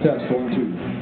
Test 1, 2.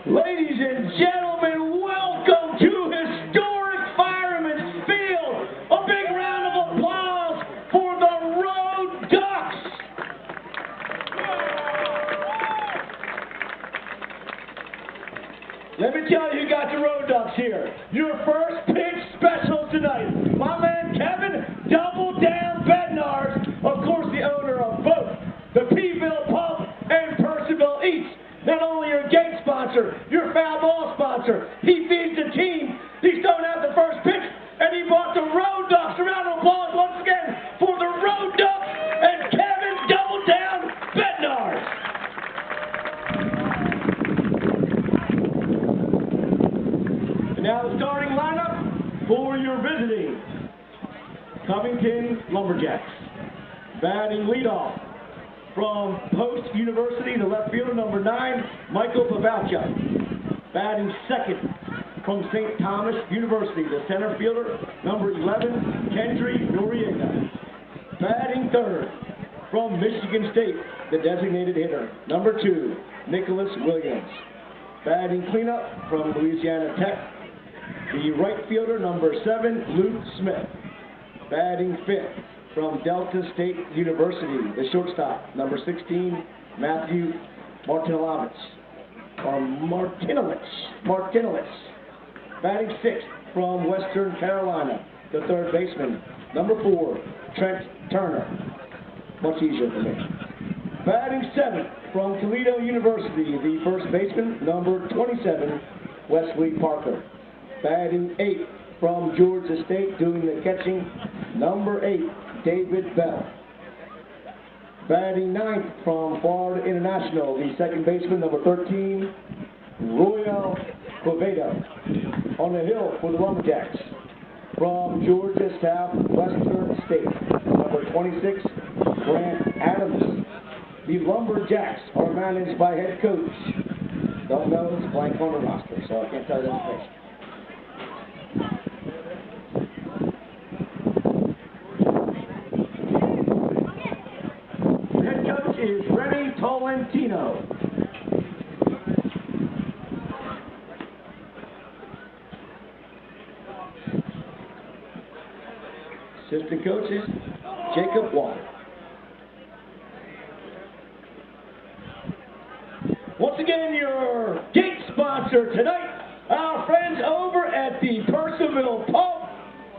Ladies and gentlemen, welcome to historic Fireman's Field. A big round of applause for the Road Ducks. Let me tell you who got the Road Ducks here. Your first pitch special tonight. My man Kevin, Double Down Bednarz, of course the owner of both the Purcellville Pub and Purcellville Eats. Not only your gate sponsor, your foul ball sponsor. He feeds the team. He's thrown out the first pitch, and he brought the Road Ducks. A round of applause once again for the Road Ducks and Kevin Double Down Bednarz. And now the starting lineup for your visiting Covington Lumberjacks. Batting leadoff from Post University, the left fielder, number 9, Michael Pavalchuk. Batting second from St. Thomas University, the center fielder, number 11, Kendry Noriega. Batting third from Michigan State, the designated hitter, number 2, Nicholas Williams. Batting cleanup from Louisiana Tech, the right fielder, number 7, Luke Smith. Batting fifth from Delta State University, the shortstop, number 16, Matthew Martinowicz. Batting sixth from Western Carolina, the third baseman, number 4, Trent Turner. Much easier for me. Batting seventh from Toledo University, the first baseman, number 27, Wesley Parker. Batting eighth from Georgia State, doing the catching, number 8, David Bell. Batting ninth from Florida International, the second baseman, number 13, Royal Quevedo. On the hill for the Lumberjacks, from Georgia Southwestern State, number 26, Grant Adams. The Lumberjacks are managed by head coach. Don't know, it's blank on the roster, so I can't tell you the face. Is Rennie Tolentino. Assistant coaches, Jacob Waller. Once again, your gate sponsor tonight, our friends over at the Purcellville Pub.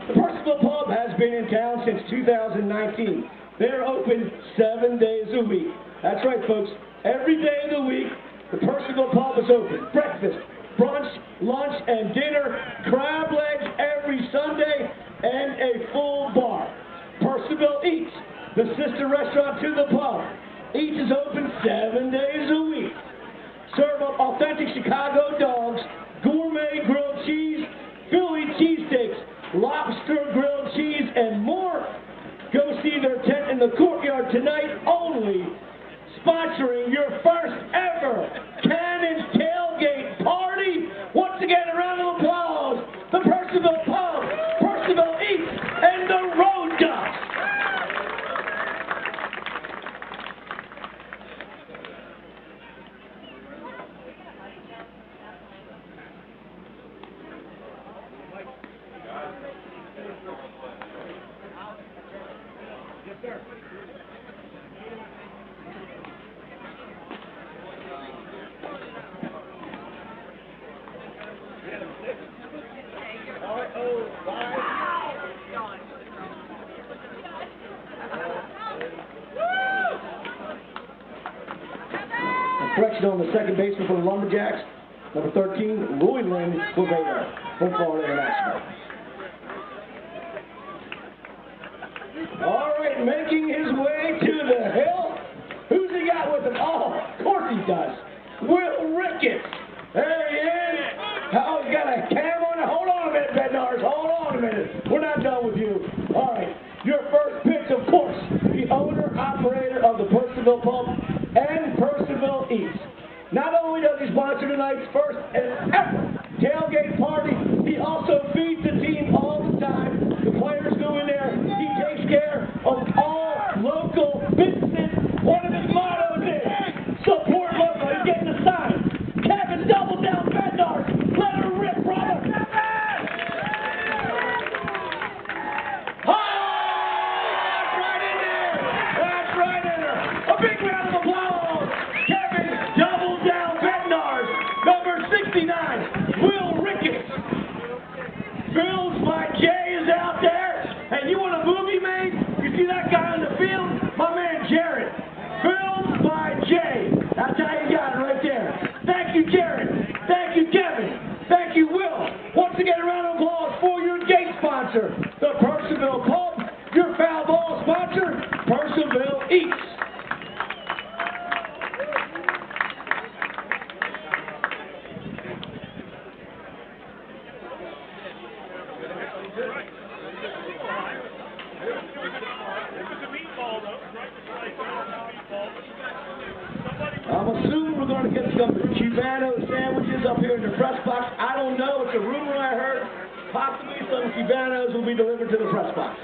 The Purcellville Pub has been in town since 2019. They're open 7 days a week. That's right, folks. Every day of the week, the Purcellville Pub is open. Breakfast, brunch, lunch, and dinner, crab legs every Sunday, and a full bar. Purcellville Eats, the sister restaurant to the pub. Eats is open 7 days a week. Serve up authentic Chicago dogs, gourmet grilled cheese, Philly cheesesteaks, lobster grilled cheese, and more. Go see their tent in the courtyard tonight only, sponsoring your first ever Cannons tailgate party. Once again, a round of applause. The Purcellville Pub, Purcellville Eats, Correction on the second baseman for the Lumberjacks, number 13, Royland Covington from Florida International. All right, making his way to the hill. Who's he got with him? Oh, of course he does. Will Ricketts. There he is. Oh, he's got a cam on it. Hold on a minute, Bednars. Hold on a minute. We're not done with you. All right, your first pitch, of course, the owner, operator of the Purcellville Pub and Purcellville Eats. Not only does he sponsor tonight's first and ever tailgate party, he also feeds the team all the time. The players go in there. He takes care of all local businesses. One of his mottos is, support local. He's getting a sign. Kevin, double down, Bednars. Let her rip, brother. That's right in there. That's right in there. A big round of applause. Kevin, double down, Bednars. Number 69, Will Ricketts. Bills by Jay is out there. And you want a movie made? You see that guy on the field? My man Jared. Bills by Jay. That's how you got it right there. Thank you, Jared. Thank you, Kevin. Thank you, Will. Once again, a round of applause for your gate sponsor, the Purcellville Pub, your foul ball sponsor, Purcellville Eats. I'm assuming we're going to get some Cubano sandwiches up here in the press box. I don't know. It's a rumor I heard. Possibly some Cubanos will be delivered to the press box.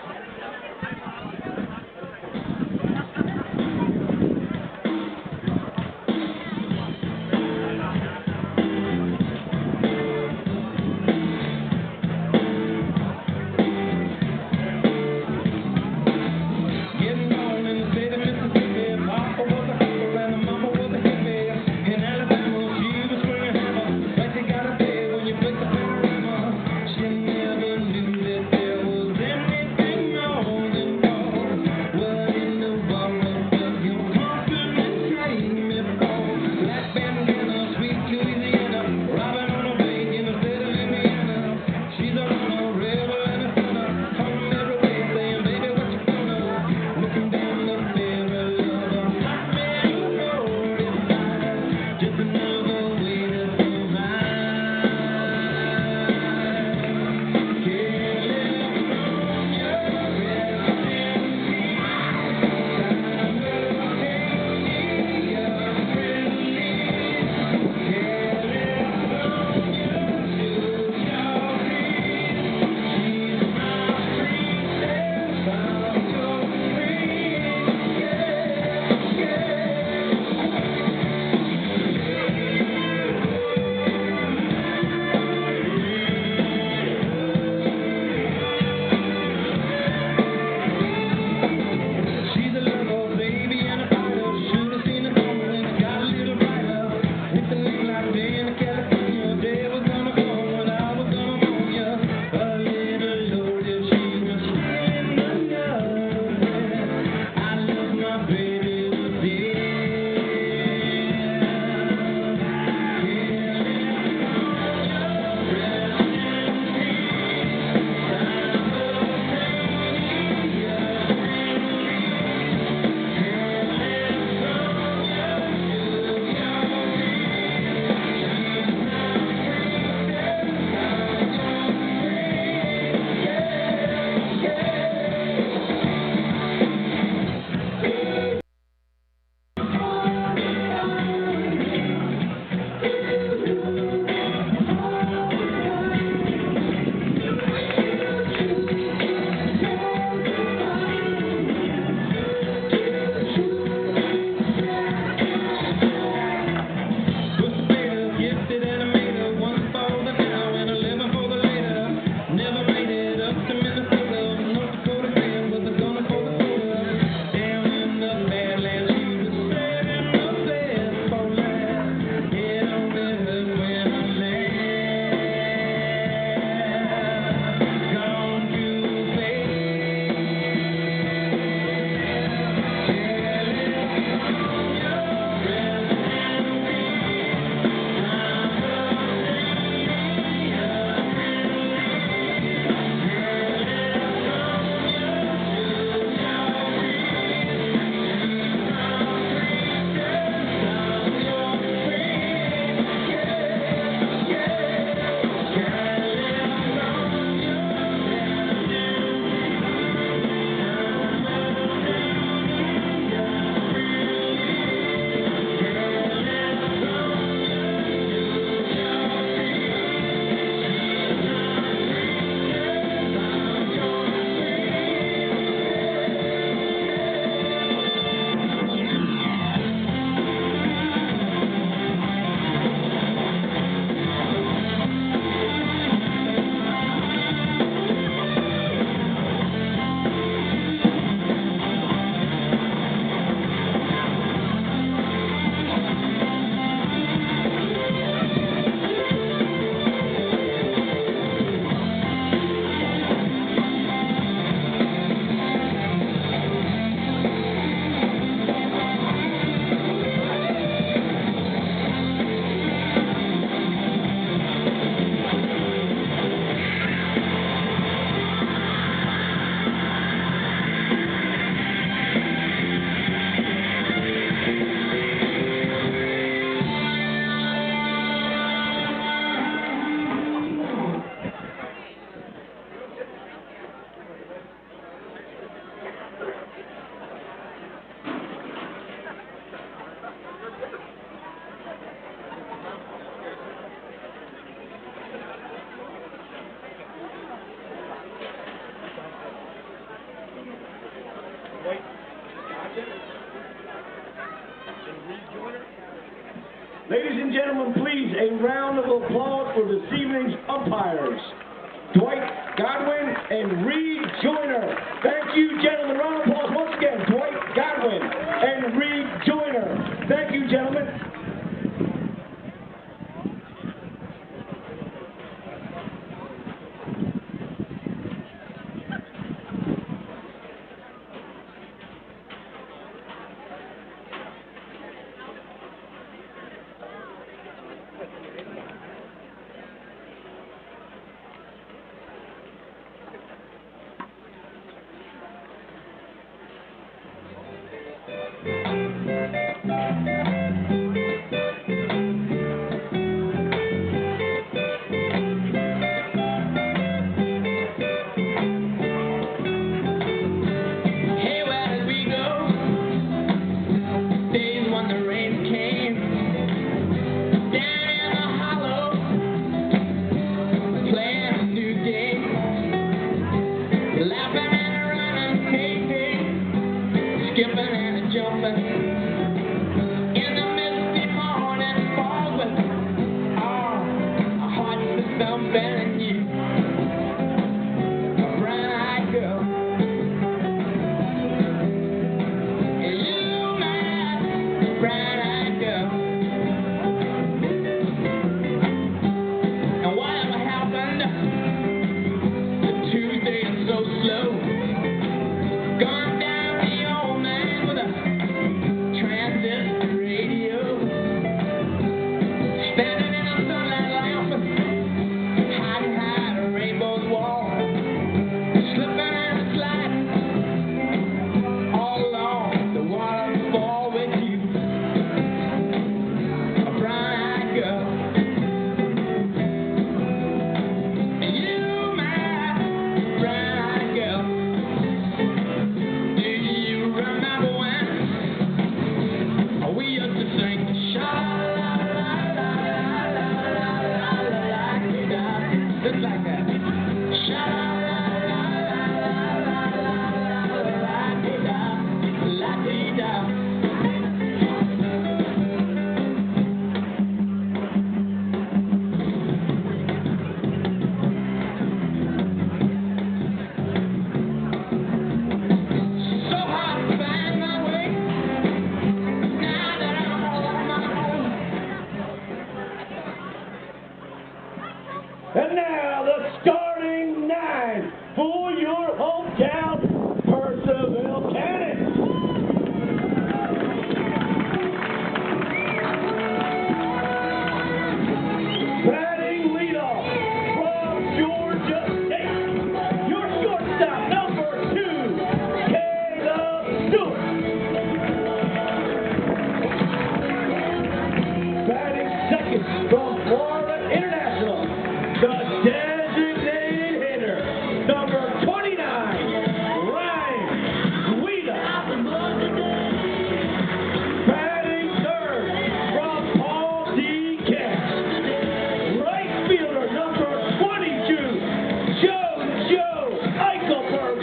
Ladies and gentlemen, please, a round of applause for this evening's umpires, Dwight Godwin and Reed Joyner. Thank you, gentlemen. Round of applause once again, Dwight Godwin and Reed Joyner. Thank you, gentlemen. And now the starting nine for your hometown Purcellville Cannons. Batting leadoff from Georgia State, your shortstop, number 2, Caleb Stewart. Batting second from Florida International, the designated hitter, number 29, Ryan Guida. Batting third from Paul D. Cash, right fielder, number 22, Joe Eichelberg.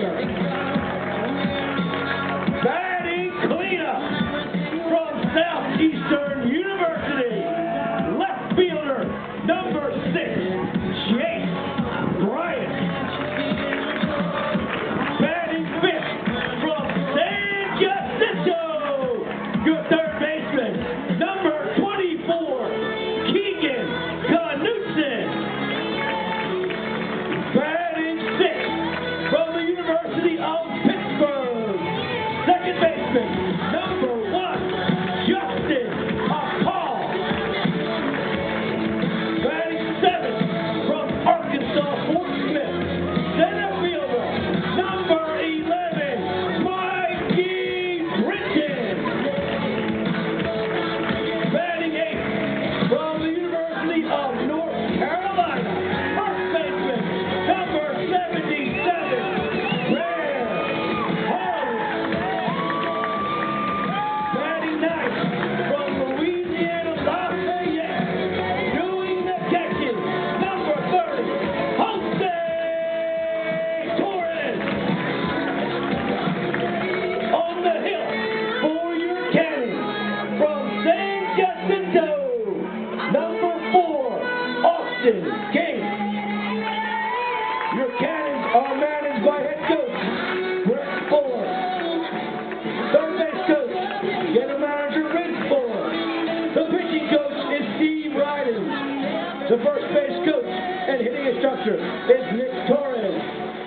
announcer is Nick Torres.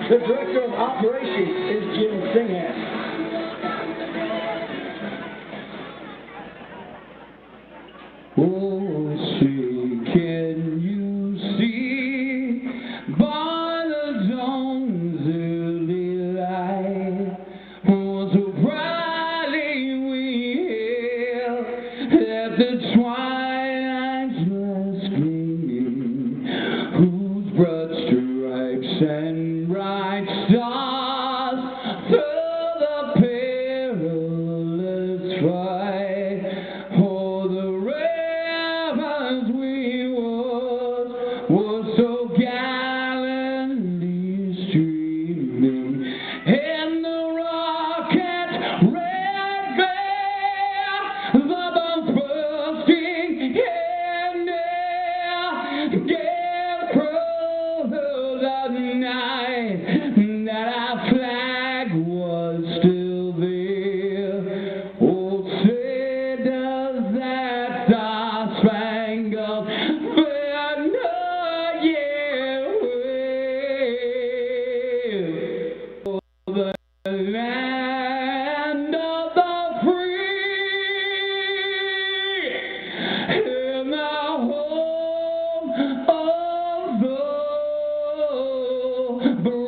The director of operations is Jim Singhat. Oh, see, can you see by the dawn's early light, oh, so brightly we hailed at the twilight's last gleaming, whose broad stripes and bright stars through the perilous fight, oh, the ravens we was so gallantly streaming, and the rocket's red glare, the bombs bursting in air, gave through the night that our flag was still there. Oh, say does that star-spangled banner yet wave over the land of the free and the home of the brave.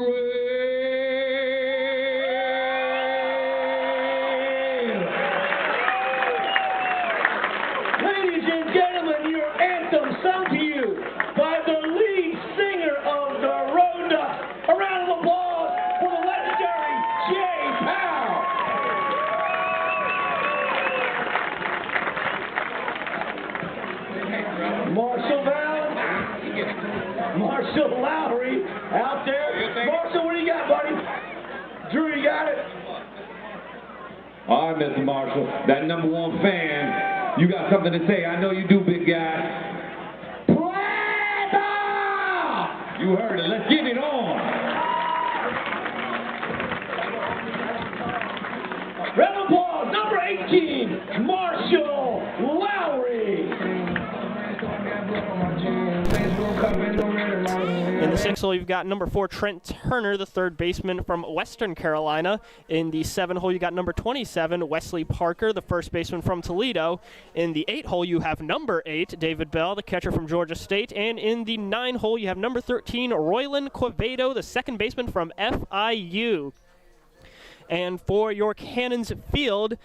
Ladies and gentlemen, your anthem sung to you by the lead singer of the Road Ducks. A round of applause for the legendary Jay Powell. Marshall Lowry out there. Marshall, what do you got, buddy? Drew, you got it? All right, Mr. Marshall, that #1 fan, you got something to say. I know you do, big guy. You heard it. Let's get it on. Round of applause, number 18, Marshall Lowry. In the 6th hole, you've got number 4, Trent Turner, the third baseman from Western Carolina. In the 7th hole, you got number 27, Wesley Parker, the first baseman from Toledo. In the 8th hole, you have number 8, David Bell, the catcher from Georgia State. And in the 9th hole, you have number 13, Roylan Quevedo, the second baseman from FIU. And for your Cannons field,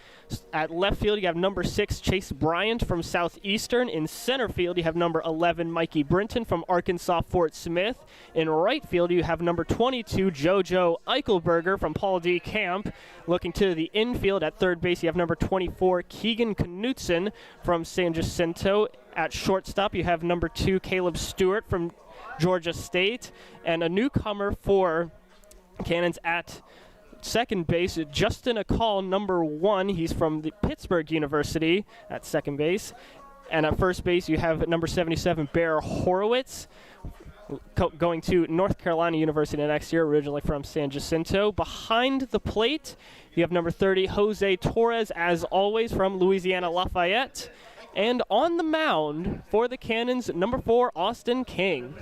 at left field, you have number 6, Chase Bryant from Southeastern. In center field, you have number 11, Mikey Brinton from Arkansas Fort Smith. In right field, you have number 22, JoJo Eichelberger from Paul D. Camp. Looking to the infield, at third base, you have number 24, Keegan Knutson from San Jacinto. At shortstop, you have number 2, Caleb Stewart from Georgia State. And a newcomer for Cannons at second base, Justin Akal, number 1. He's from the Pittsburgh University at second base. And at first base, you have number 77, Bear Horowitz, going to North Carolina University next year, originally from San Jacinto. Behind the plate, you have number 30, Jose Torres, as always, from Louisiana Lafayette. And on the mound for the Cannons, number 4, Austin King.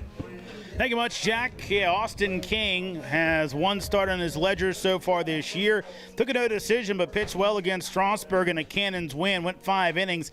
Thank you much, Jack. Yeah, Austin King has 1 start on his ledger so far this year. Took a no decision, but pitched well against Strasburg in a Cannons win. Went 5 innings.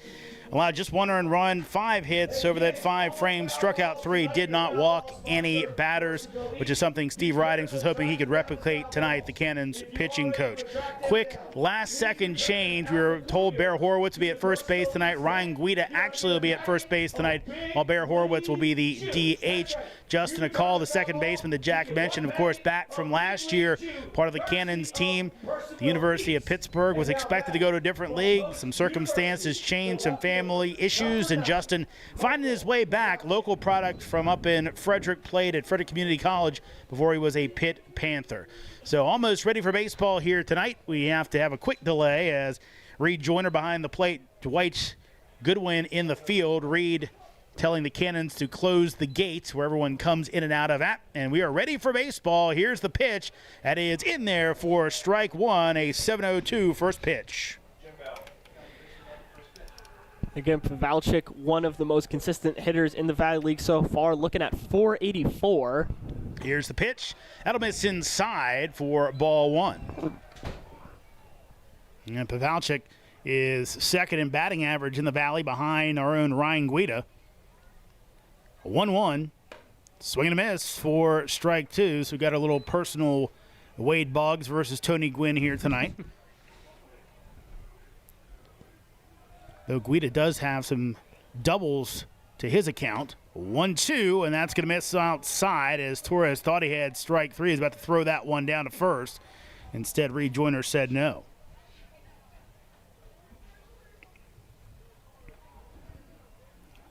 Allowed just 1 earned run, 5 hits over that 5 frames, struck out 3, did not walk any batters, which is something Steve Ridings was hoping he could replicate tonight, the Cannons pitching coach. Quick last-second change. We were told Bear Horowitz will be at first base tonight. Ryan Guida actually will be at first base tonight, while Bear Horowitz will be the DH. Justin Akal, the second baseman that Jack mentioned, of course, back from last year, part of the Cannons team. The University of Pittsburgh was expected to go to a different league. Some circumstances changed, some family issues, and Justin finding his way back. Local product from up in Frederick, played at Frederick Community College before he was a Pitt Panther. So almost ready for baseball here tonight. We have to have a quick delay as Reed Joyner behind the plate, Dwight Goodwin in the field. Reed telling the Cannons to close the gates where everyone comes in and out of at. And we are ready for baseball. Here's the pitch. That is in there for strike 1, a 7-0-2 first pitch. Again, Pavelchik, one of the most consistent hitters in the Valley League so far, looking at .484. Here's the pitch. That'll miss inside for ball one. And Pavelchik is second in batting average in the Valley behind our own Ryan Guida. 1-1. Swing and a miss for strike two. So we got a little personal Wade Boggs versus Tony Gwynn here tonight. Though Guida does have some doubles to his account. 1-2, and that's going to miss outside as Torres thought he had strike three. He's about to throw that one down to first. Instead, Reed Joyner said no.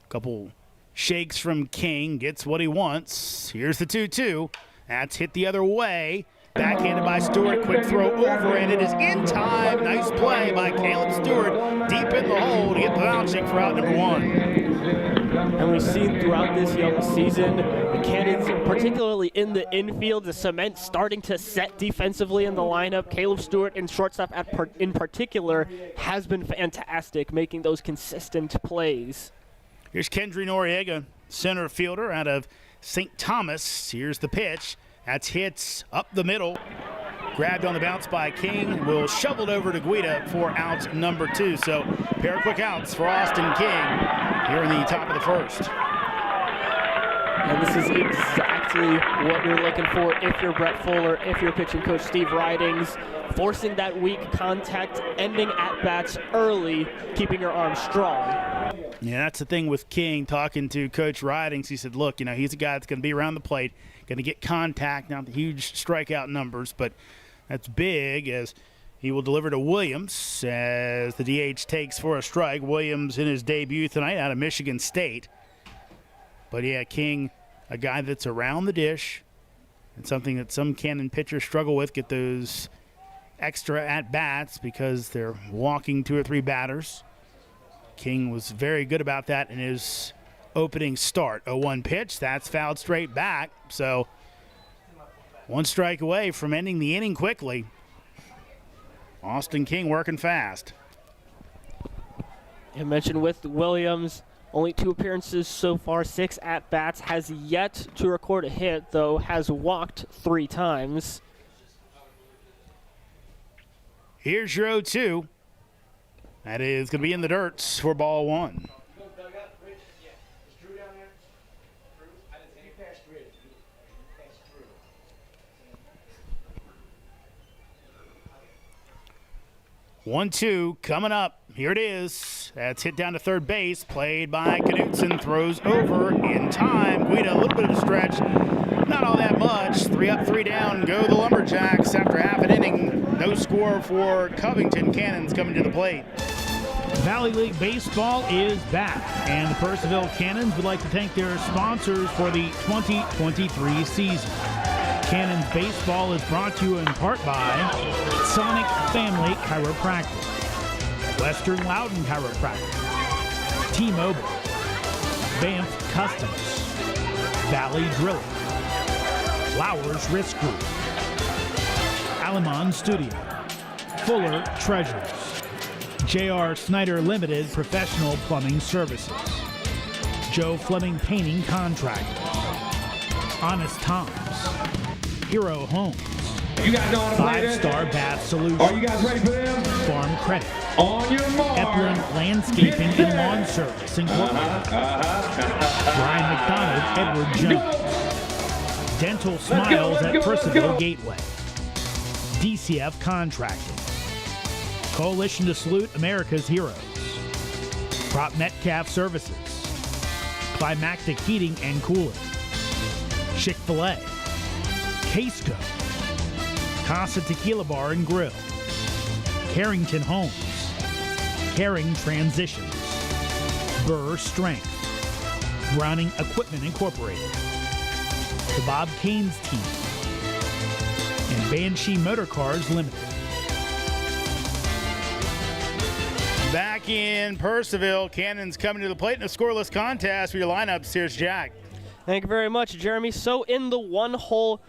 Couple shakes from King, gets what he wants. Here's the 2-2. That's hit the other way. Backhanded by Stewart, quick throw over, and it is in time. Nice play by Caleb Stewart, deep in the hole to get Pavelchik for out number one. And we've seen throughout this young season, the Cannons, particularly in the infield, the cement starting to set defensively in the lineup. Caleb Stewart in shortstop in particular has been fantastic, making those consistent plays. Here's Kendry Noriega, center fielder out of St. Thomas. Here's the pitch. That's hits up the middle. Grabbed on the bounce by King. Will shovel it over to Guida for out number two. So pair of quick outs for Austin King here in the top of the first. And this is exactly what you're looking for if you're Brett Fuller, if you're pitching coach Steve Ridings. Forcing that weak contact, ending at-bats early, keeping your arm strong. Yeah, that's the thing with King talking to Coach Ridings. He said, look, he's a guy that's going to be around the plate, going to get contact, not the huge strikeout numbers, but that's big as he will deliver to Williams as the DH takes for a strike. Williams in his debut tonight out of Michigan State. But yeah, King, a guy that's around the dish, and something that some Cannon pitchers struggle with, get those extra at-bats because they're walking two or three batters. King was very good about that in his opening start. 0-1 pitch, that's fouled straight back. So one strike away from ending the inning quickly. Austin King working fast. I mentioned with Williams, only 2 appearances so far, 6 at-bats, has yet to record a hit, though has walked 3 times. Here's your 0-2. That is going to be in the dirt for ball one. One, two, coming up. Here it is. That's hit down to third base. Played by Knutson. Throws over in time. Guida, a little bit of a stretch. Not all that much. 3 up, 3 down. Go the Lumberjacks after half an inning. No score for Covington. Cannons coming to the plate. Valley League Baseball is back, and the Purcellville Cannons would like to thank their sponsors for the 2023 season. Cannons Baseball is brought to you in part by Sonic Family Chiropractic, Western Loudon Chiropractic, T-Mobile, Banff Customs, Valley Drilling, Flowers Risk Group, Alamon Studio, Fuller Treasures, J.R. Snyder Limited Professional Plumbing Services, Joe Fleming Painting Contractors, Honest Toms, Hero Homes, You guys know how to play this? 5-Star Bath Solutions, Are you guys ready for them? Farm Credit, On your mark. Epling Landscaping and Lawn Service Incorporated, Brian McDonald, Edward Jones, Dental Smiles at Purcellville Gateway, DCF Contracting, Coalition to Salute America's Heroes, Prop Metcalf Services, Climactic Heating and Cooling, Chick-fil-A, Caseco, Casa Tequila Bar and Grill, Carrington Homes, Caring Transitions, Burr Strength, Browning Equipment Incorporated, the Bob Caines Team, and Banshee Motor Cars Limited. Back in Purcellville, Cannons coming to the plate in a scoreless contest for your lineups. Here's Jack. Thank you very much, Jeremy. So in the one-hole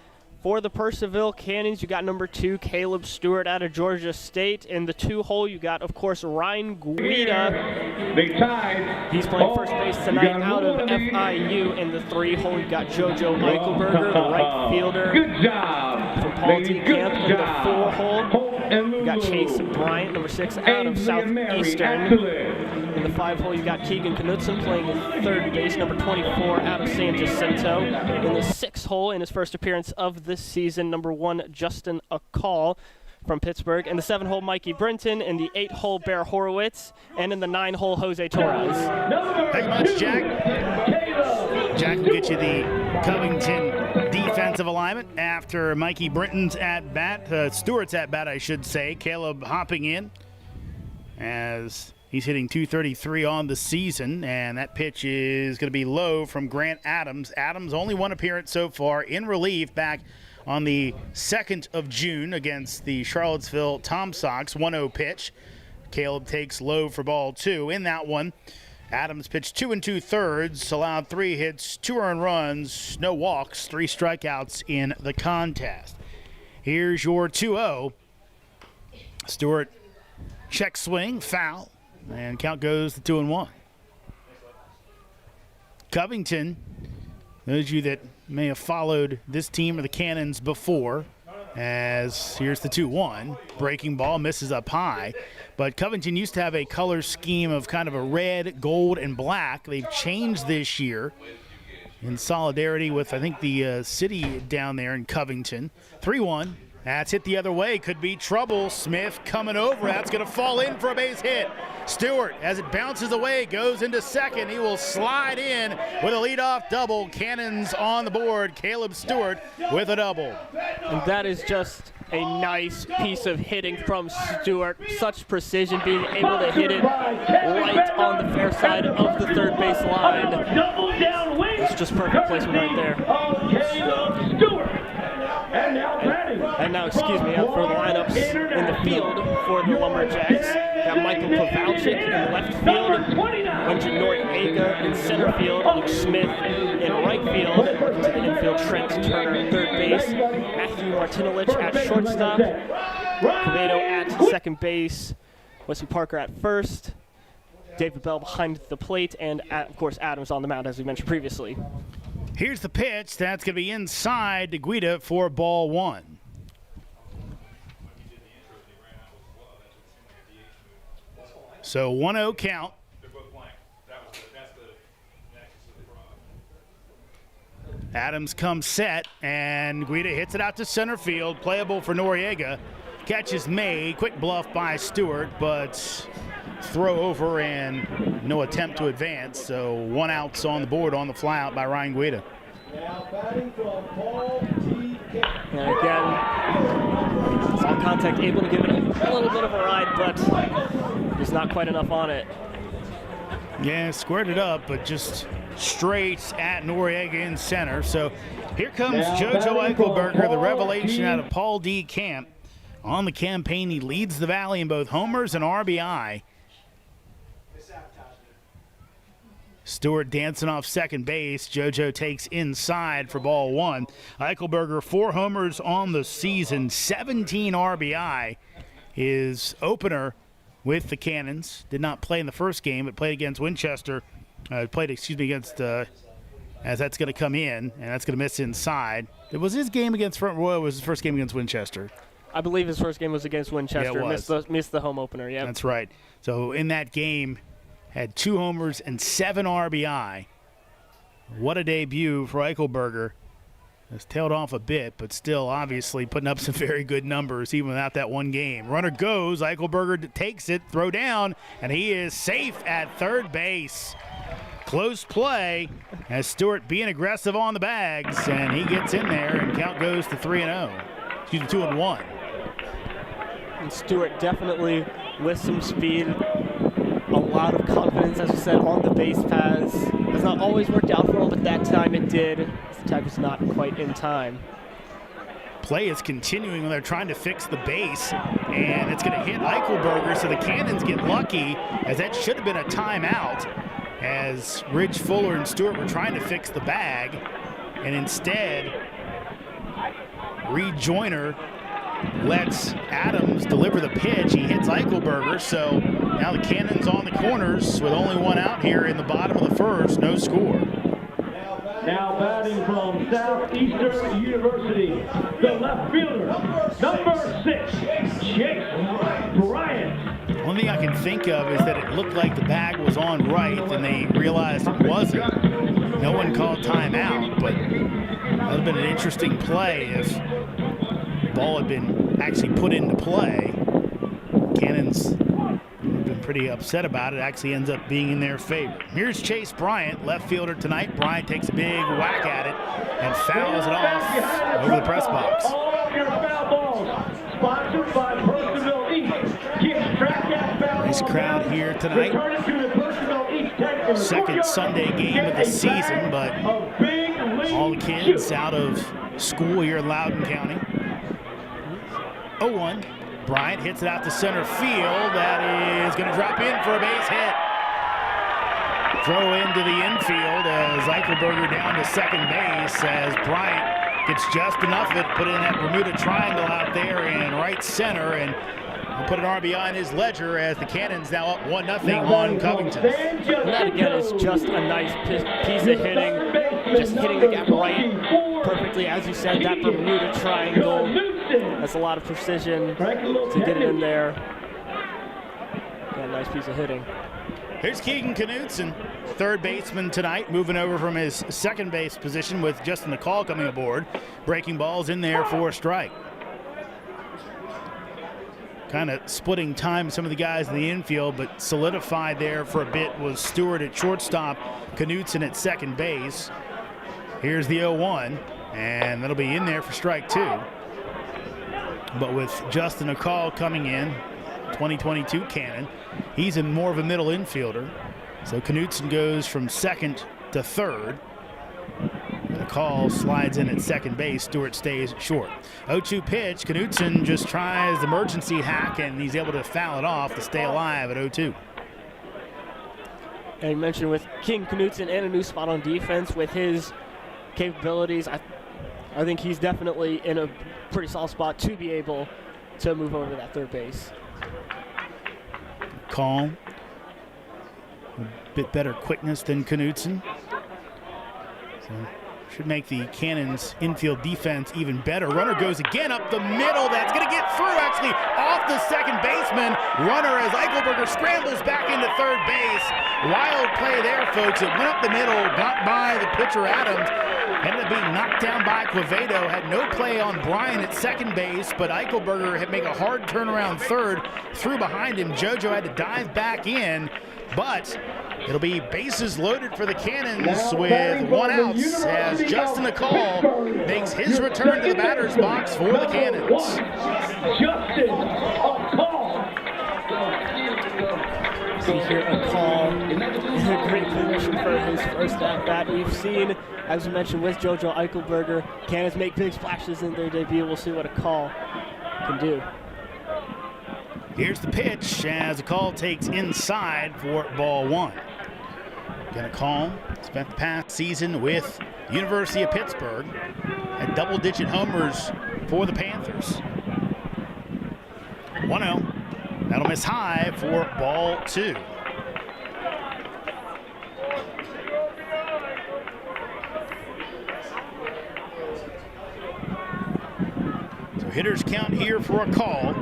For the Purcellville Cannons, you got number 2, Caleb Stewart out of Georgia State. In the 2-hole, you got, of course, Ryan Guida. They tied. He's playing first base tonight out of FIU. In the 3-hole, you got JoJo Eichelberger, the right fielder. Good job. From Paul D. Camp. In the 4-hole, you got Chase Bryant, number 6, out of Southeastern. In the 5-hole, you got Keegan Knudsen playing third base, number 24, out of San Jacinto. In the 6-hole, in his first appearance of this season, number 1, Justin Akal from Pittsburgh. In the 7-hole, Mikey Brinton. In the 8-hole, Bear Horowitz. And in the 9-hole, Jose Torres. Thank you much, Jack. Jack will get you the Covington defensive alignment after Mikey Brinton's at-bat, Stewart's at-bat, I should say. Caleb hopping in as he's hitting .233 on the season, and that pitch is going to be low from Grant Adams. Adams only one appearance so far in relief back on the 2nd of June against the Charlottesville Tom Sox. 1-0 pitch. Caleb takes low for ball 2. In that one, Adams pitched 2 2/3, allowed 3 hits, 2 earned runs, no walks, 3 strikeouts in the contest. Here's your 2-0. Stewart check swing, foul, and count goes to 2-1. Covington, those of you that may have followed this team or the Cannons before, as here's the 2-1. Breaking ball misses up high. But Covington used to have a color scheme of kind of a red, gold, and black. They've changed this year in solidarity with, I think, the city down there in Covington. 3-1. That's hit the other way. Could be trouble. Smith coming over. That's going to fall in for a base hit. Stewart, as it bounces away, goes into second. He will slide in with a leadoff double. Cannons on the board. Caleb Stewart with a double. And that is just a nice piece of hitting from Stewart. Such precision, being able to hit it right on the fair side of the third base line. It's just perfect placement right there. And now, excuse me, for the lineups in the field for the Lumberjacks, got Michael Pavalchik in left field, Quentin Noriega in center field, Luke Smith in right field, to the infield, Trent Turner at third base, Matthew Martinelich at shortstop, Quevedo at second base, Wesley Parker at first, David Bell behind the plate, and, of course, Adams on the mound, as we mentioned previously. Here's the pitch. That's going to be inside to Guida for ball 1. So 1-0 count. Adams comes set, and Guida hits it out to center field. Playable for Noriega. Catch is made. Quick bluff by Stewart, but throw over and no attempt to advance. So 1 out's on the board on the fly out by Ryan Guida. And again, saw contact, able to give it a little bit of a ride, but there's not quite enough on it. Yeah, squared it up, but just straight at Noriega in center. So here comes JoJo Eichelberger, the revelation out of Paul D. Camp. On the campaign, he leads the Valley in both homers and RBI. Stewart dancing off second base. JoJo takes inside for ball 1. Eichelberger, 4 homers on the season, 17 RBI. His opener with the Cannons. Did not play in the first game, but played against Winchester. Against, as that's going to come in, and that's going to miss inside. It was his game against Front Royal, was his first game against Winchester. I believe his first game was against Winchester. Yeah, it was. Missed the home opener, yeah. That's right. So in that game, had 2 homers and 7 RBI. What a debut for Eichelberger. Has tailed off a bit, but still obviously putting up some very good numbers even without that one game. Runner goes, Eichelberger takes it, throw down, and he is safe at third base. Close play as Stewart being aggressive on the bags, and he gets in there, and count goes to 3-0. Excuse me, 2-1. And Stewart definitely with some speed, a lot of confidence, as we said, on the base paths. Has not always worked out for him, but that time it did. This time was not quite in time. Play is continuing when they're trying to fix the base, and it's going to hit Eichelberger, so the Cannons get lucky, as that should have been a timeout, as Ridge Fuller and Stewart were trying to fix the bag, and instead Reed Joyner lets Adams deliver the pitch. He hits Eichelberger, so now the Cannons on the corners with only one out here in the bottom of the first, no score. Now batting from Southeastern University, the left fielder, number 6, Chase Bryant. One thing I can think of is that it looked like the bag was on right, and they realized it wasn't. No one called timeout, but that would have been an interesting play if the ball had been actually put into play. Cannons have been pretty upset about it. Actually ends up being in their favor. Here's Chase Bryant, left fielder tonight. Bryant takes a big whack at it and fouls it off over the press box. All of your foul balls, sponsored by Purcellville East. Keeps track of foul Nice crowd here tonight. Return it to the Purcellville East Tech in the Second courtyard. Sunday game of the season, but all the kids out of school here in Loudoun County. 0-1. Bryant hits it out to center field. That is going to drop in for a base hit. Throw into the infield as Eichelberger down to second base as Bryant gets just enough of it, put in that Bermuda Triangle out there in right center, and we'll put an RBI in his ledger as the Cannons now up 1-0 on Covington. That again is just a nice piece of hitting, just hitting the gap right perfectly. As you said, that Bermuda Triangle, that's a lot of precision to get it in there. Yeah, nice piece of hitting. Here's Keegan Knudsen, third baseman tonight, moving over from his second base position with Justin McCall coming aboard. Breaking balls in there for a strike. Kind of splitting time some of the guys in the infield, but solidified there for a bit was Stewart at shortstop, Knudsen at second base. Here's the 0-1, and that'll be in there for strike 2. But with Justin McCall coming in, 2022 Cannon, he's in more of a middle infielder. So Knudsen goes from second to third. McCall slides in at second base. Stewart stays short. 0-2 pitch. Knudsen just tries the emergency hack, and he's able to foul it off to stay alive at 0-2. And you mentioned with King Knudsen and a new spot on defense with his capabilities, I think he's definitely in a pretty solid spot to be able to move over to that third base. Calm. A bit better quickness than Knudsen. So should make the Cannons infield defense even better. Runner goes again up the middle. That's going to get through, actually, off the second baseman. Runner as Eichelberger scrambles back into third base. Wild play there, folks. It went up the middle, got by the pitcher Adams. Ended up being knocked down by Quevedo. Had no play on Bryan at second base, but Eichelberger had made a hard turnaround third. Threw behind him. JoJo had to dive back in, but it'll be bases loaded for the Cannons with one out as Justin McCall makes his return to the batter's box for the Cannons. Justin McCall. See here a call in a great position for his first at-bat. We've seen, as we mentioned, with JoJo Eichelberger, Cannons make big splashes in their debut. We'll see what a call can do. Here's the pitch as a call takes inside for ball 1. Gonna call. Spent the past season with University of Pittsburgh. Had double-digit homers for the Panthers. 1-0. That'll miss high for ball 2. So hitters count here for a call.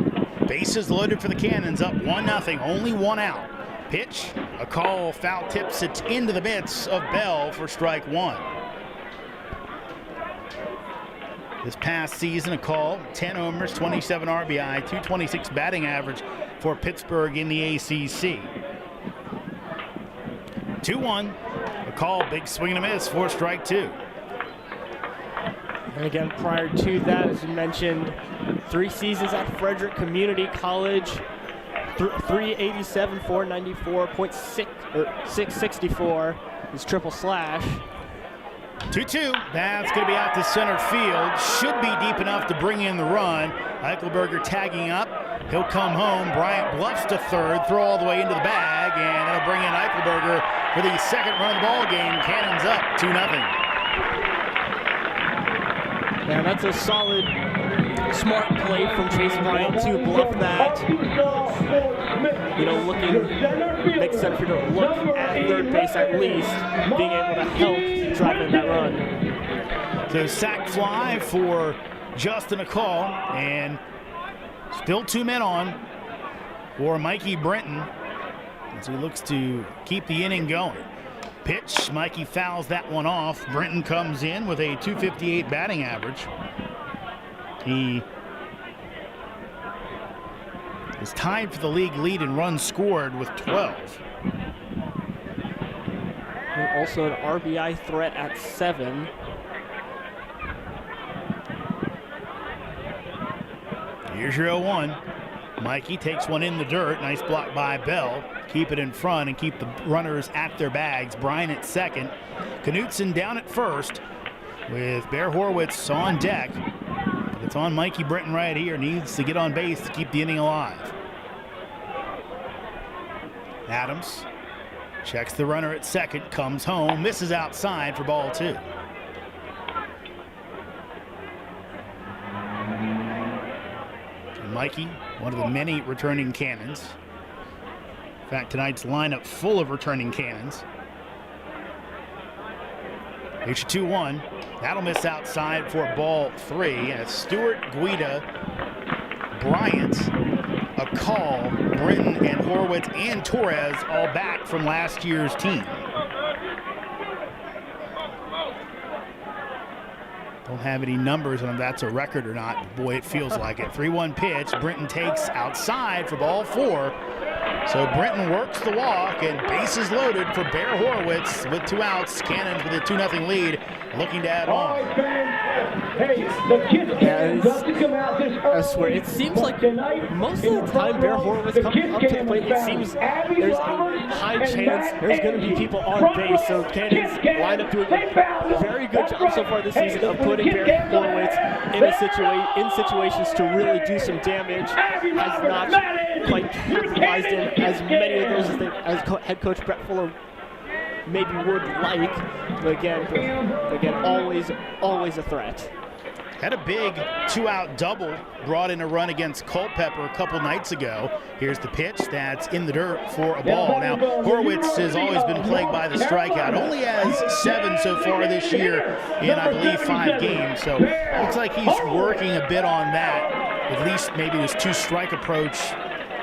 Bases loaded for the Cannons, up 1-0, only one out. Pitch, a call, foul tips it into the mitts of Bell for strike 1. This past season, a call, 10 homers, 27 RBI, 226 batting average for Pittsburgh in the ACC. 2-1, a call, big swing and a miss for strike 2. And again, prior to that, as you mentioned, 3 seasons at Frederick Community College, 387, 494.664 is triple slash. 2-2, that's going to be out to center field. Should be deep enough to bring in the run. Eichelberger tagging up. He'll come home. Bryant bluffs to third, throw all the way into the bag, and that'll bring in Eichelberger for the second run of the ball game. Cannons up 2-0. Yeah, that's a solid smart play from Chase Bryant to bluff that. Looking, make center fielder look at third base at least, being able to help drive in that run. So sac fly for Justin McCall, and still 2 men on for Mikey Brenton as he looks to keep the inning going. Pitch, Mikey fouls that one off. Brenton comes in with a .258 batting average. He is tied for the league lead in runs scored with 12. And also an RBI threat at 7. Here's your 0-1. Mikey takes one in the dirt. Nice block by Bell. Keep it in front and keep the runners at their bags. Bryan at second. Knutson down at first with Bear Horowitz on deck. But it's on Mikey Brenton right here. Needs to get on base to keep the inning alive. Adams checks the runner at second. Comes home. Misses outside for ball 2. Mikey, one of the many returning Cannons. In fact, tonight's lineup full of returning Cannons. Here's your 2-1. That'll miss outside for ball 3 as Stewart, Guida, Bryant, Akal, Britton, and Horowitz and Torres all back from last year's team. Don't have any numbers on if that's a record or not. But boy, it feels like it. 3-1 pitch. Britton takes outside for ball 4. So Britton works the walk, and bases loaded for Bear Horowitz with 2 outs. Cannons with a 2-0 lead, looking to add on. I swear, it seems like most of the time Bear Horowitz comes up to the plate, it seems there's a high chance there's going to be people on base. So Cannons line up doing a very good job so far this season of putting Bear Horowitz in situations to really do some damage. Has not quite capitalized in as many of those as head coach Brett Fuller maybe would like. But again, always a threat. Had a big 2-out double, brought in a run against Culpeper a couple nights ago. Here's the pitch that's in the dirt for a ball. Now, Horowitz has always been plagued by the strikeout. Only has 7 so far this year in, I believe, 5 games. So looks like he's working a bit on that. At least maybe his 2-strike approach.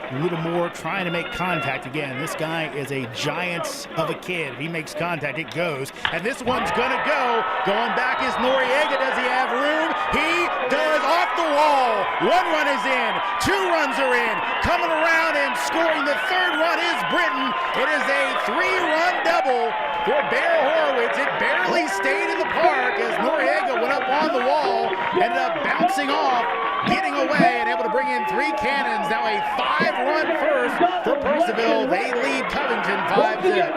A little more trying to make contact again. This guy is a giant of a kid. If he makes contact, it goes. And this one's gonna go. Going back is Noriega. Does he have room? He does, off the wall. 1 run is in. 2 runs are in. Coming around and scoring the 3rd run is Britton. It is a 3-run double for Bear Horowitz. It barely stayed in the park as Noriega went up on the wall. Ended up bouncing off, getting away, and able to bring in 3 Cannons. Now a 5-run first for Purcellville. They lead Covington 5-0.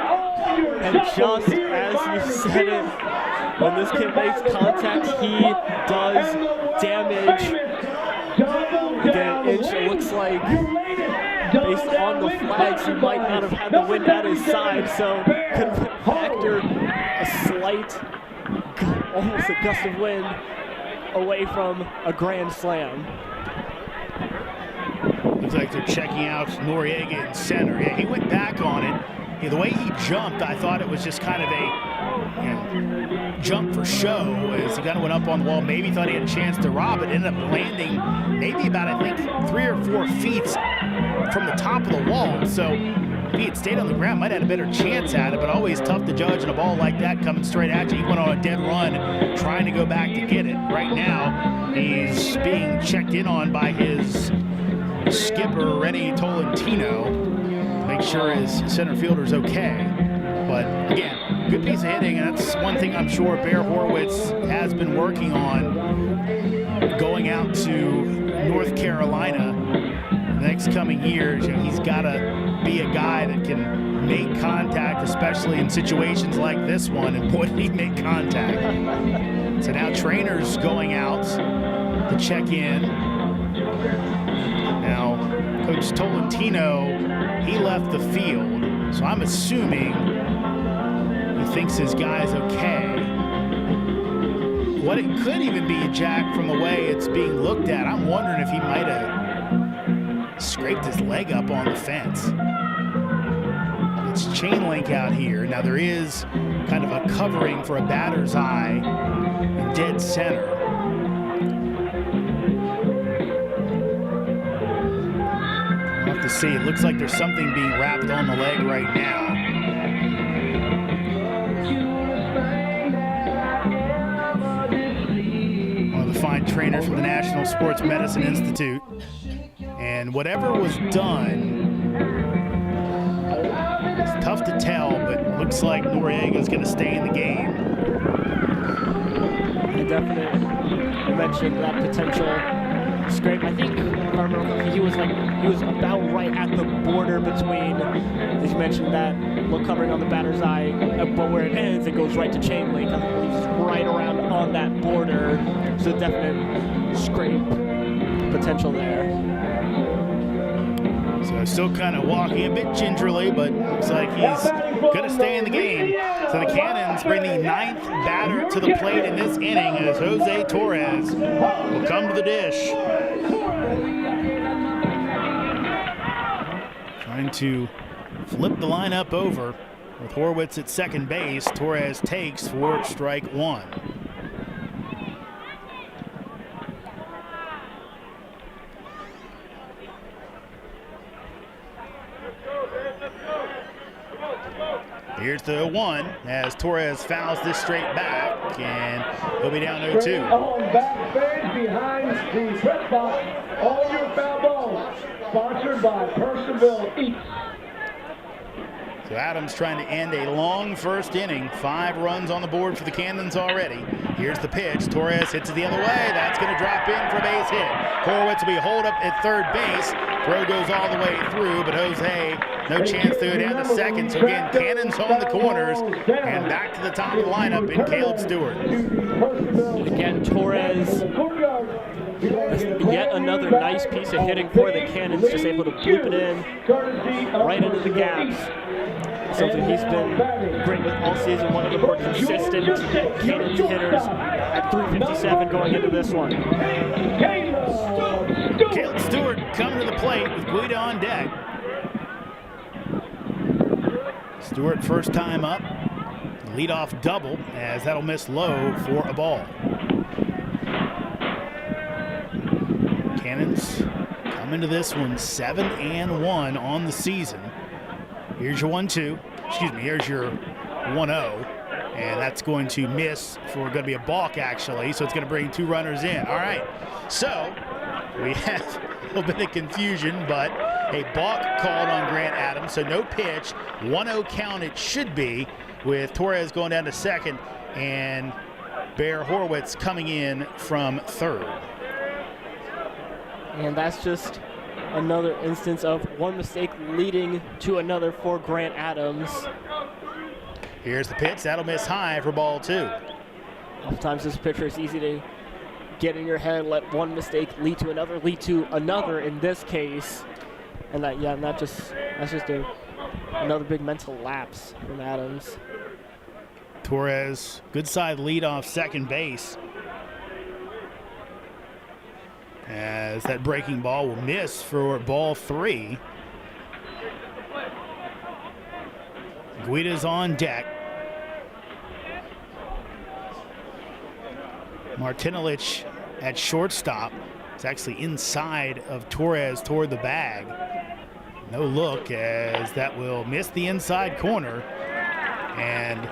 And just as you said it, when this kid makes contact, he does damage. Again, it looks like, based on the flags, he might not have had the wind at his side, so could factor a slight, almost a gust of wind away from a grand slam. Looks like they're checking out Noriega in center. Yeah, he went back on it. Yeah, the way he jumped, I thought it was just kind of a jump for show as he kind of went up on the wall. Maybe thought he had a chance to rob it. Ended up landing maybe about, I think, 3 or 4 feet from the top of the wall. So if he had stayed on the ground, might have had a better chance at it, but always tough to judge in a ball like that coming straight at you. He went on a dead run trying to go back to get it. Right now, he's being checked in on by his skipper, Rennie Tolentino. Make sure his center fielder's okay. But again, good piece of hitting, and that's one thing I'm sure Bear Horowitz has been working on going out to North Carolina the next coming years. You know, he's got to be a guy that can make contact, especially in situations like this one, and boy, did he make contact. So now Trainer's going out to check in. Now, Coach Tolentino, he left the field, so I'm assuming he thinks his guy's okay. what it could even be, Jack, from the way it's being looked at, I'm wondering if he might have scraped his leg up on the fence. It's chain link out here. Now there is kind of a covering for a batter's eye in dead center. We'll have to see. It looks like there's something being wrapped on the leg right now. One of the fine trainers from the National Sports Medicine Institute. And whatever was done, it's tough to tell, but looks like Noriega's going to stay in the game. I definitely mentioned that potential scrape. I think, if I remember, he was about right at the border between, as you mentioned, that look covering on the batter's eye, but where it ends, it goes right to chain link. I think he's right around on that border. So definite scrape potential there. So still kind of walking a bit gingerly, but looks like he's going to stay in the game. So the Cannons bring the 9th batter to the plate in this inning as Jose Torres will come to the dish. Trying to flip the lineup over with Horwitz at second base. Torres takes for strike one. Here's the 1 as Torres fouls this straight back, and he'll be down 0-2. On back fans behind the press box, all your foul balls, sponsored by Purcellville Eats. So Adams trying to end a long first inning. 5 runs on the board for the Cannons already. Here's the pitch. Torres hits it the other way. That's going to drop in for a base hit. Horwitz will be holed up at third base. Throw goes all the way through, but Jose, no chance to go down to second. So again, Cannons on the corners and back to the top of the lineup in Caleb Stewart. Again, Torres, yet another nice piece of hitting for the Cannons, just able to bloop it in right into the gaps. Something he's been great with all season, one of the more consistent Cannons hitters at 357 going into this one. Caleb Stewart coming to the plate with Guida on deck. Stewart first time up, leadoff double as that'll miss low for a ball. Cannons come into this one 7-1 on the season. Here's your 1-2. Excuse me, here's your 1-0. And that's going to miss for going to be a balk, actually. So it's going to bring 2 runners in. All right. So we have a little bit of confusion, but a balk called on Grant Adams. So no pitch. 1-0 count it should be, with Torres going down to second and Bear Horwitz coming in from third. And that's just another instance of one mistake leading to another for Grant Adams. Here's the pitch. That'll miss high for ball 2. Oftentimes this pitcher is easy to get in your head, let one mistake lead to another in this case. And that's just another big mental lapse from Adams. Torres, good side lead off second base. As that breaking ball will miss for ball 3. Guida's on deck. Martinelich at shortstop. It's actually inside of Torres toward the bag. No look, as that will miss the inside corner. And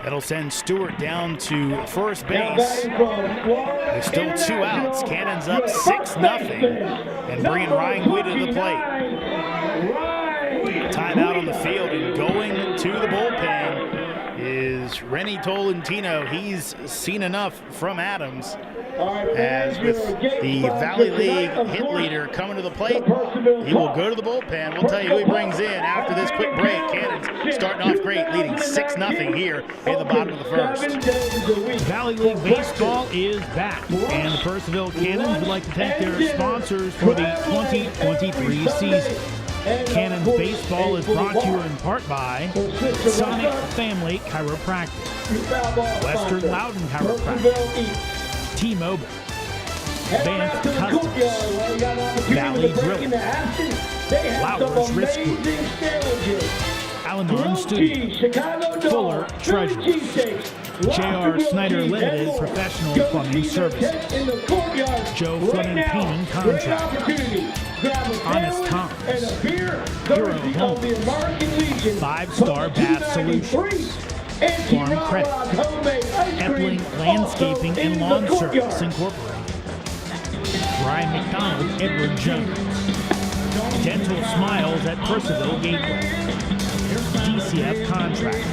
that'll send Stewart down to first base. There's still 2 outs. Cannons up 6-0 and bringing Ryan Guida to the plate. Timeout on the field, and going to the bullpen is Rennie Tolentino. He's seen enough from Adams, as with the Valley League hit leader coming to the plate, he will go to the bullpen. We'll tell you who he brings in after this quick break. Cannons starting off great, leading 6-0 here in the bottom of the first. Valley League Baseball is back, and the Purcellville Cannons would like to thank their sponsors for the 2023 season. Cannons baseball is brought to you in part by Sonic Family Chiropractic, Western Loudon Chiropractic, T-Mobile, Advanced Customs, Valley Drilling, Flowers Risk Group, Al-Anon Studio, Fuller Treasures, J.R. Snyder Limited Professional Plumbing Services, Joe Fleming Painting Contract, Honest Tom's, Hero Homes, 5-Star Bath Solutions, Farm Credit, Epling Landscaping and Lawn Service Incorporated, Brian McDonald, Edward Jones, Dental Smiles at Purcellville Gateway, DCF Contractors,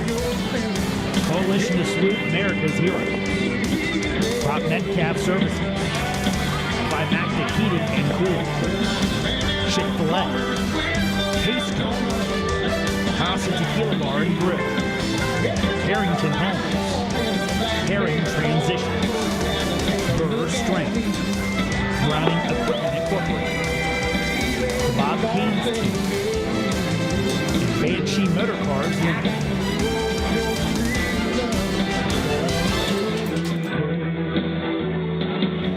Coalition to Salute America's Heroes, Crop Metcalf Services, Climactic Heating and Cooling, Chick-fil-A, Casco, Casa Tequila Bar and Grill, Harrington Homes, Herring Transitions, Burr Strength, Browning Equipment Incorporated, Bob Keynes Team, and Banshee Motor Cars Limited.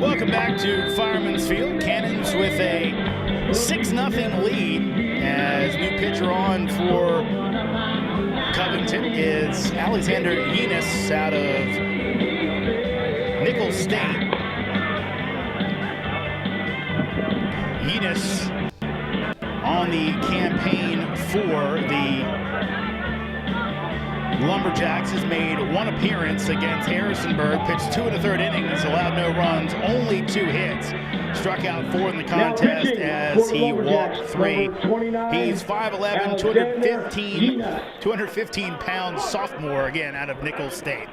Welcome back to Fireman's Field. Cannons with a 6-0 lead as new pitcher on for Covington is Alexander Yenis out of Nicholls State. Yenis on the campaign for the Lumberjacks has made one appearance against Harrisonburg, pitched 2 1/3 innings, allowed no runs, only 2 hits. Struck out 4 in the contest as he walked 3. He's 5'11", 215 pounds sophomore, again, out of Nicholls State.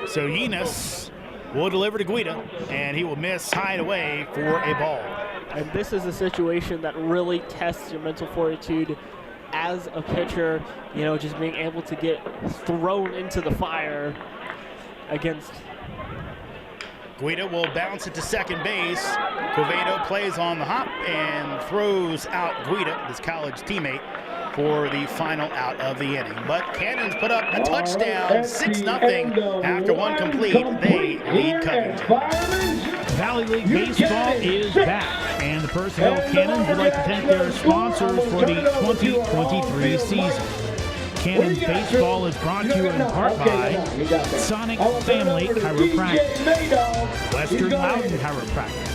So Yenis will deliver to Guida, and he will miss high and away for a ball. And this is a situation that really tests your mental fortitude as a pitcher, you know, just being able to get thrown into the fire against. Guida will bounce it to second base. Covedo plays on the hop and throws out Guida, his college teammate, for the final out of the inning. But Cannons put up a touchdown, 6-0 after one complete. They lead Covington. Valley League Baseball is back, and the Purcellville Cannons would like to thank their sponsors for the 2023 season. Cannons Baseball is brought to you in part by Sonic Family Chiropractic, Western Loudon Chiropractic,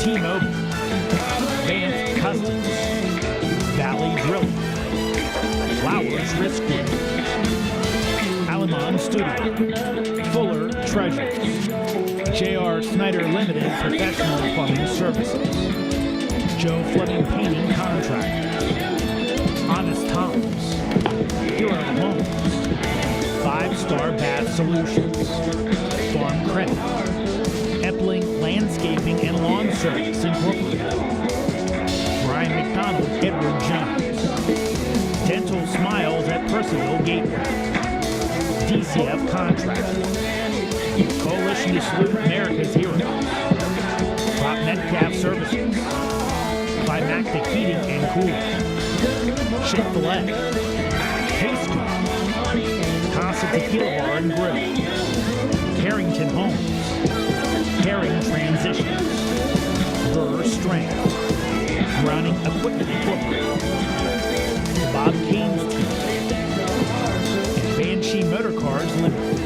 T-Mobile, Advanced Customs, Valley Drilling, Flowers Risk Group, Al-Anon Studio, Fuller Treasures, J.R. Snyder Limited Professional Plumbing Services, Joe Fleming Painting Contractor, Honest Tom's, Hero Homes, 5-Star Bath Solutions, Farm Credit, Epling Landscaping and Lawn Service Incorporated, Brian McDonald, Edward Jones, Dental Smiles at Purcellville Gateway, DCF Contractors, Coalition to Salute America's Heroes, Crop Metcalf Services, Climactic Heating and Cooling, Chick-fil-A, Casco, Casa Tequila Bar and Grill, Harrington Homes, Herring Transitions, Burr Strength, Browning Equipment Incorporated, Bob Keynes Team, and Banshee Motor Cars Limited.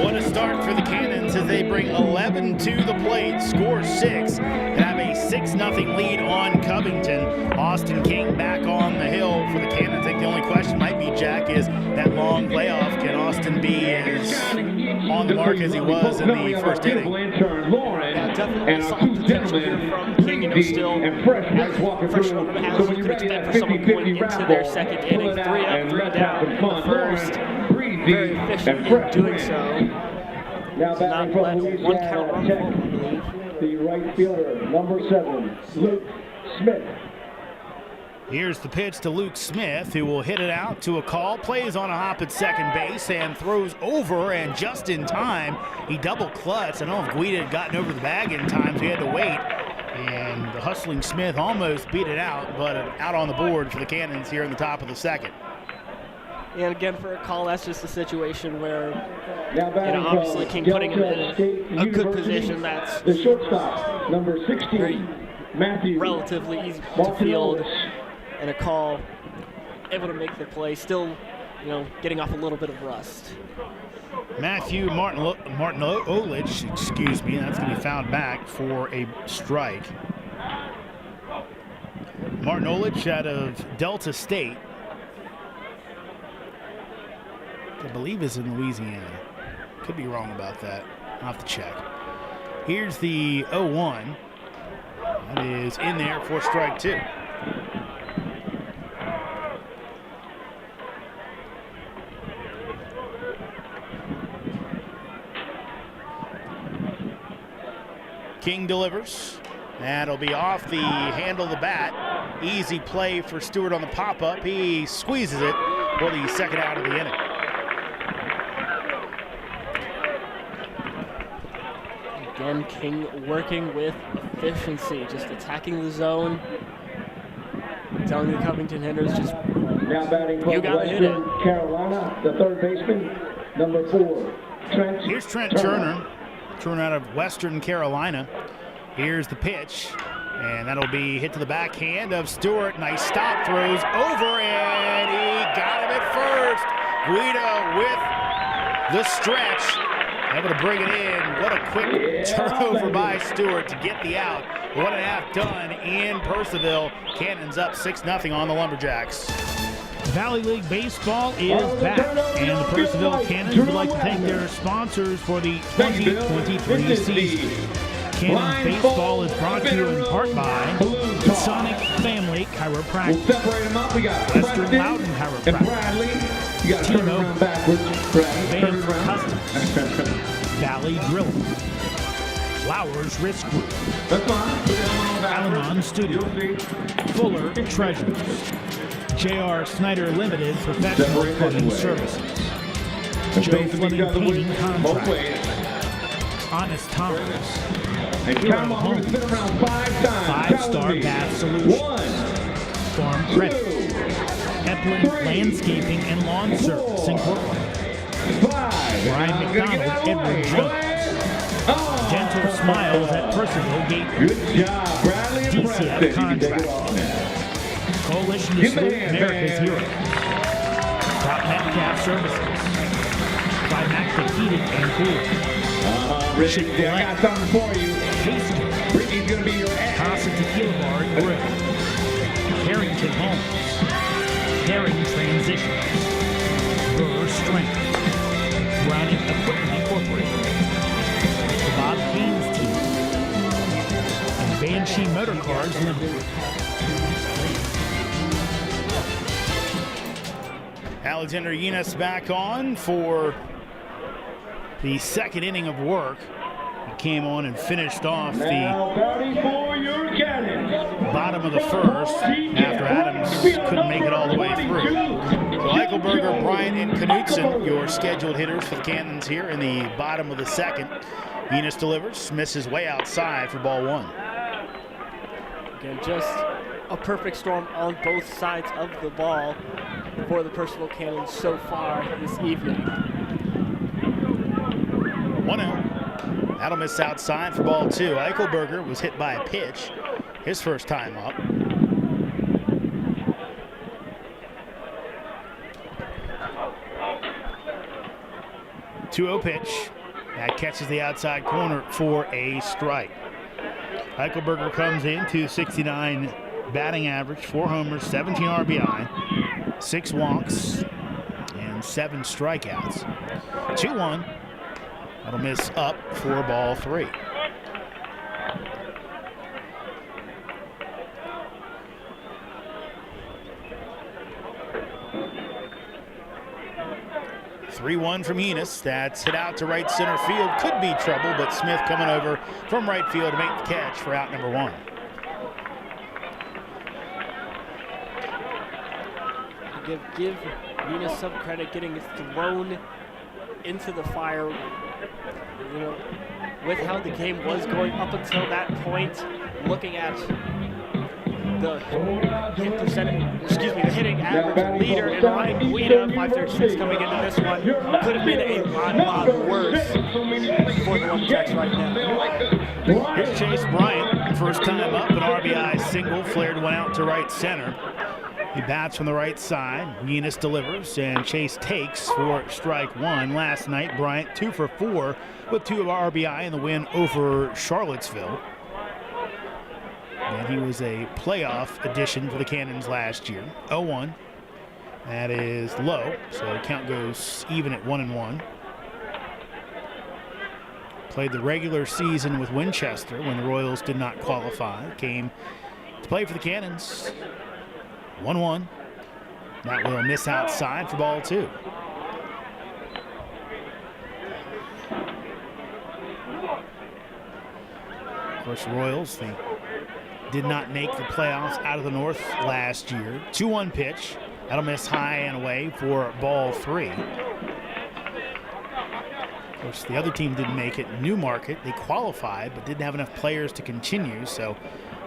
What a start for the Cannons as they bring 11 to the plate, score 6, and have a 6-0 lead on Covington. Austin King back on the hill for the Cannons. I think the only question might be, Jack, is that long playoff. Can Austin be as on the mark as he was in the first inning? Yeah, definitely solid potential here from King, you know, still as fresh as you could expect for someone going into their second inning. 3 up, 3 down in the first. Very efficient in doing so. Now batting from Louisiana, Tech, the right fielder, number 7, Luke Smith. Here's the pitch to Luke Smith, who will hit it out to a call, plays on a hop at second base, and throws over, and just in time, he double clutched. I don't know if Guida had gotten over the bag in time, so he had to wait. And the hustling Smith almost beat it out, but out on the board for the Cannons here in the top of the second. And again, for a call, that's just a situation where, Now batting obviously King putting him in a good position. That's the shortstop, number 16, Matthew. Relatively easy to field, and a call, able to make the play, still, getting off a little bit of rust. Matthew Martinolich, excuse me, that's going to be fouled back for a strike. Martinolich out of Delta State, I believe is in Louisiana. Could be wrong about that. I'll have to check. Here's the 0-1. That is in there for strike two. King delivers. That'll be off the handle of the bat. Easy play for Stewart on the pop-up. He squeezes it for the second out of the inning. Again, King working with efficiency, just attacking the zone. Telling the Covington hitters, just Now batting you gotta hit it. Western Carolina, the third baseman, number 4, Trent. Here's Trent Turner out of Western Carolina. Here's the pitch, and that'll be hit to the backhand of Stewart. Nice stop, throws over, and he got him at first. Guida with the stretch, able to bring it in. What a quick turnover by Stewart to get the out. 1.5 done in Purcellville. Cannons up 6-0 on the Lumberjacks. Valley League Baseball is back, and the Purcellville Cannons would like to thank their sponsors for the 2023 season. Cannons Baseball is brought to you in part by Sonic Family Chiropractic, We'll separate them up. We got Western Preston Loudon and Chiropractic, Bradley. You got to turn it around backwards. Bradley, turn it Advanced around. Customs, Valley Drilling, Flowers Risk Group, That's fine. Put that one on backwards. Al-Anon Studio, You'll see. Fuller Treasures, J.R. Snyder Limited Professional Separate Plumbing this way. Services, Let's Joe face it, Fleming each other Painting both Contract, ways. Honest Thomas, And Hero count them all. We're going to spin around 5 times. 5-Star Count Bath me. Solutions, 1, Farm 2, Credit, Epling 3, Landscaping and Lawn Service in Portland, 5. Brian I'm gonna get McDonald, out of the Edward way. Jones. Go ahead. Oh. Dental Smiles at Purcellville Gateway, Good job, Bradley and DCF Preston. You can take Contract. it off now. Coalition to Give me a Salute hand, America's man. Heroes, Top Metcalf Services, Climactic Heating and Cooling, Brittany, I got something for you. Hastings, Brittany's going to be your ass. Casa Tequila Bar and Grill, Harrington Homes, Herring Transitions, Burr Strength, Browning Equipment Incorporated, the Bob Haynes Team, and Banshee Motor Cars Limited. Alexander Yenis back on for the second inning of work. He came on and finished off the Now batting for your Cannons, bottom of the first after Adams couldn't make it all the way through. So Eichelberger, Bryant, and Knutson, your scheduled hitters for the Cannons here in the bottom of the second. Yenis delivers, misses way outside for ball 1. Again, just a perfect storm on both sides of the ball for the Purcellville Cannons so far this evening. 1-0. That'll miss outside for ball 2. Eichelberger was hit by a pitch his first time up. Two-0 pitch. That catches the outside corner for a strike. Eichelberger comes in, .269 batting average, 4 homers, 17 RBI, 6 walks, and 7 strikeouts. 2-1. That'll miss up for ball 3. (3-1) from Yenis. That's hit out to right center field. Could be trouble, but Smith coming over from right field to make the catch for out number 1. give Venus some credit getting thrown into the fire. You know, with how the game was going up until that point, looking at the the hitting average leader in Ryan Guida, 536 coming into this one, could have been a lot worse for the Lumberjacks right now. Here's Chase Bryant, first time up, an RBI single, flared one out to right center. He bats from the right side. Venus delivers, and Chase takes for strike one. Last night, Bryant 2 for 4 with 2 of RBI in the win over Charlottesville. And he was a playoff addition for the Cannons last year. 0-1. That is low, so count goes even at 1-1. Played the regular season with Winchester when the Royals did not qualify. Came to play for the Cannons. 1-1. That will miss outside for ball 2. Of course, the Royals, they did not make the playoffs out of the North last year. 2-1 pitch. That'll miss high and away for ball 3. Of course, the other team didn't make it. Newmarket, they qualified but didn't have enough players to continue, so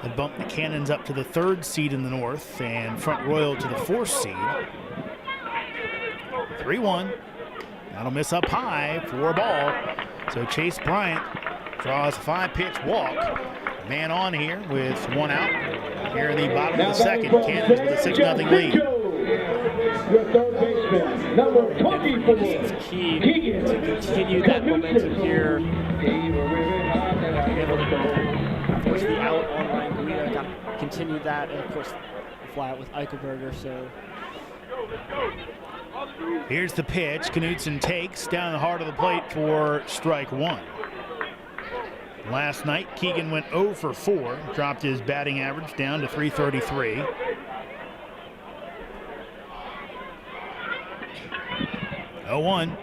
that bumped the Cannons up to the 3rd seed in the North and Front Royal to the 4th seed. 3-1. That'll miss up high for a ball. So Chase Bryant draws a 5-pitch walk. Man on here with 1 out. Here in the bottom of the second, Cannons with a 6-0 lead. Your third baseman, number 24. This is key to continue that momentum here. Able to force the out on Ryan Guida, continue that, and of course, fly out with Eichelberger. So here's the pitch. Knutson takes down the heart of the plate for strike 1. Last night, Keegan went 0 for 4, dropped his batting average down to .333. .0-1.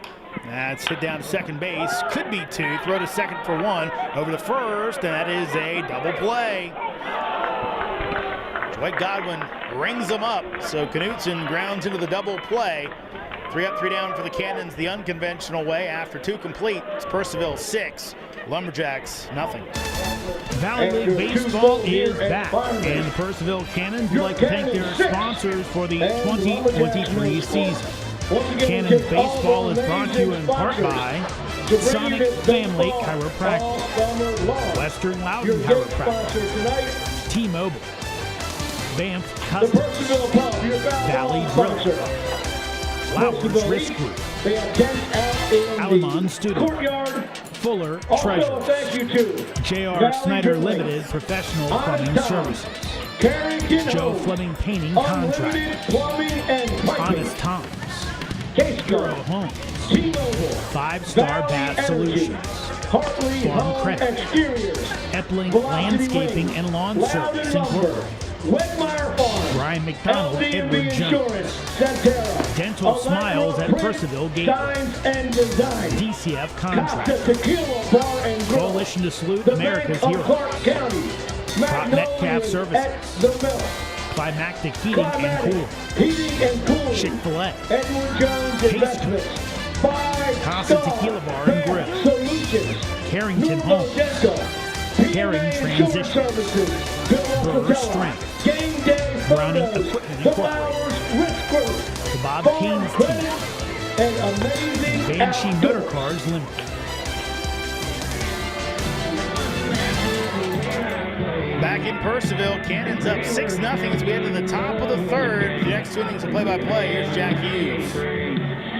That's hit down to second base. Could be 2. Throw to second for 1. Over to first, and that is a double play. Dwight Godwin rings them up, so Knutson grounds into the double play. 3 up, 3 down for the Cannons the unconventional way. After 2 complete, it's Purcellville 6. Lumberjacks, nothing. Valley League Baseball is back, and the Purcellville Cannons would like to thank their sponsors for the 2023 season. Cannons Baseball is brought to you in part by Sonic Family Chiropractic, Western Loudon Chiropractic, T-Mobile, Banff Customs, Valley Drilling, Flowers Risk Group, Alamon Studio, Fuller Treasures, J.R. Snyder Limited Professional Plumbing Services, Joe Fleming Painting Contractors, Honest Toms, Hero Homes, 5-Star Bath Solutions, Farm Credit, Epling Landscaping and Lawn Service Incorporated, Brian McDonald, Edward Jones, Dental Smiles at Purcellville Gateway, DCF Contractors, Coalition to Salute America's Heroes, Prop Metcalf Services, Climactic Heating and Cooling, Chick-fil-A, Pastries, Casa Tequila Bar and Grill, Carrington Homes, Caring Transitions, Burr Strength, Browning Equipment Incorporated, the Bob Kane's Team, and Banshee Motor Cars Limited. Back in Purcellville, Cannons up 6-0 as we head to the top of the 3rd. The next 2 innings of play-by-play. Here's Jack Hughes.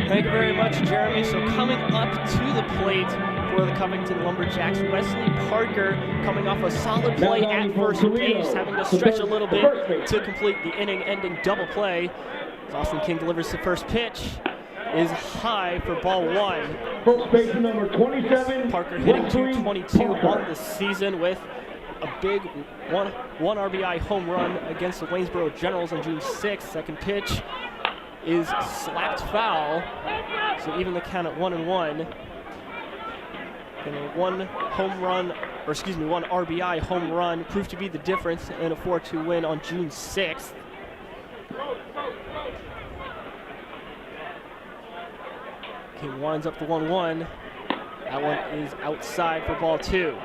Thank you very much, Jeremy. So coming up to the plate for the Covington Lumberjacks, Wesley Parker coming off a solid play at first base, having to stretch a little bit to complete the inning-ending double play. As Austin King delivers the first pitch, is high for ball 1. First baseman number 27. Parker hitting .222 on the season with a big one RBI home run against the Waynesboro Generals on June 6th. Second pitch is slapped foul, so even the count at 1-1. And one RBI home run proved to be the difference in a 4-2 win on June 6th. King winds up the 1-1. That one is outside for ball 2.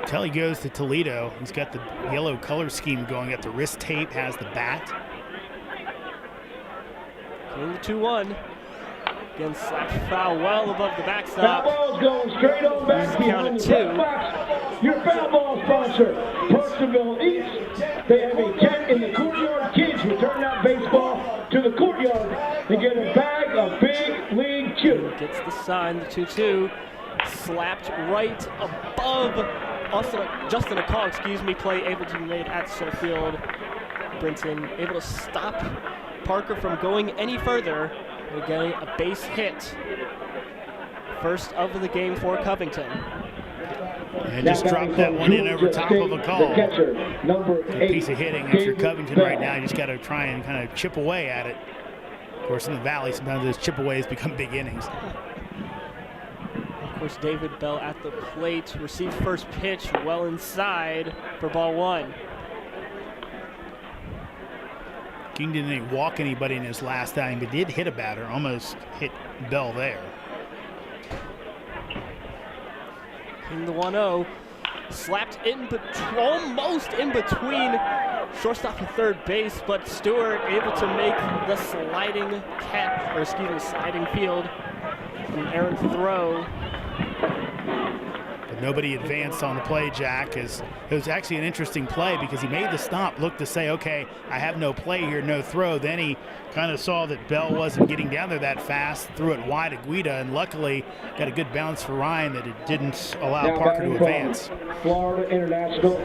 Until he goes to Toledo. He's got the yellow color scheme going. Got the wrist tape, has the bat. King the 2-1. Again, slaps foul well above the backstop. Foul ball's going straight on back Count behind at the 2. box. Your foul ball sponsor, Purcellville Eats. They have a tent in the courtyard. Kids return that baseball to the courtyard and get a bag of Big League Chew. Gets the sign, the 2-2. Slapped right above Justin McCall, play able to be made at center field. Brinton able to stop Parker from going any further. We're getting a base hit. First of the game for Covington. And just dropped that one in over top of a call. Good piece of hitting if you're Covington right now. You just got to try and kind of chip away at it. Of course, in the Valley, sometimes those chip aways become big innings. Of course, David Bell at the plate receives first pitch well inside for ball 1. King didn't walk anybody in his last outing, but did hit a batter. Almost hit Bell there. King the 1-0. Slapped almost in between shortstop and third base, but Stewart able to make the sliding sliding field. An errant throw. But nobody advanced on the play, Jack. It was actually an interesting play because he made the stop, looked to say, okay, I have no play here, no throw. Then he kind of saw that Bell wasn't getting down there that fast, threw it wide to Guida, and luckily got a good bounce for Ryan that it didn't allow Now Parker to advance. Florida International,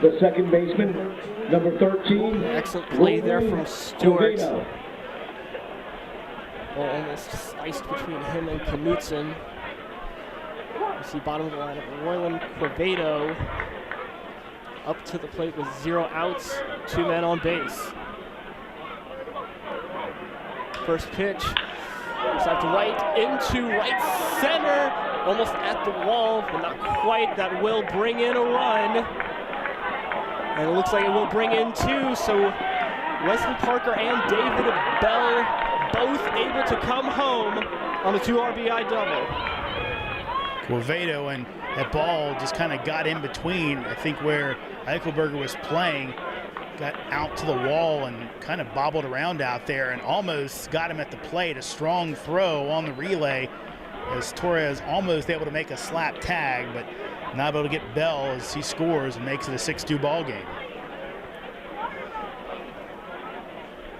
the second baseman, number 13. Excellent play there from Stewart. Well, almost sliced between him and Knutson. You see bottom of the lineup, Royland Quevedo up to the plate with 0 outs, 2 men on base. First pitch, slapped right into right center, almost at the wall, but not quite. That will bring in a run. And it looks like it will bring in 2, so Wesley Parker and David Bell both able to come home on a 2 RBI double. Quevedo and that ball just kind of got in between, I think, where Eichelberger was playing, got out to the wall and kind of bobbled around out there and almost got him at the plate. A strong throw on the relay as Torres almost able to make a slap tag, but not able to get Bell as he scores and makes it a 6-2 ball game.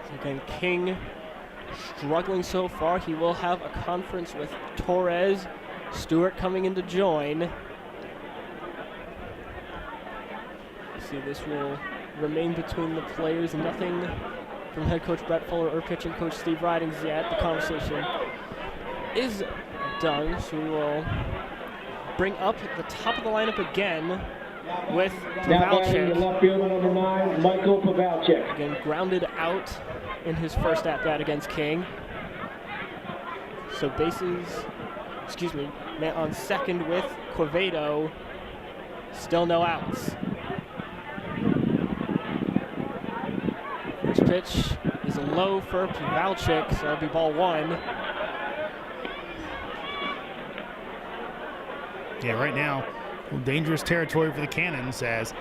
So again, King struggling so far. He will have a conference with Torres. Stewart coming in to join. See, this will remain between the players. Nothing from head coach Brett Fuller or pitching coach Steve Ridings yet. The conversation is done, so we will bring up the top of the lineup again with Pavelcik. Left fielder number 9, Michael Pavelcik. Again, grounded out in his first at-bat against King. So man on second with Quevedo. Still no outs. First pitch is a low for Pavelcik, so that'll be ball 1. Yeah, right now, dangerous territory for the Cannons as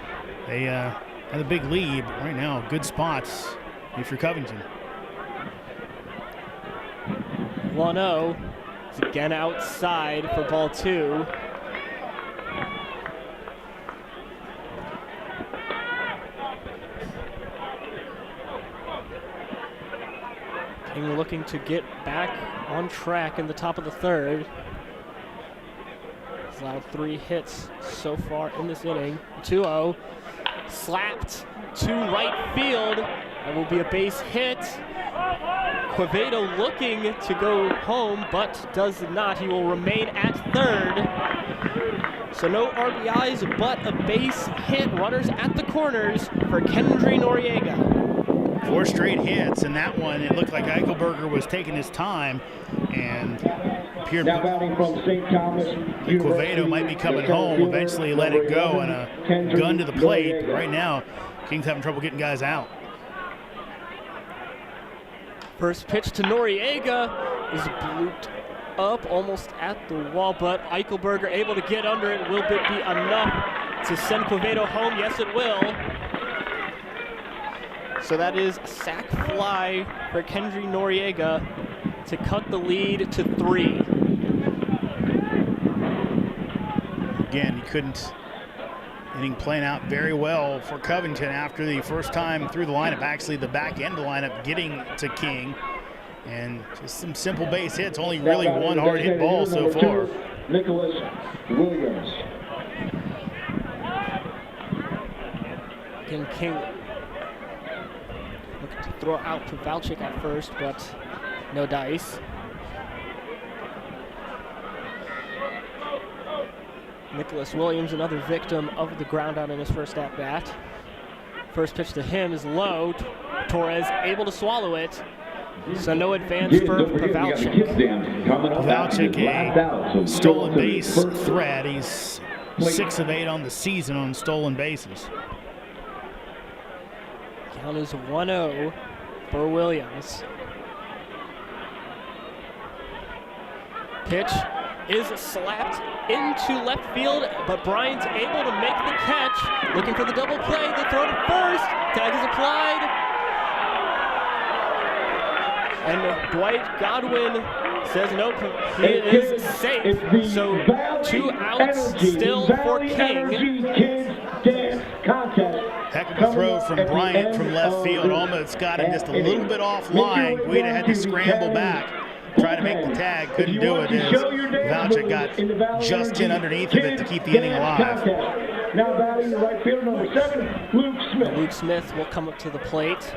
they have a big lead. Right now, good spots if you're Covington. 1-0. It's again outside for ball 2. King looking to get back on track in the top of the third. He's allowed 3 hits so far in this inning. 2-0. Slapped to right field. That will be a base hit. Quevedo looking to go home, but does not. He will remain at third. So no RBIs, but a base hit. Runners at the corners for Kendry Noriega. 4 straight hits, and that one, it looked like Eichelberger was taking his time and appeared Now batting from St. Thomas. Quevedo might be coming home. Eventually let it go and a gun to the plate. But right now, King's having trouble getting guys out. First pitch to Noriega is blooped up almost at the wall, but Eichelberger able to get under it. Will it be enough to send Quevedo home? Yes, it will. So that is a sack fly for Kendry Noriega to cut the lead to 3. Again, he couldn't. Inning playing out very well for Covington after the first time through the lineup, actually the back end of the lineup getting to King. And just some simple base hits, only really one hard hit ball so far. Nicholas Williams. Again, King looking to throw out to Valchik at first, but no dice. Nicholas Williams, another victim of the ground out in his first at-bat. First pitch to him is low. Torres able to swallow it. So no advance for Pavelchik. Pavelchik, a stolen base threat. He's 6 of 8 on the season on stolen bases. Count is 1-0 for Williams. Pitch is slapped into left field, but Bryant's able to make the catch. Looking for the double play. The throw to first. Tag is applied. And Dwight Godwin says nope, he is safe. So 2 outs still for King. Heck of a throw from Bryant from left field. Almost got him just a little bit offline. Guida had to scramble back, try to make the tag, couldn't do it. Valchik got just in underneath of it to keep the inning alive. Now batting the right fielder, number 7, Luke Smith. Luke Smith will come up to the plate.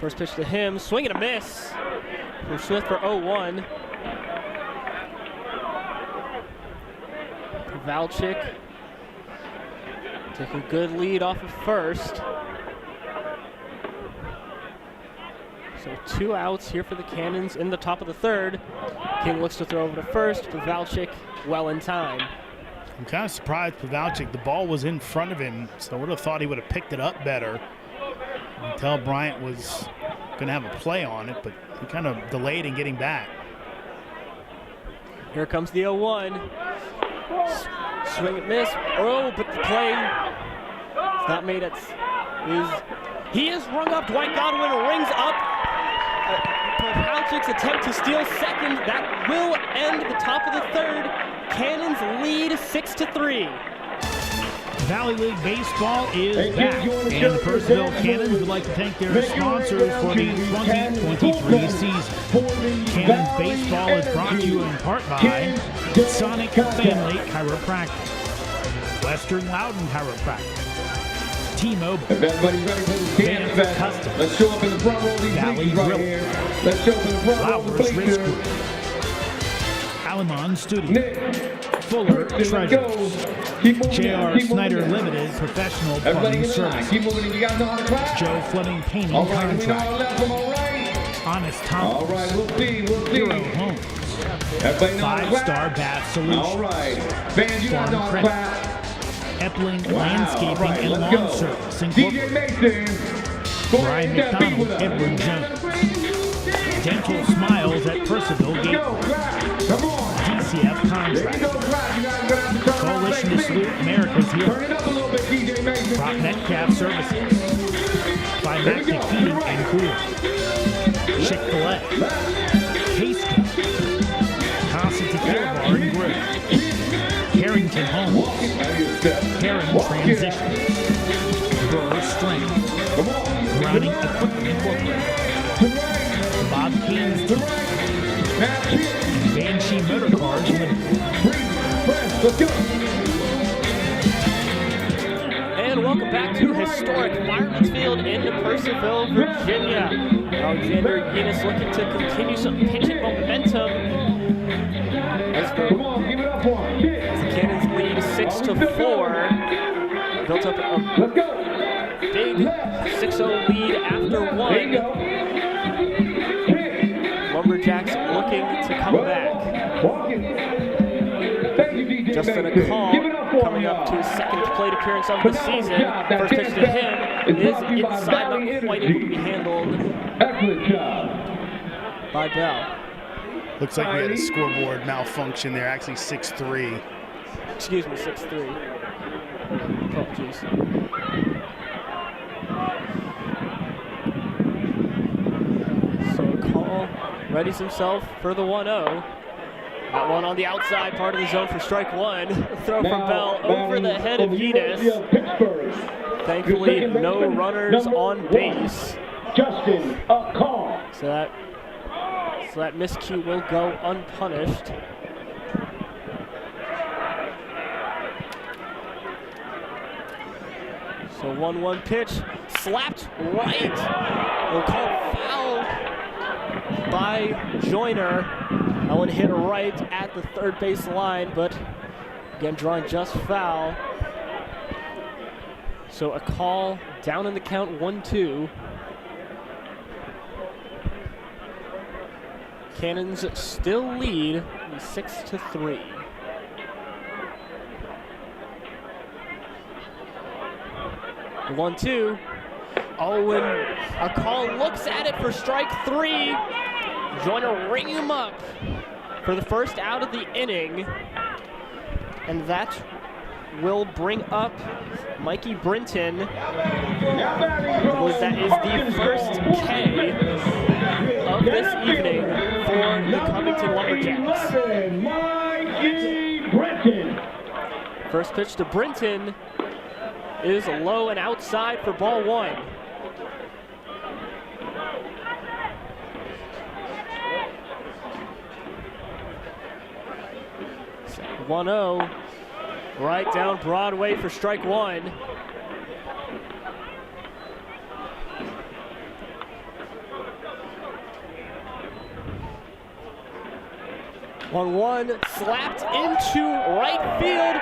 First pitch to him, swing and a miss from Smith for 0-1. Pavelchik took a good lead off of first. So 2 outs here for the Cannons in the top of the 3rd. King looks to throw over to first. Pavelchik well in time. I'm kind of surprised Pavelchik, the ball was in front of him, so I would have thought he would have picked it up better until Bryant was going to have a play on it, but he kind of delayed in getting back. Here comes the 0-1. Swing and miss. Oh, but the play is not made at. He is rung up. Dwight Godwin rings up. Pavelchik's attempt to steal second. That will end the top of the 3rd. Cannons lead 6-3. Valley League Baseball is back, and the Purcellville Cannons would like to thank their sponsors for the 2023 season. Cannons Baseball is brought to you in part by Sonic Family Chiropractic, Western Loudon Chiropractic, T-Mobile, If everybody's ready for the Cannons Fest, Custom, let's show up in the front row of these Valley bleachers right Grill, here. Let's show up in the front row of the Flowers Ritz bleachers. Group, Alamon Studio, Nick, Fuller let's go. Treasures, Keep moving J.R. down, keep Snyder moving down. Limited Professional Everybody Plumbing in line. Services, Keep moving. You guys know how to clap? Joe Fleming Painting All right, we know how to Contract, left from all right. Honest All Thomas, right, we'll see. Hero Homes, Everybody know how to clap? 5-Star Bath Solutions, All right. Fans, you guys know how to Farm clap. Epling Wow, Landscaping all right, and let's Lawn go. Service DJ Incorporated, Mason. Go ahead Brian and step feet McDonald, with us. Edward Jones, Dental Smiles at Purcellville Let's go, Gateway, clap. Come on. DCF There you Contract, go, clap. You guys are going to have to turn around Coalition to and Salute face me. America's Turn Healer, it up a little bit, DJ Mason. Rock Metcalf Services, Climactic Heating and Cooling, Chick-fil-A, Casey, Casa Tequila Bar and Grill, Harrington Homes, Walking out of your step. Karen Walking. Transitions, Burr Strength, Come on. Grounding Equipment Incorporated, To right. Bob Keen's To right. Now, kick. Banshee Motor Cars Limited. Breathe. Press. Let's go. And welcome back to historic Fireman's Field in Purcellville, Virginia. Alexander Yenis looking to continue some pitching momentum as Come on, give it up for him. Kick. the Cannons lead 6-4. Built up a Let's go. big 6-0 lead after There you one. go. Kick. Lumberjacks looking to come back. Walking. Thank you, DJ Justin Mason. Akal Give it up for coming me, up to his y'all. 2nd plate appearance of the season. First pitch to him is inside, not quite able to be handled. Excellent job. by Bell. Looks like we had a scoreboard malfunction there. Actually 6-3. Excuse me, 6-3. Apologies. So Call readies himself for the 1-0. That one on the outside part of the zone for strike one. Throw from Bell over the head of Yenis. Thankfully, no runners on base. Justin, a call. So that miscue will go unpunished. So 1-1 pitch, slapped right. We'll call foul by Joyner. That one hit right at the third base line, but again drawing just foul. So a call down in the count, 1-2. Cannons still lead 6-3. The 1-2. Oh, and a call looks at it for strike three. Joyner ringing him up for the first out of the inning. And that will bring up Mikey Brinton. That is the first K of this evening for the Covington Lumberjacks. Mikey Brinton. First pitch to Brinton is low and outside for ball one. So 1-0, right down Broadway for strike one. One slapped into right field,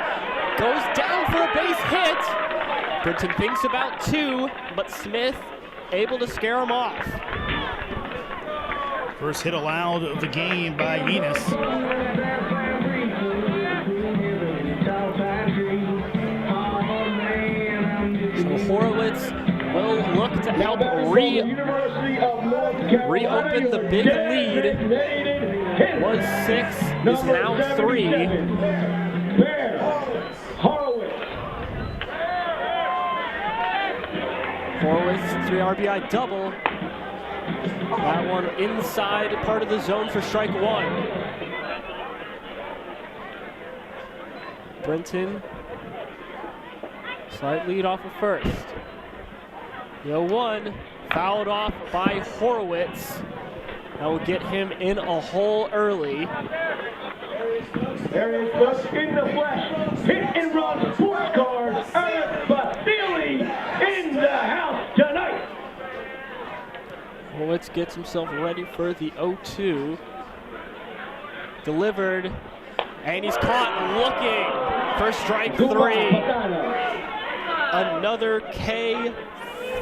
goes down for a base hit. Brinton thinks about two, but Smith able to scare him off. First hit allowed of the game by Yenis. So Horowitz will look to help reopen the big lead. Was 6, is now 3. Horowitz, 3 RBI double. That one inside part of the zone for strike one. Brinton, slight lead off of first. The 0-1, fouled off by Horowitz. That will get him in a hole early. There is the in the flesh, hit and run, sports card, Ernest Basili in the house tonight. Horowitz gets himself ready for the 0-2. Delivered, and he's caught looking for strike three. Another K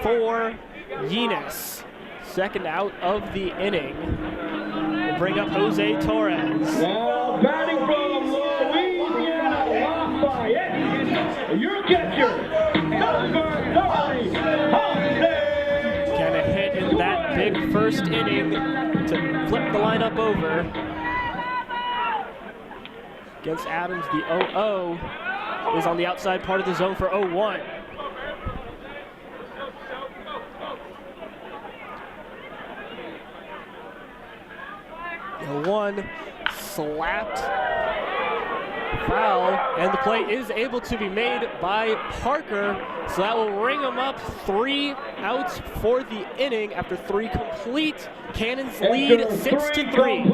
for Yenis. Second out of the inning. We'll bring up Jose Torres. Now batting from Louisiana Lafayette, your catcher, number 30, Jose. Kind of hit in that big first inning to flip the lineup over. Against Adams, the 0-0 is on the outside part of the zone for 0-1. One slapped foul, and the play is able to be made by Parker, so that will ring him up 3 outs for the inning after 3 complete. Cannons lead 6-3.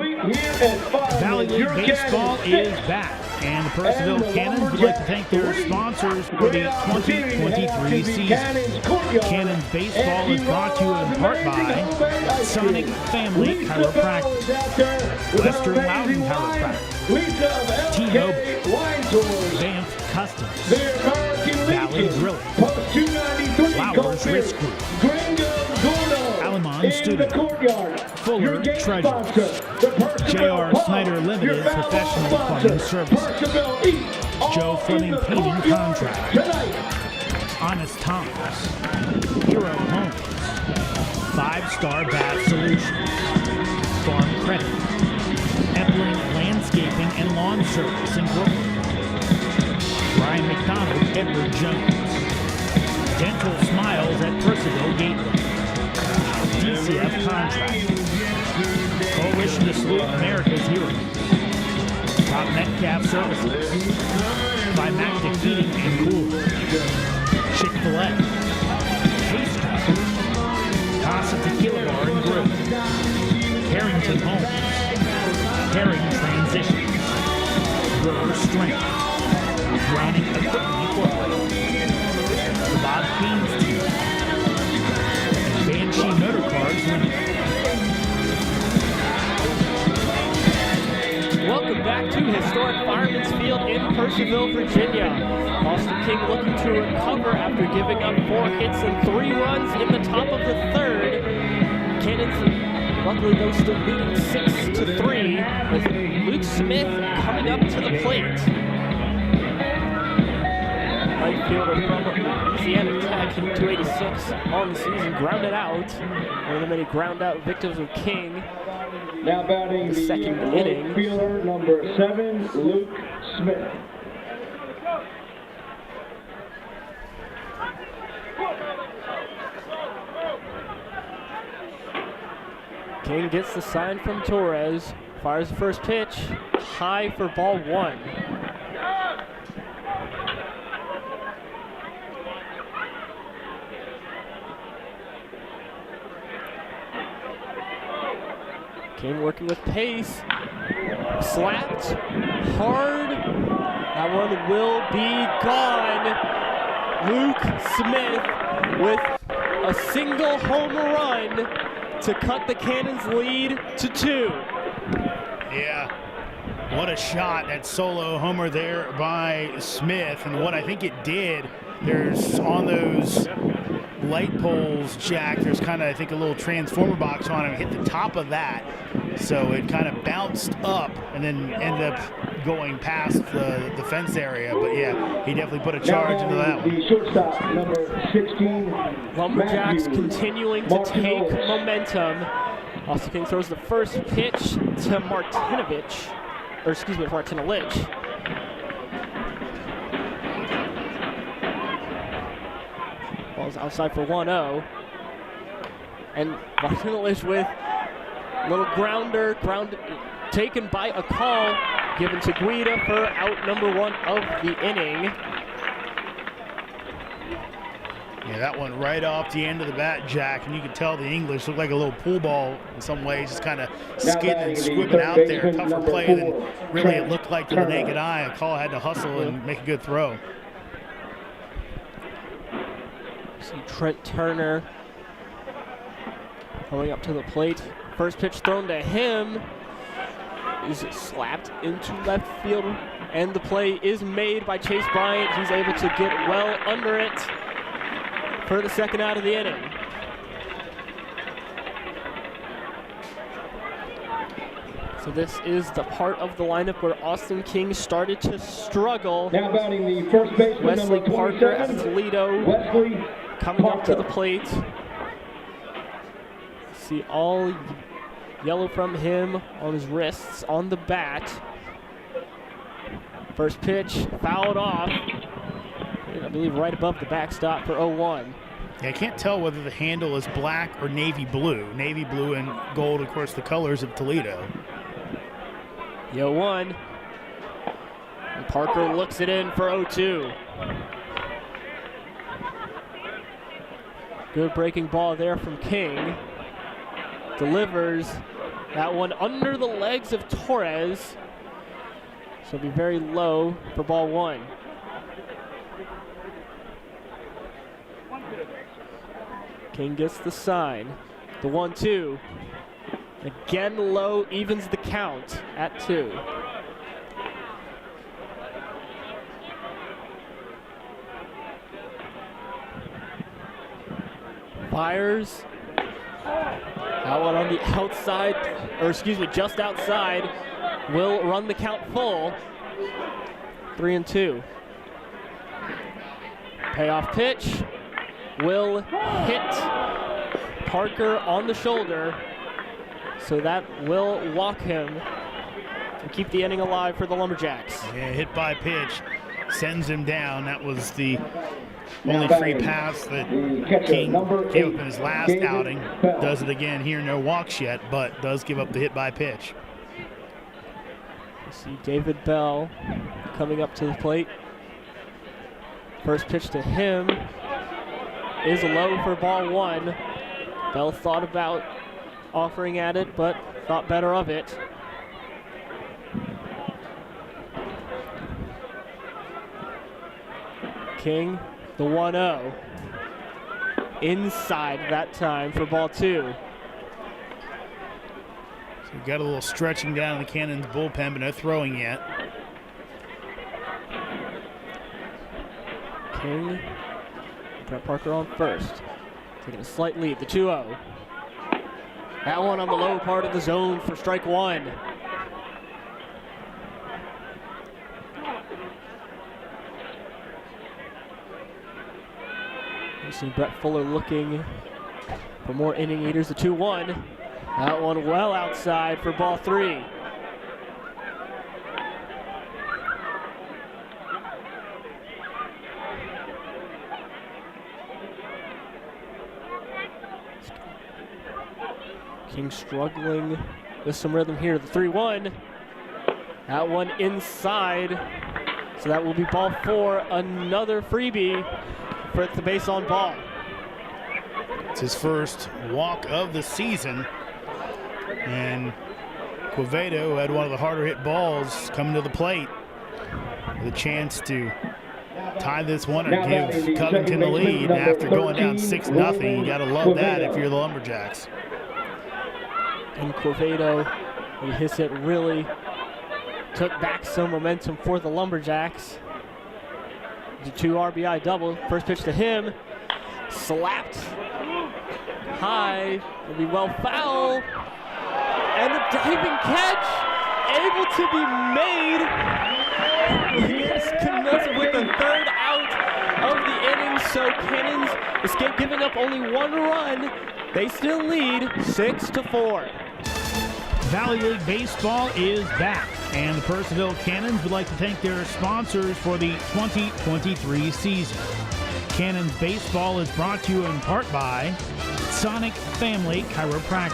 Valley League Baseball is back, and the Purcellville Cannons would like to thank their sponsors for the 2023 season. Cannons Baseball is brought to you in part by Sonic Family Chiropractic, Western Loudon Chiropractic, T-Mobile, Banff Customs, Valley Drilling, Flowers Risk Group, Alamon Studio, Fuller Treasures, J.R. Snyder Limited Professional Plumbing Services, Joe Fleming Painting Contract, Honest Thomas, Hero Homes, 5 Star Bath Solutions, Farm Credit, Epling Landscaping and Lawn Service in Brooklyn, Brian McDonald, Edward Jones, Dental Smiles at Purcellville Gateway, DCF Contracting, Coalition to Salute America's Heroes, Top Metcalf Services, Climactic Heating and Cooling, Chick-fil-A, Pastry, Casa Tequila Bar and Grill, Carrington Homes, Caring Transitions, River Strength, Browning Equipment Incorporated, the Bob Keynes Team, and Banshee Motor Cars Limited. Welcome back to historic Fireman's Field in Purcellville, Virginia. Austin King looking to recover after giving up 4 hits and 3 runs in the top of the third. Cannons, luckily though, still leading 6-3 with Luke Smith coming up to the plate. Right fielder from Louisiana Tech, hitting 286 on the season, grounded out. One of the many ground out victims of King. Now batting the second inning. fielder, number 7, Luke Smith. King gets the sign from Torres, fires the first pitch, high for ball 1. King working with pace, slapped hard, that one will be gone. Luke Smith with a single home run to cut the Cannons lead to 2. Yeah, what a shot, that solo homer there by Smith, and what I think it did, there's on those light poles, Jack, there's kind of, I think, a little transformer box on it, hit the top of that, so it kind of bounced up and then ended up going past the fence area, but yeah, he definitely put a charge into that one. The shortstop, number 16, Lumberjacks Matthew continuing to take Martinovich. momentum. Austin King throws the first pitch to Martinovich. Ball's outside for 1-0. And Martinovich with a little grounder, taken by a call, given to Guida for out number 1 of the inning. Yeah, that one right off the end of the bat, Jack, and you could tell the English looked like a little pool ball in some ways, just kind of skidding and squibbing out there. Tougher play than really it looked like to the naked eye. A call had to hustle and make a good throw. See Trent Turner going up to the plate. First pitch thrown to him is slapped into left field, and the play is made by Chase Bryant. He's able to get well under it for the second out of the inning. So this is the part of the lineup where Austin King started to struggle. Now batting the first baseman, Wesley number Parker 27, at Toledo Wesley coming up to the Parker. plate. See all yellow from him on his wrists, on the bat. First pitch fouled off, I believe right above the backstop for 0-1. Yeah, I can't tell whether the handle is black or navy blue. Navy blue and gold, of course, the colors of Toledo. 0-1. And Parker looks it in for 0-2. Good breaking ball there from King. Delivers that one under the legs of Torres. So it'll be very low for ball 1. King gets the sign. The 1-2. Again low, evens the count at 2. Fires. That one on the outside, or excuse me, just outside, will run the count full. 3-2. Payoff pitch will hit Parker on the shoulder. So that will walk him and keep the inning alive for the Lumberjacks. Yeah, hit by pitch sends him down. That was the only free pass that King gave up in his last outing. Does it again here, no walks yet, but does give up the hit by pitch. You see David Bell coming up to the plate. First pitch to him is low for ball one. Bell thought about offering at it, but thought better of it. King, the 1-0. Inside that time for ball two. So we've got a little stretching down in the Cannons bullpen, but no throwing yet. King, Brett Parker on first. Taking a slight lead, the 2-0. That one on the low part of the zone for strike one. You see Brett Fuller looking for more inning eaters, the 2-1. That one well outside for ball three. King struggling with some rhythm here. The 3-1. That one inside. So that will be ball four. Another freebie for the base on ball. It's his first walk of the season. And Quevedo had one of the harder hit balls coming to the plate with a chance to tie this one or give Covington the lead after going down 6-0. You got to love that if you're the Lumberjacks. And Quevedo, his hit really took back some momentum for the Lumberjacks. The 2 RBI double. First pitch to him. Slapped high. Will be well foul. And the diving catch able to be made. Yes, Canucks with the third out of the inning. So Cannons escape giving up only one run. They still lead 6-4. Valley League Baseball is back, and the Purcellville Cannons would like to thank their sponsors for the 2023 season. Cannons Baseball is brought to you in part by Sonic Family Chiropractic,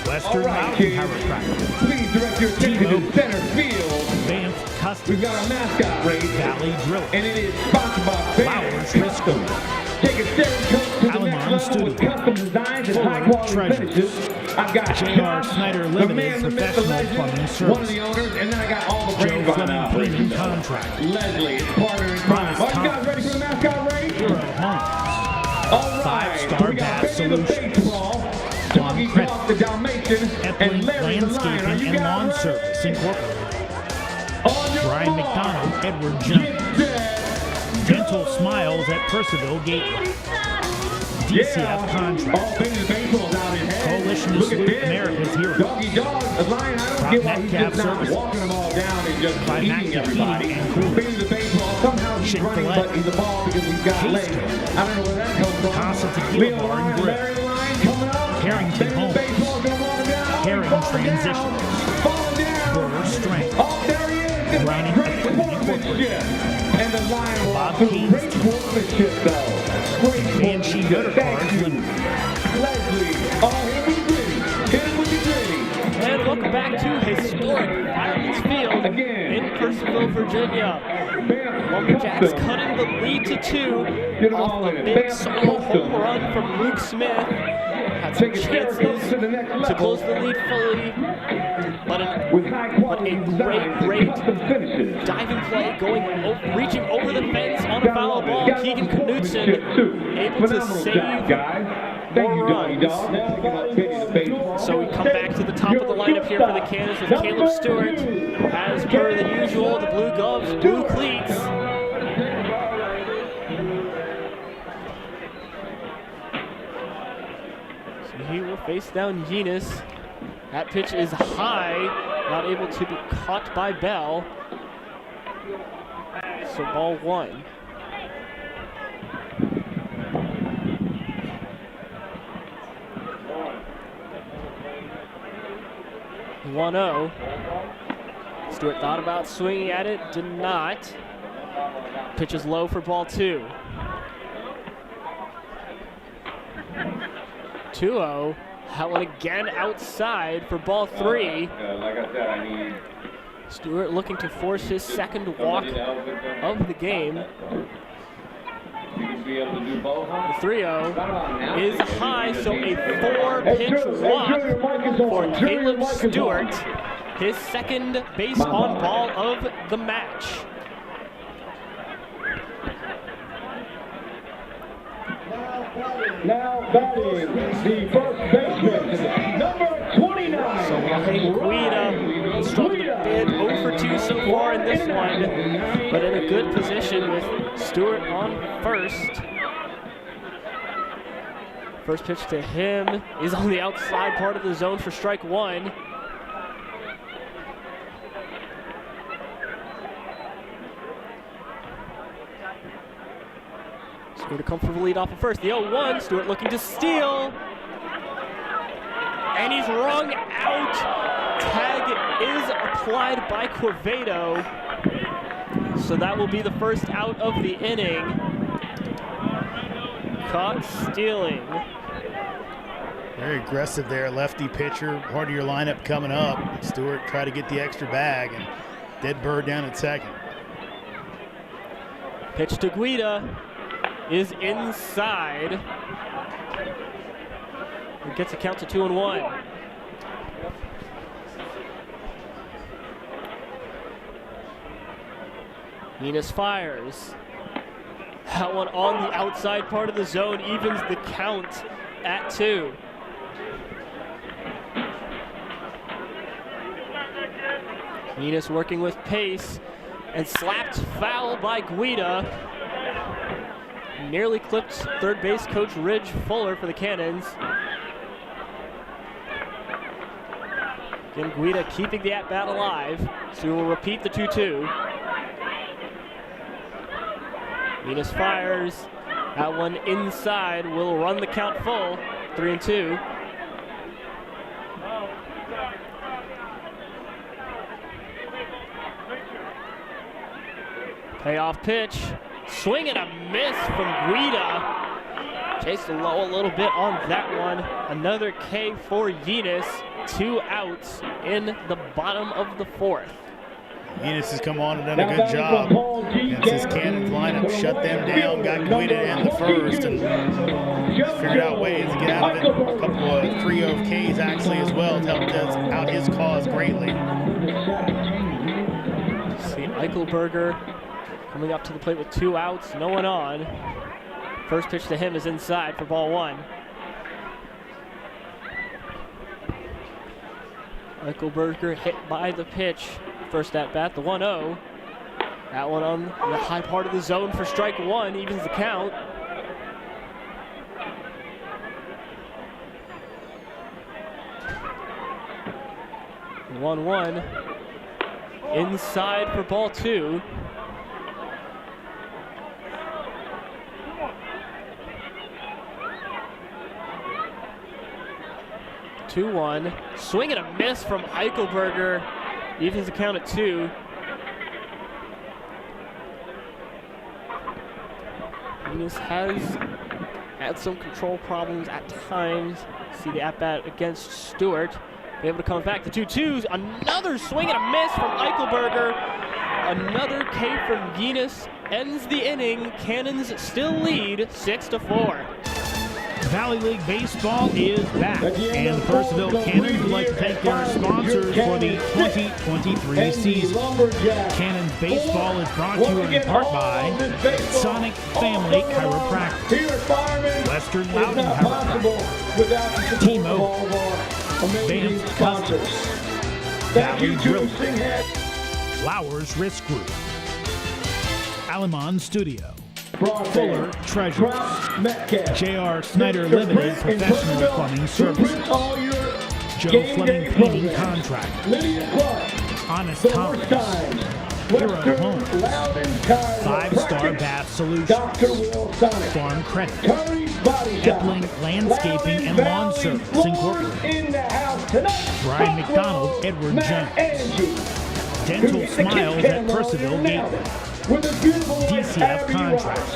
Western Mountain Chiropractic, Please direct your attention to center field. Advanced Customs, We've got our mascot race, Valley Drilling, and it is sponsored by Flowers Custom. Take a stereotype to the next level with custom designs and high-quality finishes. I've got J.R. Snyder the Limited man, the myth, the Professional legend, Plumbing one of Service, the owners, and then I got all the brains Joe behind the Fleming operation. Cleaning Contract, Leslie, it's partner in crime. Are you guys ready for the mascot race? Hero Homes, All right, Five-Star we got Bass Benny the Solutions, baseball, Doggy Credit, Dog the Dalmatian, and Ethling Larry the Lion. Are Landscaping you and guys Lawn ready? Service Incorporated, On your Brian mark. McDonald, Edward Get Jones, set. Dental Smiles at Purcellville Gateway, DCF Contract, All things baseball's out in hand. Coalition to Look at Salute this. America's Heroes, Doggy Dog, a lion, I don't Rock get why he's Metcalf just not Services. walking them all down and just By eating Metcalf everybody. Heating and Cooling. Being the baseball, somehow he's Chick-fil-A. running, but he's a ball because he's got Taste legs. It. I don't know where that comes from. Casa Tequila Leo Bar and Lion, Grill. Larry the Lion coming up. Carrington Being the Homes. baseball's gonna walk him down. Oh, Herring he's falling Transitions. down. Falling down. Burger Strength, Oh, there he is. Browning Great Equipment sportsmanship. And the Lion Bob walks through. Keynes Great sportsmanship, though. Great Banshee Motor sportsmanship. Cars Thank you. Limited. Leslie, oh, hit with the gritty. Hit him with the gritty. And welcome back to historic Fireman's Field Again. in Purcellville, Virginia. Bam, Lumberjacks custom. cutting the lead to 2 Get 'em off all a in it. big Bam, solo custom. home run from Luke Smith. Had some Take a stare, goes chances to the next to level. close the lead fully, but With high quality a designs great and custom finishes. diving play reaching over the fence on a foul ball. Keegan Knudsen able to save guys. Thank you, Doggy runs. Dog. Now picking up Benny the baseball. So we come back to the top of the lineup here for the Cannons with Caleb Stewart. As per the usual, the blue gloves, blue cleats. So he will face down Yenis. That pitch is high, not able to be caught by Bell. So ball one. 1-0. Stewart thought about swinging at it, did not. Pitch is low for ball 2. 2-0. That one again outside for ball 3. Like I said, I need Stewart looking to force his second walk of the game. you can be able to do both. The 3-0 is high, so a 4-pitch walk for Caleb Stewart. His second base on ball of the match. Now batting, the first baseman, number 29. So Guida struggled a bit, 0 for 2 so far in this one, but in a good position with Stewart on first. First pitch to him is on the outside part of the zone for strike 1. Stewart a comfortable lead off of first. The 0-1, Stewart looking to steal. And he's rung out. Tag is applied by Quevedo. So that will be the first out of the inning. Caught stealing. Very aggressive there, lefty pitcher. Part of your lineup coming up. Stewart tried to get the extra bag, and dead bird down at second. Pitch to Guida is inside. It gets a count to 2-1. Venus fires. That one on the outside part of the zone evens the count at 2. Venus working with pace and slapped foul by Guida. Nearly clipped third base coach Ridge Fuller for the Cannons. Again, Guida keeping the at-bat alive, so we will repeat the 2-2. Venus fires. That one inside will run the count full, 3-2. Payoff pitch. Swing and a miss from Guida. Chased low a little bit on that one. Another K for Yenis. 2 outs in the bottom of the 4th. Yenis has come on and done a good job against his Cannons lineup. Shut them down, got Guida in the first, and figured out ways to get out of it. A couple of 3-0 Ks actually as well to help out his cause greatly. See Eichelberger coming up to the plate with 2 outs, no one on. First pitch to him is inside for ball 1. Eichelberger hit by the pitch. First at bat, the 1-0. That one on the high part of the zone for strike 1, evens the count. The 1-1. Inside for ball 2. Two-1. Swing and a miss from Eichelberger. Evens the count at 2. Venus has had some control problems at times. See the at-bat against Stewart. Be able to come back. The 2-2s. Another swing and a miss from Eichelberger. Another K from Venus ends the inning. Cannons still lead 6-4. Valley League Baseball is back, and the Purcellville Cannons would like to thank their sponsors for the 2023 season. Cannons Baseball is brought to you in part by Sonic Family Chiropractic, Western Loudon Chiropractic, T-Mobile, Vance Customs, Valley Drilling, Flowers Risk Group, Alamon Studio, Fuller Treasures, J.R. Snyder Limited Professional Plumbing Services, Joe Fleming Painting Contract, Honest Thomas, Hero Homes, 5-Star Bath Solutions, Dr. Will Sonic, Farm Credit, Curry's Body Shop, Epling Landscaping and Lawn Service Incorporated, in the house tonight. Brian McDonald, Edward Matt Jones, Angie, Dental Smiles at Purcellville Gateway, with a beautiful DCF Contracts,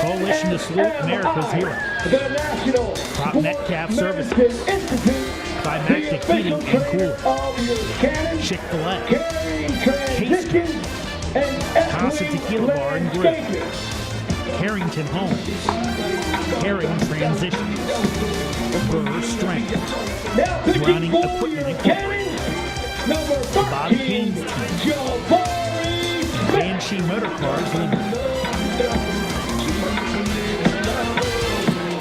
Coalition to Salute America's Heroes, the National Crop Metcalf Services, Institute, Climactic Heating and Cooling, Chick-fil-A, Transitions, and Casa Tequila Bar and Grill, Carrington Homes, Caring Transitions, Burr Strength, now picking Running for Equipment your Incorporated, Cannons, number Bobby 13, King's team, Jabari Smith. Banshee Motor Cars Limited.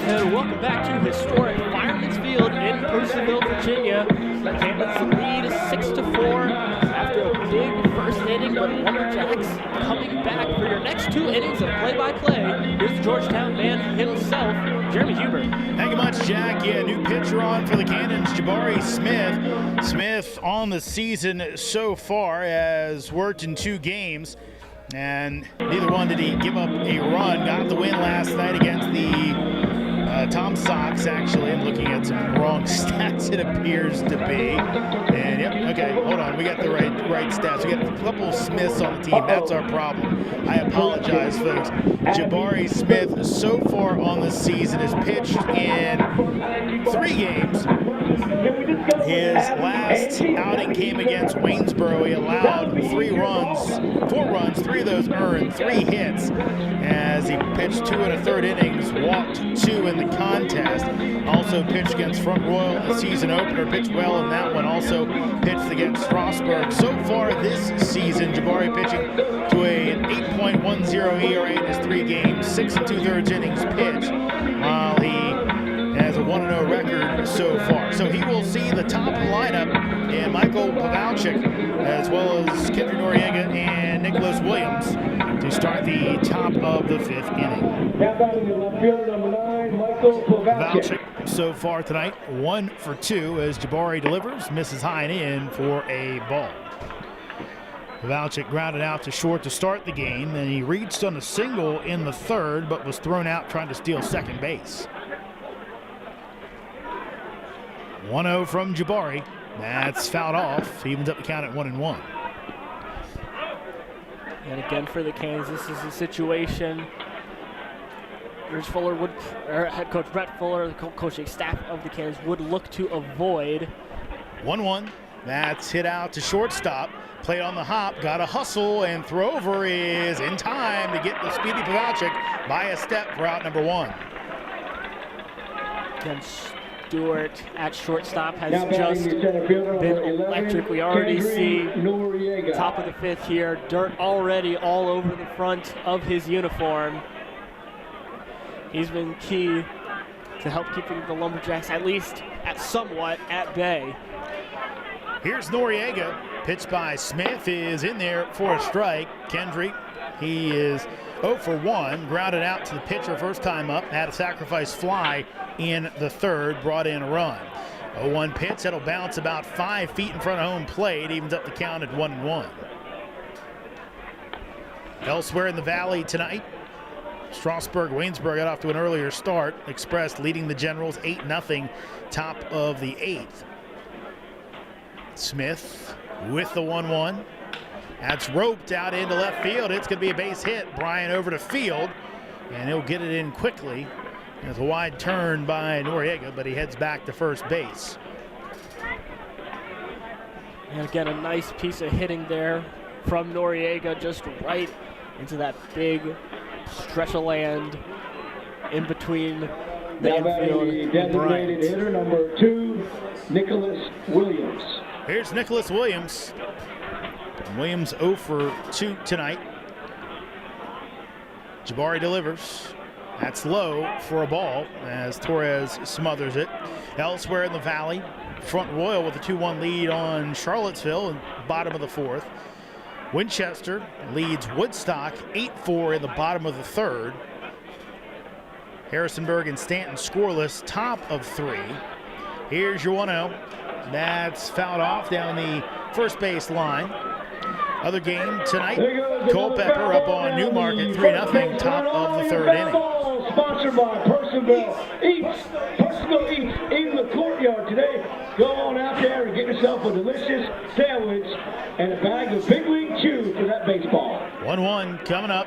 And welcome back to historic Fireman's Field in Purcellville, Virginia. Cannons lead 6-4 after a big first inning, but Lumberjacks coming back for your next 2 innings of play-by-play. Here's the Georgetown man himself, Jeremy Huber. Thank you much, Jack. Yeah, new pitcher on for the Cannons, Jabari Smith. Smith on the season so far has worked in 2 games, and neither one did he give up a run. Got the win last night against the Tom Sox, actually. I'm looking at some wrong stats, it appears to be. And yep, okay, hold on. We got the right stats. We got a couple of Smiths on the team. That's our problem. I apologize, folks. Jabari Smith, so far on the season, has pitched in 3 games. His last outing came against Waynesboro. He allowed 4 runs, 3 of those earned, 3 hits, as he pitched 2 1/3 innings, walked 2 in the contest. Also pitched against Front Royal in the season opener, pitched well in that one. Also pitched against Strasburg. So far this season, Jabari pitching to an 8.10 ERA in his 3 games, 6 2/3 innings pitched, while he has a 1-0 record so far. So he will see the top lineup in Michael Pavalchik, as well as Kendra Noriega and Nicholas Williams, to start the top of the 5th inning. Now batting in left field, number 9, Michael Pavalchik. Pavalchik so far tonight, 1 for 2 as Jabari delivers, misses high and in for a ball. Pavalchik grounded out to short to start the game, and he reached on a single in the 3rd, but was thrown out trying to steal second base. 1-0 from Jabari. That's fouled off. He evens up the count at 1-1. And again for the Cannons, this is a situation head coach Brett Fuller, the coaching staff of the Cannons, would look to avoid. 1-1. That's hit out to shortstop. Played on the hop, got a hustle, and throw over is in time to get the speedy Pavalchik by a step for out number 1. Again, Stewart at shortstop has just been electric. We already see top of the 5th here, dirt already all over the front of his uniform. He's been key to help keeping the Lumberjacks at least somewhat at bay. Here's Noriega, pitched by Smith, is in there for a strike. Kendrick, he is 0 for 1, grounded out to the pitcher first time up, had a sacrifice fly in the 3rd, brought in a run. 0-1 pitch, that'll bounce about 5 feet in front of home plate, evens up the count at 1-1. Elsewhere in the Valley tonight, Strasburg-Waynesboro got off to an earlier start. Express leading the Generals 8-0, top of the 8th. Smith with the 1-1. That's roped out into left field. It's going to be a base hit. Bryan over to field, and he'll get it in quickly. There's a wide turn by Noriega, but he heads back to first base. And again, a nice piece of hitting there from Noriega, just right into that big stretch of land in between the infield and Bryant. Hitter number 2, Nicholas Williams. Here's Nicholas Williams. Williams 0 for 2 tonight. Jabari delivers. That's low for a ball as Torres smothers it. Elsewhere in the Valley, Front Royal with a 2-1 lead on Charlottesville in bottom of the 4th. Winchester leads Woodstock 8-4 in the bottom of the 3rd. Harrisonburg and Stanton scoreless, top of 3. Here's your 1-0. That's fouled off down the first base line. Other game tonight, Culpeper up on Newmarket 3-0, top of the third inning. Sponsored by Purcellville Eats. Purcellville Eats in the courtyard today. Go on out there and get yourself a delicious sandwich and a bag of Big League Chew for that baseball. 1-1 coming up.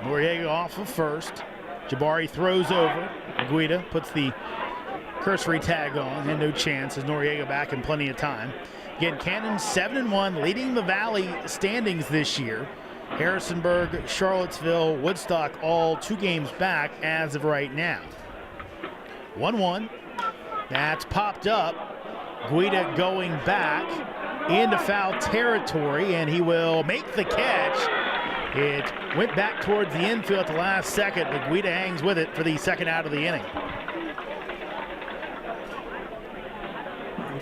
Noriega off of first. Jabari throws over. Guida puts the cursory tag on, and no chance as Noriega back in plenty of time. Again, Cannons 7-1, leading the Valley standings this year. Harrisonburg, Charlottesville, Woodstock all 2 games back as of right now. 1-1. That's popped up. Guida going back into foul territory, and he will make the catch. It went back towards the infield at the last second, but Guida hangs with it for the second out of the inning.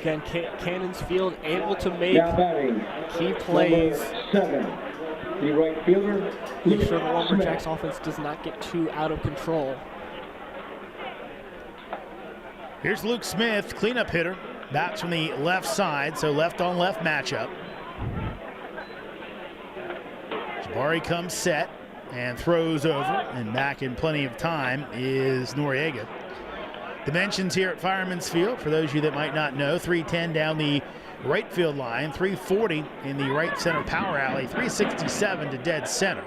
Again, Cannons Field able to make key plays. Number 7, the right fielder. Make sure the Lumberjacks offense does not get too out of control. Here's Luke Smith, cleanup hitter. Bats from the left side, so left on left matchup. Jabari comes set and throws over, and back in plenty of time is Noriega. Dimensions here at Fireman's Field, for those of you that might not know, 310 down the right field line, 340 in the right center power alley, 367 to dead center.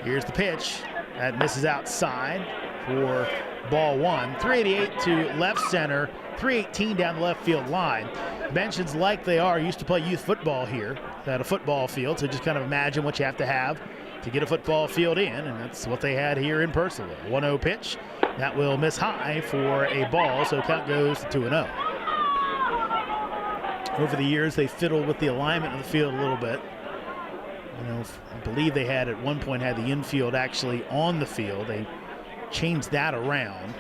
Here's the pitch. That misses outside for ball 1. 388 to left center, 318 down the left field line. Dimensions like they are used to play youth football here at a football field, so just kind of imagine what you have to get a football field in, and that's what they had here in Purcellville. 1-0 pitch. That will miss high for a ball, so count goes to 2-0. Over the years, they fiddled with the alignment of the field a little bit. You know, I believe they had at one point had the infield actually on the field. They changed that around.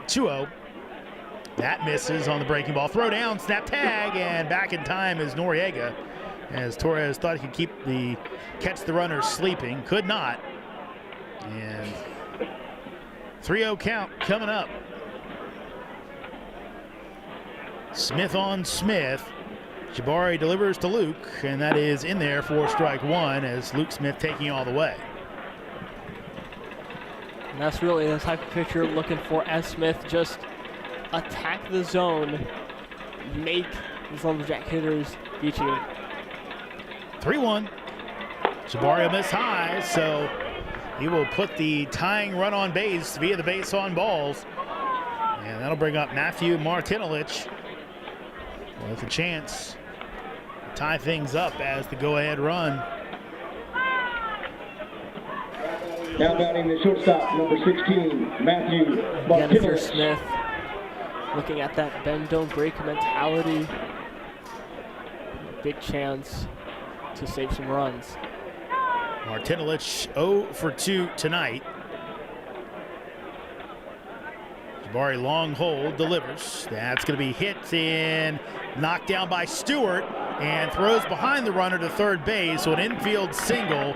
2-0. That misses on the breaking ball. Throw down, snap tag, and back in time is Noriega, as Torres thought he could catch the runner sleeping. Could not. And 3-0 count coming up. Smith on Smith. Jabari delivers to Luke, and that is in there for strike 1 as Luke Smith taking all the way. And that's really the type of pitcher you're looking for as Smith just attack the zone, make these Lumberjack hitters beat you. 3-1. Jabari will miss high, so he will put the tying run on base via the base on balls. And that'll bring up Matthew Martinelich with a chance to tie things up as the go-ahead run. Now batting the shortstop, number 16, Matthew Again, if you're Martinelich. Smith, looking at that bend, don't break mentality, big chance to save some runs. Martinelich 0 for 2 tonight. Jabari long hold, delivers. That's going to be hit in, knocked down by Stewart, and throws behind the runner to third base. So an infield single,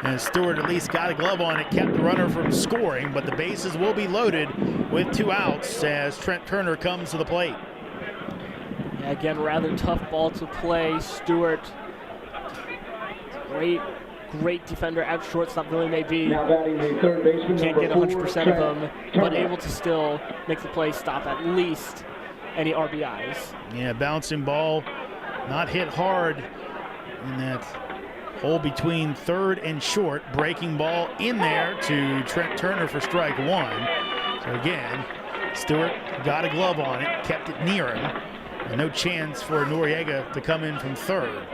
and Stewart at least got a glove on it, kept the runner from scoring, but the bases will be loaded with 2 outs as Trent Turner comes to the plate. Yeah, again, rather tough ball to play. Stewart, great defender at shortstop, really may be. Now batting the third baseman, Can't get number 4, 100% of them, but Turner. able to still make the play stop at least any RBIs. Yeah, bouncing ball, not hit hard in that hole between third and short. Breaking ball in there to Trent Turner for strike 1. So again, Stewart got a glove on it, kept it near him, and no chance for Noriega to come in from third.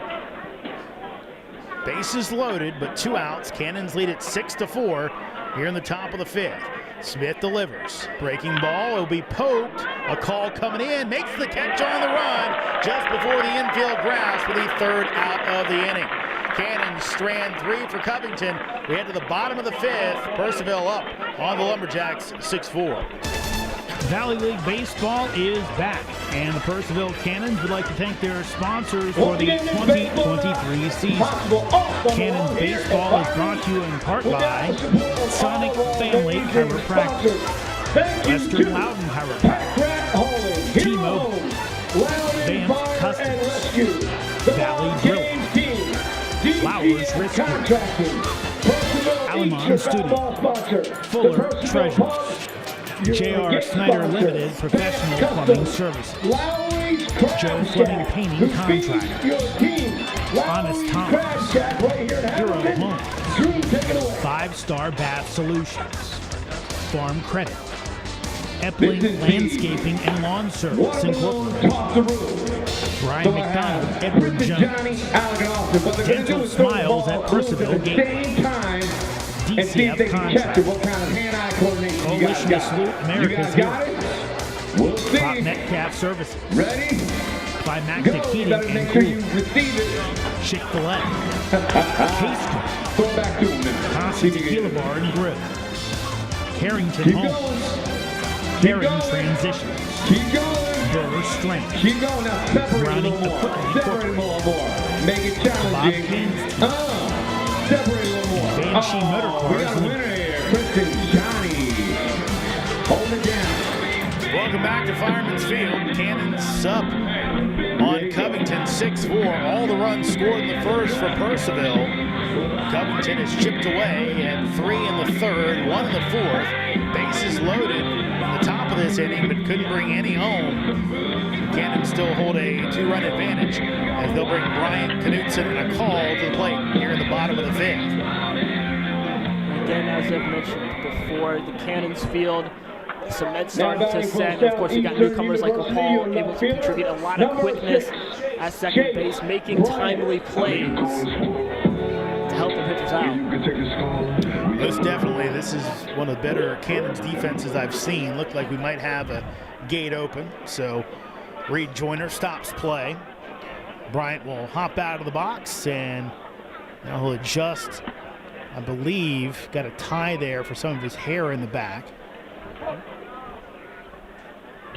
Bases loaded, but 2 outs. Cannons lead it 6-4 here in the top of the 5th. Smith delivers. Breaking ball, it'll be poked. A call coming in, makes the catch on the run just before the infield grass for the 3rd out of the inning. Cannons strand 3 for Covington. We head to the bottom of the 5th. Purcellville up on the Lumberjacks 6-4. Valley League Baseball is back, and the Purcellville Cannons would like to thank their sponsors for the 2023 season. Cannons Baseball is brought to you in part by Sonic Family Chiropractic, Western Loudon Chiropractic, T-Mobile, Vance Customs. Valley Grill. Flowers Rescue. Alamon Studio. Fuller Treasures. J.R. Snyder Limited Professional Plumbing Services. Joe Fleming Painting Contractor. Honest Thomas. Hero Loans. 5-Star Bath Solutions. Farm Credit. Epling Landscaping and Lawn Service Incorporated. Brian McDonald, Edward Jones. Dental Smiles at Purcellville Gate. DCF Contract. Coalition to Salute America's Heroes. Prop Metcalf Services. Climactic Heating and Cooling. Chick-fil-A. Case Casa Tequila Bar and Grill. Carrington Homes. Caring Transitions. Burr Strength. Running Equipment Incorporated. Make it challenging. Banshee Motor Cars Limited. Hold it down. Welcome back to Fireman's Field. Cannons up on Covington, 6-4. All the runs scored in the first for Purcellville. Covington has chipped away at 3 in the third, 1 in the fourth. Bases loaded on the top of this inning, but couldn't bring any home. Cannons still hold a 2-run advantage as they'll bring Bryant Knutson and a call to the plate here in the bottom of the fifth. Again, as I've mentioned before, the Cannons field, cement starting to set. Of course, you got newcomers like Paul able to contribute a lot of quickness at second base, making timely plays to help the pitchers out. Most definitely, this is one of the better Cannons defenses I've seen. Looked like we might have a gate open, so Reed Joyner stops play. Bryant will hop out of the box, and now he'll adjust. I believe got a tie there for some of his hair in the back.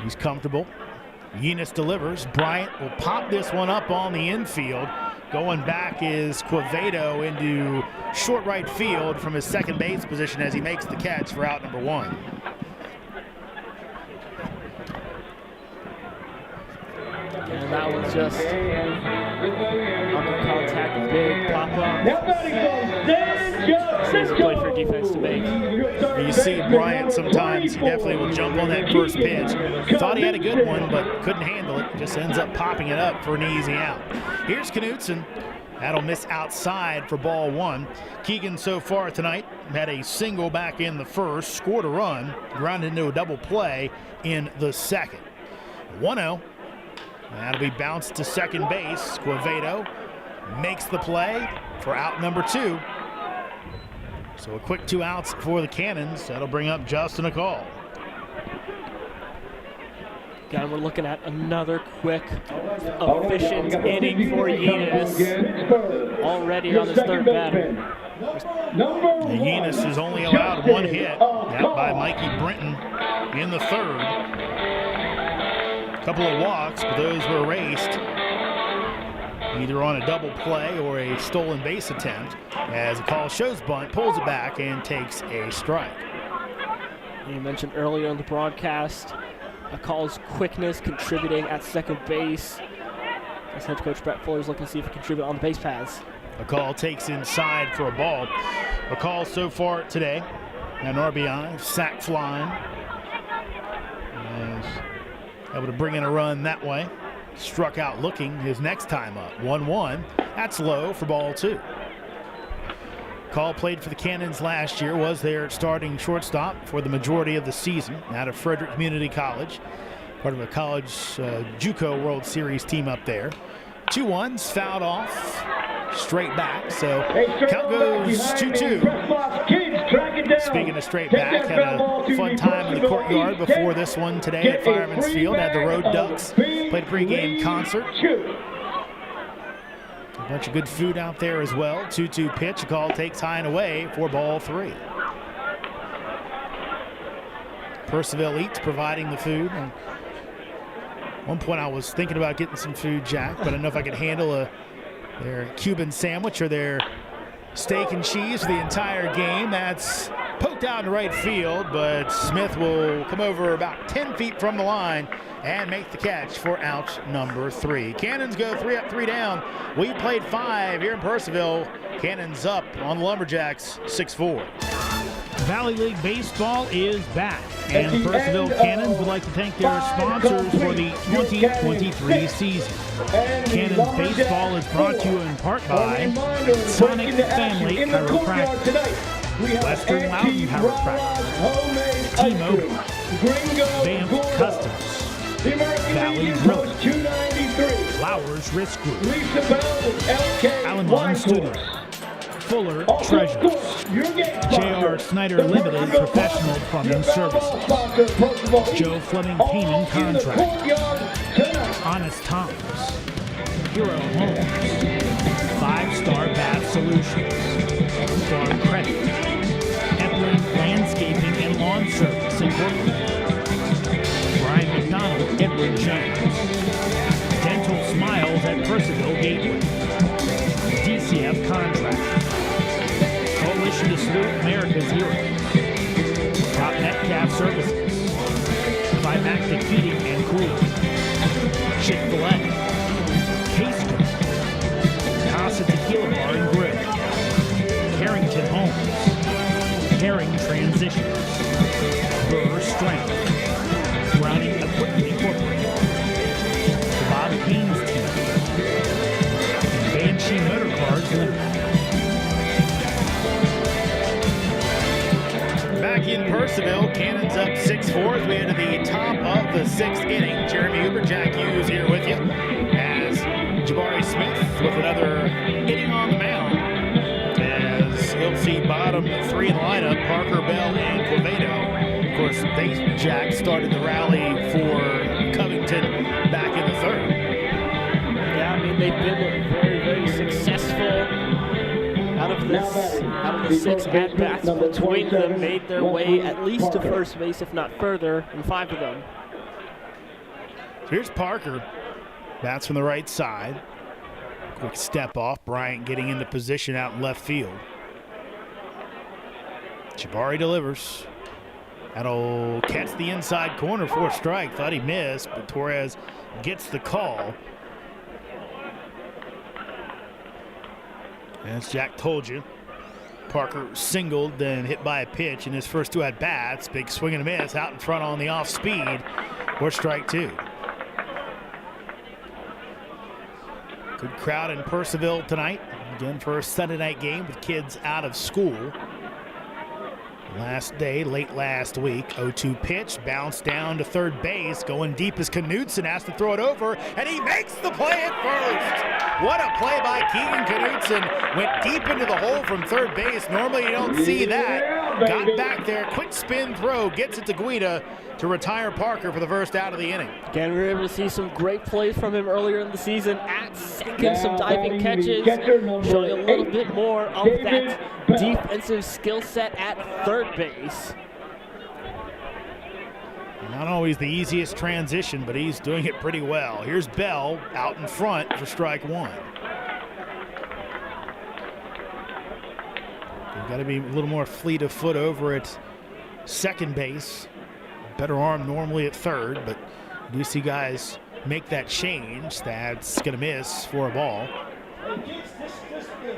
He's comfortable. Yenis delivers. Bryant will pop this one up on the infield. Going back is Quevedo into short right field from his second base position as he makes the catch for out number 1. And that was just under contact, big pop-up. It's a play for defense to make. You see Bryant sometimes, he definitely will jump on that first pitch. Thought he had a good one, but couldn't handle it. Just ends up popping it up for an easy out. Here's Knutson. That'll miss outside for ball 1. Keegan so far tonight had a single back in the first, scored a run, grounded into a double play in the second. 1-0. That'll be bounced to second base. Quevedo makes the play for out number 2. So a quick 2 outs for the Cannons. That'll bring up Justin a call. Again, we're looking at another quick, efficient inning for Yenis. Already on his third batter. Yenis has only allowed 1 hit. That by Mikey Brinton in the third. A couple of walks, but those were erased either on a double play or a stolen base attempt, as the call shows bunt, pulls it back, and takes a strike. You mentioned earlier in the broadcast, a call's quickness contributing at second base. As head coach Brett Fuller is looking to see if he can contribute on the base paths. A call takes inside for a ball. A call so far today, an RBI, sac flying. Able to bring in a run that way. Struck out looking his next time up. 1-1. That's low for ball 2. Call played for the Cannons last year, was their starting shortstop for the majority of the season out of Frederick Community College. Part of a college JUCO World Series team up there. 2-1s, fouled off, straight back. So count goes 2-2. Speaking of straight back, had a fun time in the courtyard before this one today at Fireman's Field. Had the Road Ducks, played a pregame concert. A bunch of good food out there as well. 2-2 pitch, a call takes high and away for ball 3. Purcellville Eats providing the food. And at one point I was thinking about getting some food, Jack, but I don't know if I could handle their Cuban sandwich or their steak and cheese for the entire game. That's Poked out in right field, but Smith will come over about 10 feet from the line and make the catch for out number 3. Cannons go 3 up, 3 down. We played 5 here in Purcellville. Cannons up on the Lumberjacks 6-4. Valley League Baseball is back, and the Purcellville Cannons would like to thank their sponsors for the 2023 season. Cannons Baseball is brought to you in part by Sonic Family Chiropractic, Western Mountain Chiropractic, T-Mobile, Banff Customs, Valley Drilling, Flowers Risk Group, Allen Studios, Fuller Treasures, J.R. Snyder Limited Professional Plumbing Services, Joe Fleming Painting Contract, Honest Thomas, Hero Homes, 5-Star Bath Solutions, Farm Credit, Epling Landscaping and Lawn Service Incorporated, Brian McDonald, Edward Jones, Dental Smiles at Purcellville Gateway, DCF Contract, Coalition to Salute America's Heroes, Top Metcalf Services, Climactic Heating and Cooling, Chick-fil-A, Castro, Casa Tequila Bar and Grill, Carrington Homes, Caring Transitions, Burr Strength, Browning Equipment Incorporated, the Bob Haynes Team, and Banshee Motor Cars Limited. Back in Purcellville, Cannons up 6-4 as we head to the top of the 6th inning. Jeremy Hooper, Jack Hughes here with you as Jabari Smith with another inning on the mound. As he'll see bottom 3 in the lineup, Parker, Bell, and Quevedo. Of course, they, Jack, started the rally for Covington back in the 3rd. Yeah, I mean, they've been very, very successful. Out of the 6 at-bats between them, made their way at least to first base, if not further, in 5 of them. Here's Parker. Bats from the right side. Quick step off. Bryant getting into position out in left field. Jabari delivers. That'll catch the inside corner for a strike. Thought he missed, but Torres gets the call. As Jack told you, Parker singled, then hit by a pitch in his first 2 at-bats. Big swing and a miss out in front on the off-speed for strike 2. Good crowd in Purcellville tonight. Again, for a Sunday night game with kids out of school. Last day, late last week, 0-2 pitch, bounced down to third base. Going deep as Knudsen has to throw it over, and he makes the play at first. What a play by Keegan Knudsen. Went deep into the hole from third base. Normally you don't see that. Got back there, quick spin throw, gets it to Guida to retire Parker for the first out of the inning. Again, we were able to see some great plays from him earlier in the season at second, some diving catches, showing a little bit more of that defensive skill set at third base. Not always the easiest transition, but he's doing it pretty well. Here's Bell out in front for strike 1. You've got to be a little more fleet of foot over at second base. Better arm normally at third, but you do see guys make that change. That's going to miss for a ball.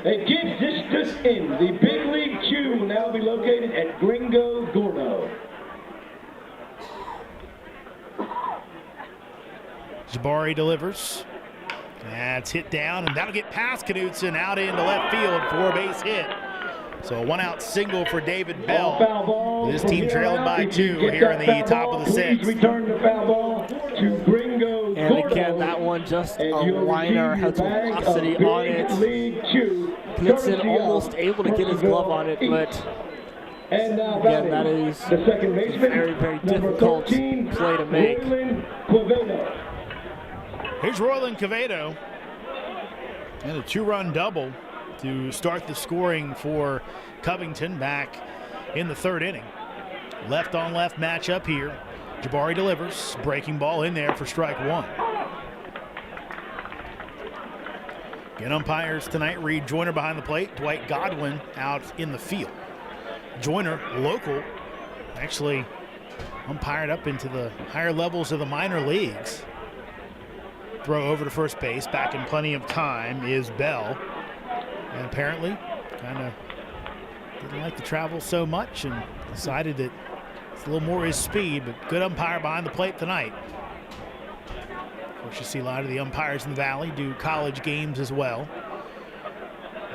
It gets this in. The big league queue will now be located at Gringo Gordo. Jabari delivers. That's hit down, and that'll get past Knudsen out into left field for a base hit. So a 1-out single for David Bell. This team trailing by 2 here in the top of the 6th. Return the foul ball to Gringo Gordo. And again, that one just a liner, had some velocity on it. Knudsen almost able to get his glove on it, but again, that is the second baseman, very, very difficult 13, play to make. Here's Royland Quevedo. And a 2-run double to start the scoring for Covington back in the 3rd inning. Left on left matchup here. Jabari delivers. Breaking ball in there for strike 1. Again, umpires tonight. Reed Joyner behind the plate. Dwight Godwin out in the field. Joyner, local, actually umpired up into the higher levels of the minor leagues. Throw over to first base, back in plenty of time is Bell. And apparently kind of didn't like to travel so much and decided that it's a little more his speed, but good umpire behind the plate tonight. Of course, you see a lot of the umpires in the Valley do college games as well.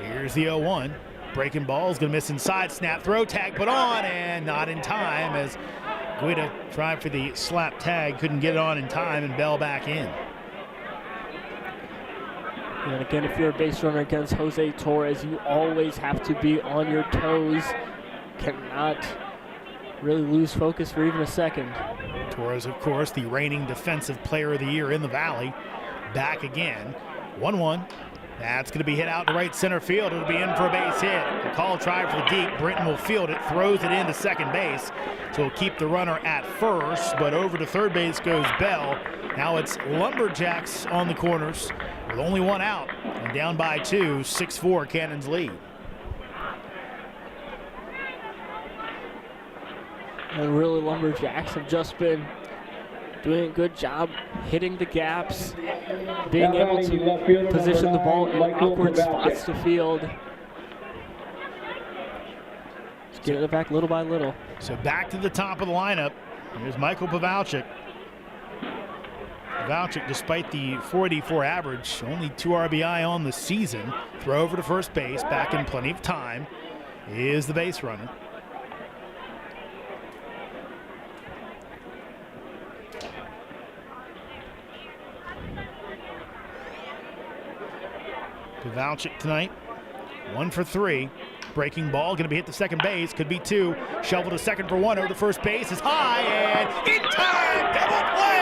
Here's the 0-1. Breaking ball is going to miss inside. Snap throw, tag put on, and not in time as Guida tried for the slap tag, couldn't get it on in time, and Bell back in. And again, if you're a base runner against Jose Torres, you always have to be on your toes. Cannot really lose focus for even a second. Torres, of course, the reigning defensive player of the year in the Valley. Back again. 1-1. That's going to be hit out to right center field. It'll be in for a base hit. The call tried for the deep. Britton will field it, throws it into second base. So he'll keep the runner at first, but over to third base goes Bell. Now it's Lumberjacks on the corners with only one out and down by 2, 6-4 Cannons lead. And really, Lumberjacks have just been doing a good job hitting the gaps, being able to position the ball in awkward spots to field. Just getting it back little by little. So back to the top of the lineup. Here's Michael Pavelchik. Pavelchik, despite the .484 average, only 2 RBI on the season. Throw over to first base, back in plenty of time, is the base runner. Pavelchik tonight, 1 for 3. Breaking ball, going to be hit to second base, could be 2. Shovel to second for 1, over to first base is high, and in time, double play!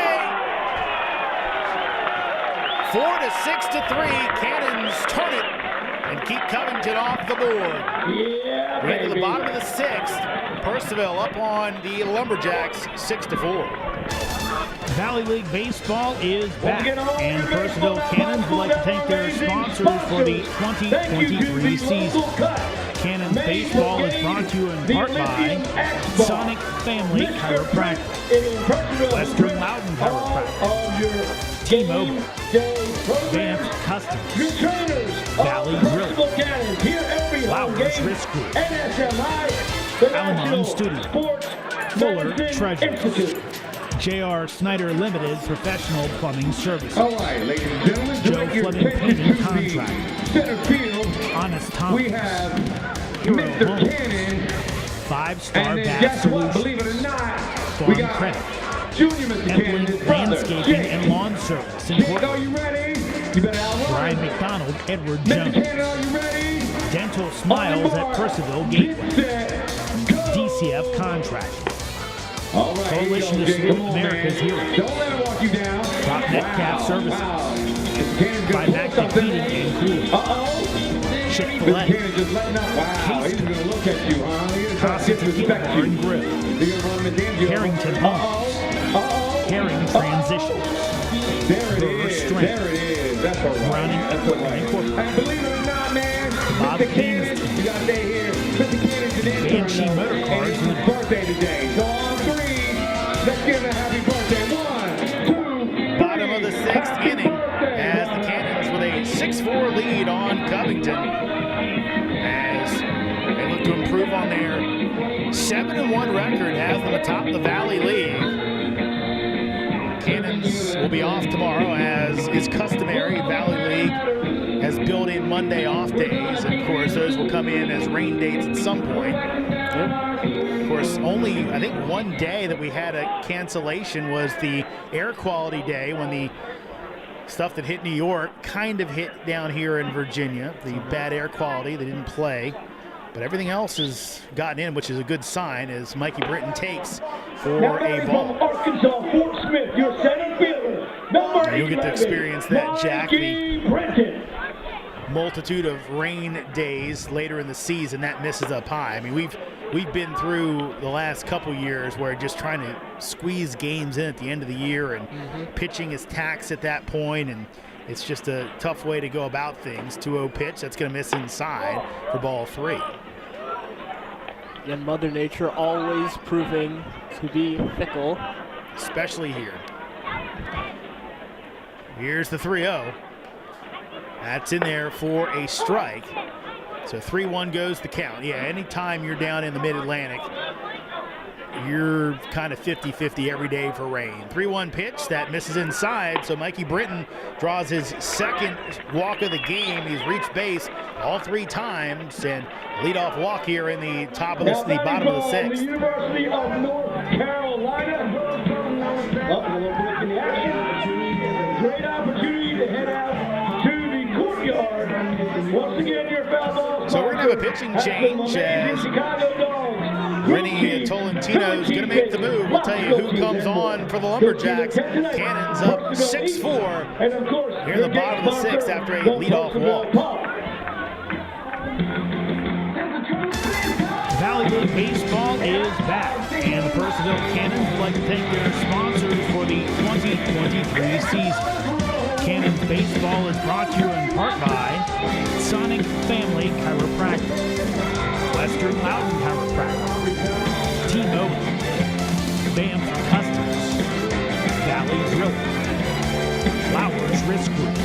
4-6-3, Cannons turn it and keep Covington off the board. Yeah, We're into the bottom of the 6th. Purcellville up on the Lumberjacks, 6-4. Valley League Baseball is back, and the Purcellville Cannons would like to thank their sponsors for the 2023 season. Cannons Baseball is brought to you in part by Sonic Family Chiropractic, Western Mountain Chiropractic, T-Mobile, Advanced Customs, Valley Grilling, Flowers Risk Group, Alamon Studio, Fuller Treasure, J.R. Snyder Limited Professional Plumbing Services. All right, ladies and gentlemen, Joe direct your Fleming attention Painting to Contract. the center field. Honest Thomas. We have Hero Mr. Homes. Cannon. 5-Star And then Bath guess what? Solutions. Believe it or not, we Farm got Credit. Junior Mr. Cannon, his Emblem brother, Landscaping Jake. and Lawn Service in Jake, are Portland. you ready? You better outrun. Brian McDonald, Edward Mr. Jones. Cannon, are you ready? Dental Smiles at Purcellville Get Gateway. set, go. DCF Contract. All right, Coalition here to you go, Jake. Salute Come on, America's man. Heroes. Don't let him walk you down. Top Metcalf Services. Wow. Mr. Cannon's By gonna Mac pull something. Heating and Cooling. Uh-oh. Chick-fil-A. Mr. Cannon just letting up. Wow, he's gonna look at you, huh? He's gonna Casa Tequila disrespect Bar you. and Grill. You're gonna run him into Harrington Homes. Uh-oh. Caring Transitions. There it River is. Strength. There it is. That's all right. Browning That's all right. Incorporated. And believe it or not, man, Bob Mr. Cannon, Kingston. you gotta stay here. Mr. Cannon's an intern, Banshee though, Motor and Cars it's his Limited. birthday today. So on 3, let's give him a happy birthday. 1, 2, 3. Bottom of the 6th Happy inning birthday, as the Cannons with a 6-4 lead on Covington as they look to improve on their 7-1 record, has them atop the Valley League. Cannons will be off tomorrow, as is customary. Valley League has built in Monday off days, and of course those will come in as rain dates at some point. Of course, only I think one day that we had a cancellation was the air quality day, when the stuff that hit New York kind of hit down here in Virginia. The bad air quality, they didn't play. But everything else has gotten in, which is a good sign, as Mikey Britton takes for Now, a from ball. Arkansas, Fort Smith, your center fielder, number You'll get to 11, experience that, Jack. Mikey Britton. Multitude of rain days later in the season, that misses up high. I mean, we've been through the last couple years where just trying to squeeze games in at the end of the year, and pitching is taxed at that point, and it's just a tough way to go about things. 2-0 pitch, that's going to miss inside for ball 3. Again, Mother Nature always proving to be fickle. Especially here. Here's the 3-0. That's in there for a strike. So 3-1 goes the count. Yeah, anytime you're down in the Mid-Atlantic, you're kind of 50-50 every day for rain. 3-1 pitch that misses inside, so Mikey Britton draws his second walk of the game. He's reached base all 3 times, and leadoff walk here in the top of the bottom of the 6th. The University of North Carolina. Up a little bit in the action. Great opportunity to head out to the courtyard. Once again, your foul ball. So we're going to have a pitching change as Rennie Tolentino is going to make the move. We'll tell you who comes on for the Lumberjacks. Cannons up 6-4 here in the bottom of the 6th after a leadoff walk. Valley League Baseball is back, and the Purcellville Cannons would like to thank their sponsors for the 2023 season. Cannons Baseball is brought to you in part by Sonic Family Chiropractic, Western Loudon Chiropractic, T-Mobile, BAM Customs, Valley Drilling, Flowers Risk Group,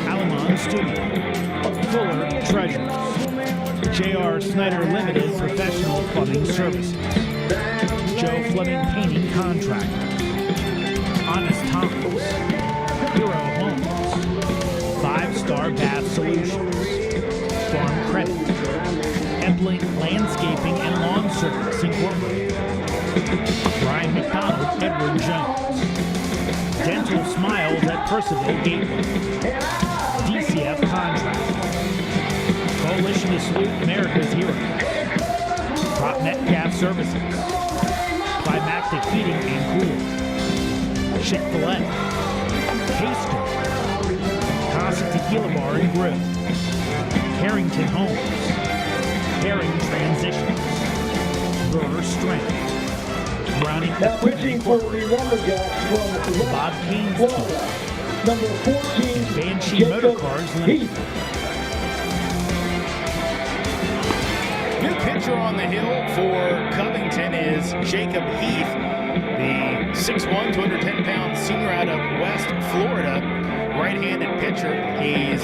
Alamon Studio, Fuller Treasures, J.R. Snyder Limited Professional Plumbing Services, Joe Fleming Painting Contractors, Honest Thomas, Hero Homes, 5-Star Bath Solutions, Farm Credit, Ebling Landscaping and Lawn Service Incorporated, Brian McDonald, Edward Jones, Dental Smiles at Purcellville Gateway, DCF Contractors, Coalition to Salute America's Heroes, PropNet Gas Services, Climactic Heating and Cooling, Chick-fil-A, Taster, Casa Tequila Bar and Grill, Carrington Homes, Caring Transitions, Brewer Strength, Browning Now pitching for the Lumberjacks from Bob Kane's Florida, number 14, Banshee Jacob Motorcars Limited. Heath. New pitcher on the hill for Covington is Jacob Heath, the 6'1", 210-pound senior out of West Florida, right-handed pitcher. He's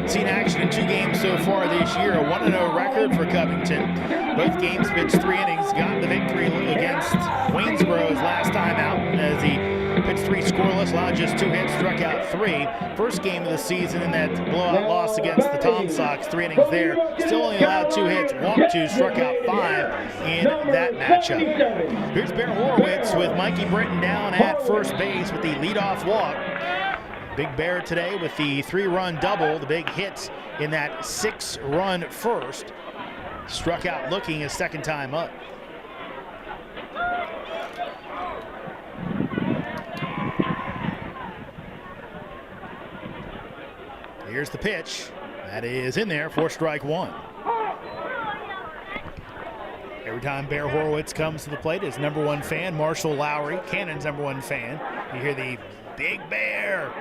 seen action in 2 games so far this year, a 1-0 record for Covington. Both games pitched 3 innings, got the victory against Waynesboro his last time out as he pitched 3 scoreless, allowed just 2 hits, struck out 3. First game of the season in that blowout loss against the Tom Sox, 3 innings there. Still only allowed 2 hits, walked 2, struck out 5 in that matchup. Here's Bear Horowitz with Mikey Britton down at first base with the leadoff walk. Big Bear today with the 3-run double, the big hit in that 6-run first. Struck out looking his second time up. Here's the pitch. That is in there for strike 1. Every time Bear Horowitz comes to the plate, his #1 fan, Marshall Lowry, Cannon's #1 fan. You hear the Big Bear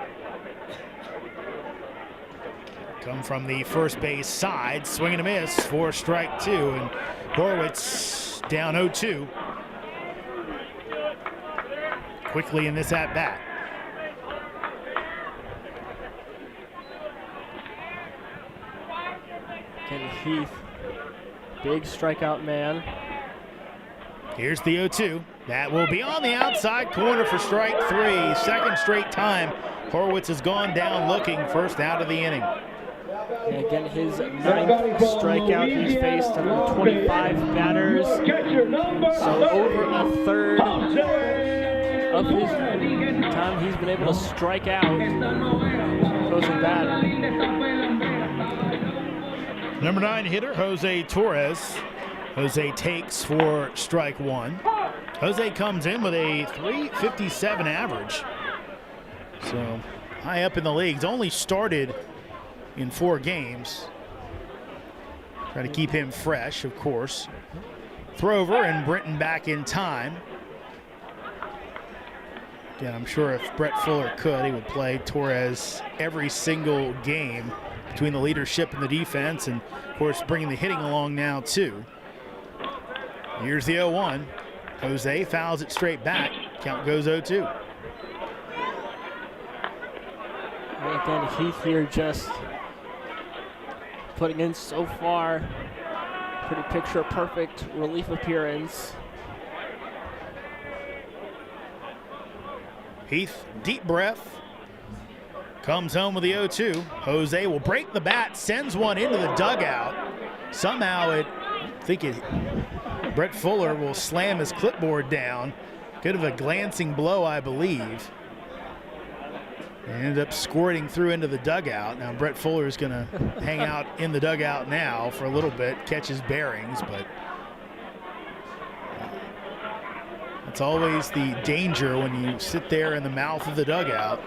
come from the first base side, swing and a miss for strike 2, and Horowitz down 0-2 quickly in this at-bat. Ken Heath, big strikeout man. Here's the 0-2. That will be on the outside corner for strike 3. Second straight time Horowitz has gone down looking, first out of the inning. And again, his 9th strikeout he's faced in 25 batters. So over a third of his time he's been able to strike out opposing batter. Number 9 hitter, Jose Torres. Jose takes for strike 1. Jose comes in with a .357 average. So high up in the leagues. Only started in 4 games. Try to keep him fresh, of course. Throw-over and Britton back in time. Again, I'm sure if Brett Fuller could, he would play Torres every single game between the leadership and the defense, and of course bringing the hitting along now too. Here's the 0-1. Jose fouls it straight back. Count goes 0-2. And again, Heath here just putting in so far. Pretty picture perfect relief appearance. Heath, deep breath. Comes home with the 0-2. Jose will break the bat, sends one into the dugout. Somehow Brett Fuller will slam his clipboard down. Good of a glancing blow, I believe. And ended up squirting through into the dugout. Now Brett Fuller is going to hang out in the dugout now for a little bit, catch his bearings, but it's always the danger when you sit there in the mouth of the dugout.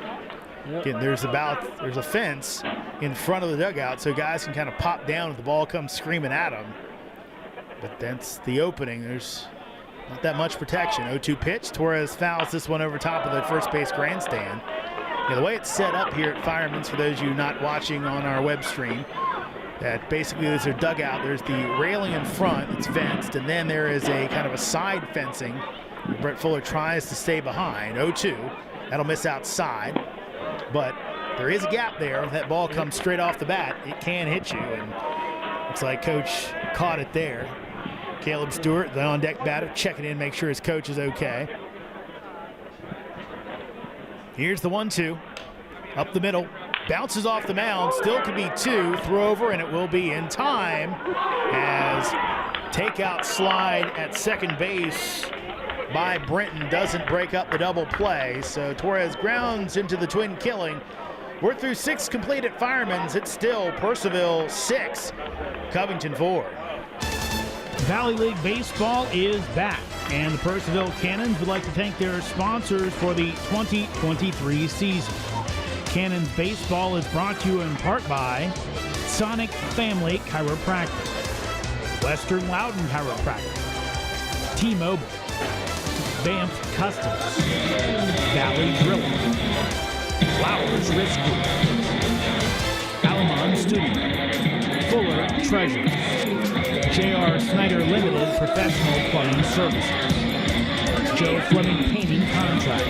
Yep. Again, there's a fence in front of the dugout so guys can kind of pop down if the ball comes screaming at them. But that's the opening. There's not that much protection. 0-2 pitch. Torres fouls this one over top of the first base grandstand. Yeah, the way it's set up here at Fireman's, for those of you not watching on our web stream, that basically there's a dugout. There's the railing in front, it's fenced, and then there is a kind of a side fencing. Brett Fuller tries to stay behind. 0-2. That'll miss outside. But there is a gap there. If that ball comes straight off the bat, it can hit you. And looks like coach caught it there. Caleb Stewart, the on-deck batter, checking in, make sure his coach is okay. Here's the 1-2. Up the middle. Bounces off the mound. Still could be 2. Throw over, and it will be in time as takeout slide at second base by Brenton doesn't break up the double play. So Torres grounds into the twin killing. We're through 6 complete at Fireman's. It's still Purcellville 6, Covington 4. Valley League Baseball is back, and the Purcellville Cannons would like to thank their sponsors for the 2023 season. Cannons Baseball is brought to you in part by Sonic Family Chiropractic, Western Loudon Chiropractic, T-Mobile, Banff Customs, Valley Drilling, Flowers Risk Group, Alamon Studio, Fuller Treasures, J.R. Snyder Limited Professional Plumbing Services, Joe Fleming Painting Contract,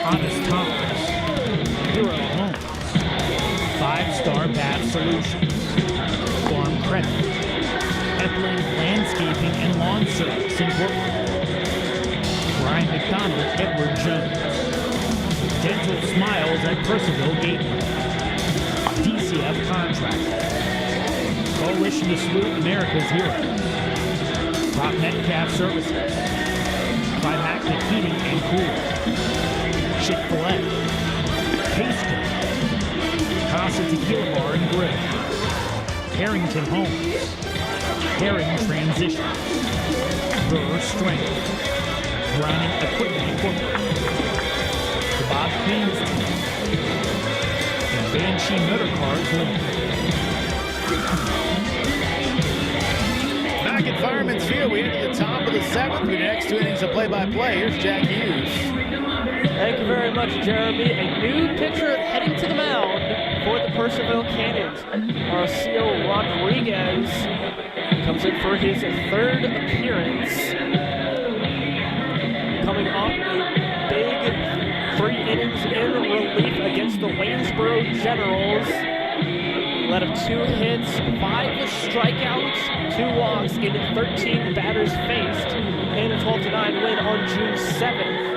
Honest Thomas, Hero Homes, 5-Star Bath Solutions, Farm Credit, Etling Landscaping and Lawn Service Incorporated, Brian McDonald, Edward Jones, Dental Smiles at Purcellville Gateway, DCF Contractor, Coalition to Salute America's Heroes, Prop Metcalf Services, Climactic Heating and Cooling, Chick-fil-A, Casco, Casa Tequila Bar and Grill, Harrington Homes, Herring Transitions, Brewer Strength, Browning Equipment Incorporated, the Bob Queen's Team, and Banshee Motor Cars Limited. Back at Fireman's Field, we enter the top of the 7th. The next 2 innings of play-by-play. Here's Jack Hughes. Thank you very much, Jeremy. A new pitcher heading to the mound for the Purcellville Cannons. Marcio Rodriguez comes in for his 3rd appearance. Coming off a big 3 innings in relief against the Waynesboro Generals. Led of 2 hits, 5 strikeouts, 2 walks in 13 batters faced in a 12-9 win on June 7th.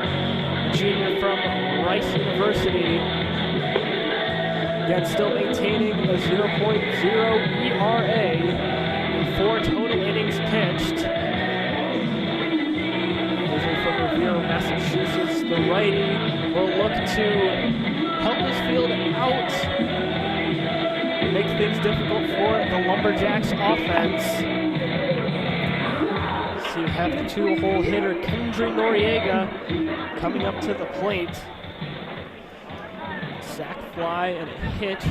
Junior from Rice University. Yet still maintaining a 0.0 ERA in 4 total innings pitched. Originally from Revere, Massachusetts, the righty will look to help his field out. Make things difficult for the Lumberjacks offense. So you have the 2-hole hitter Kendry Noriega coming up to the plate. Sac fly and a hit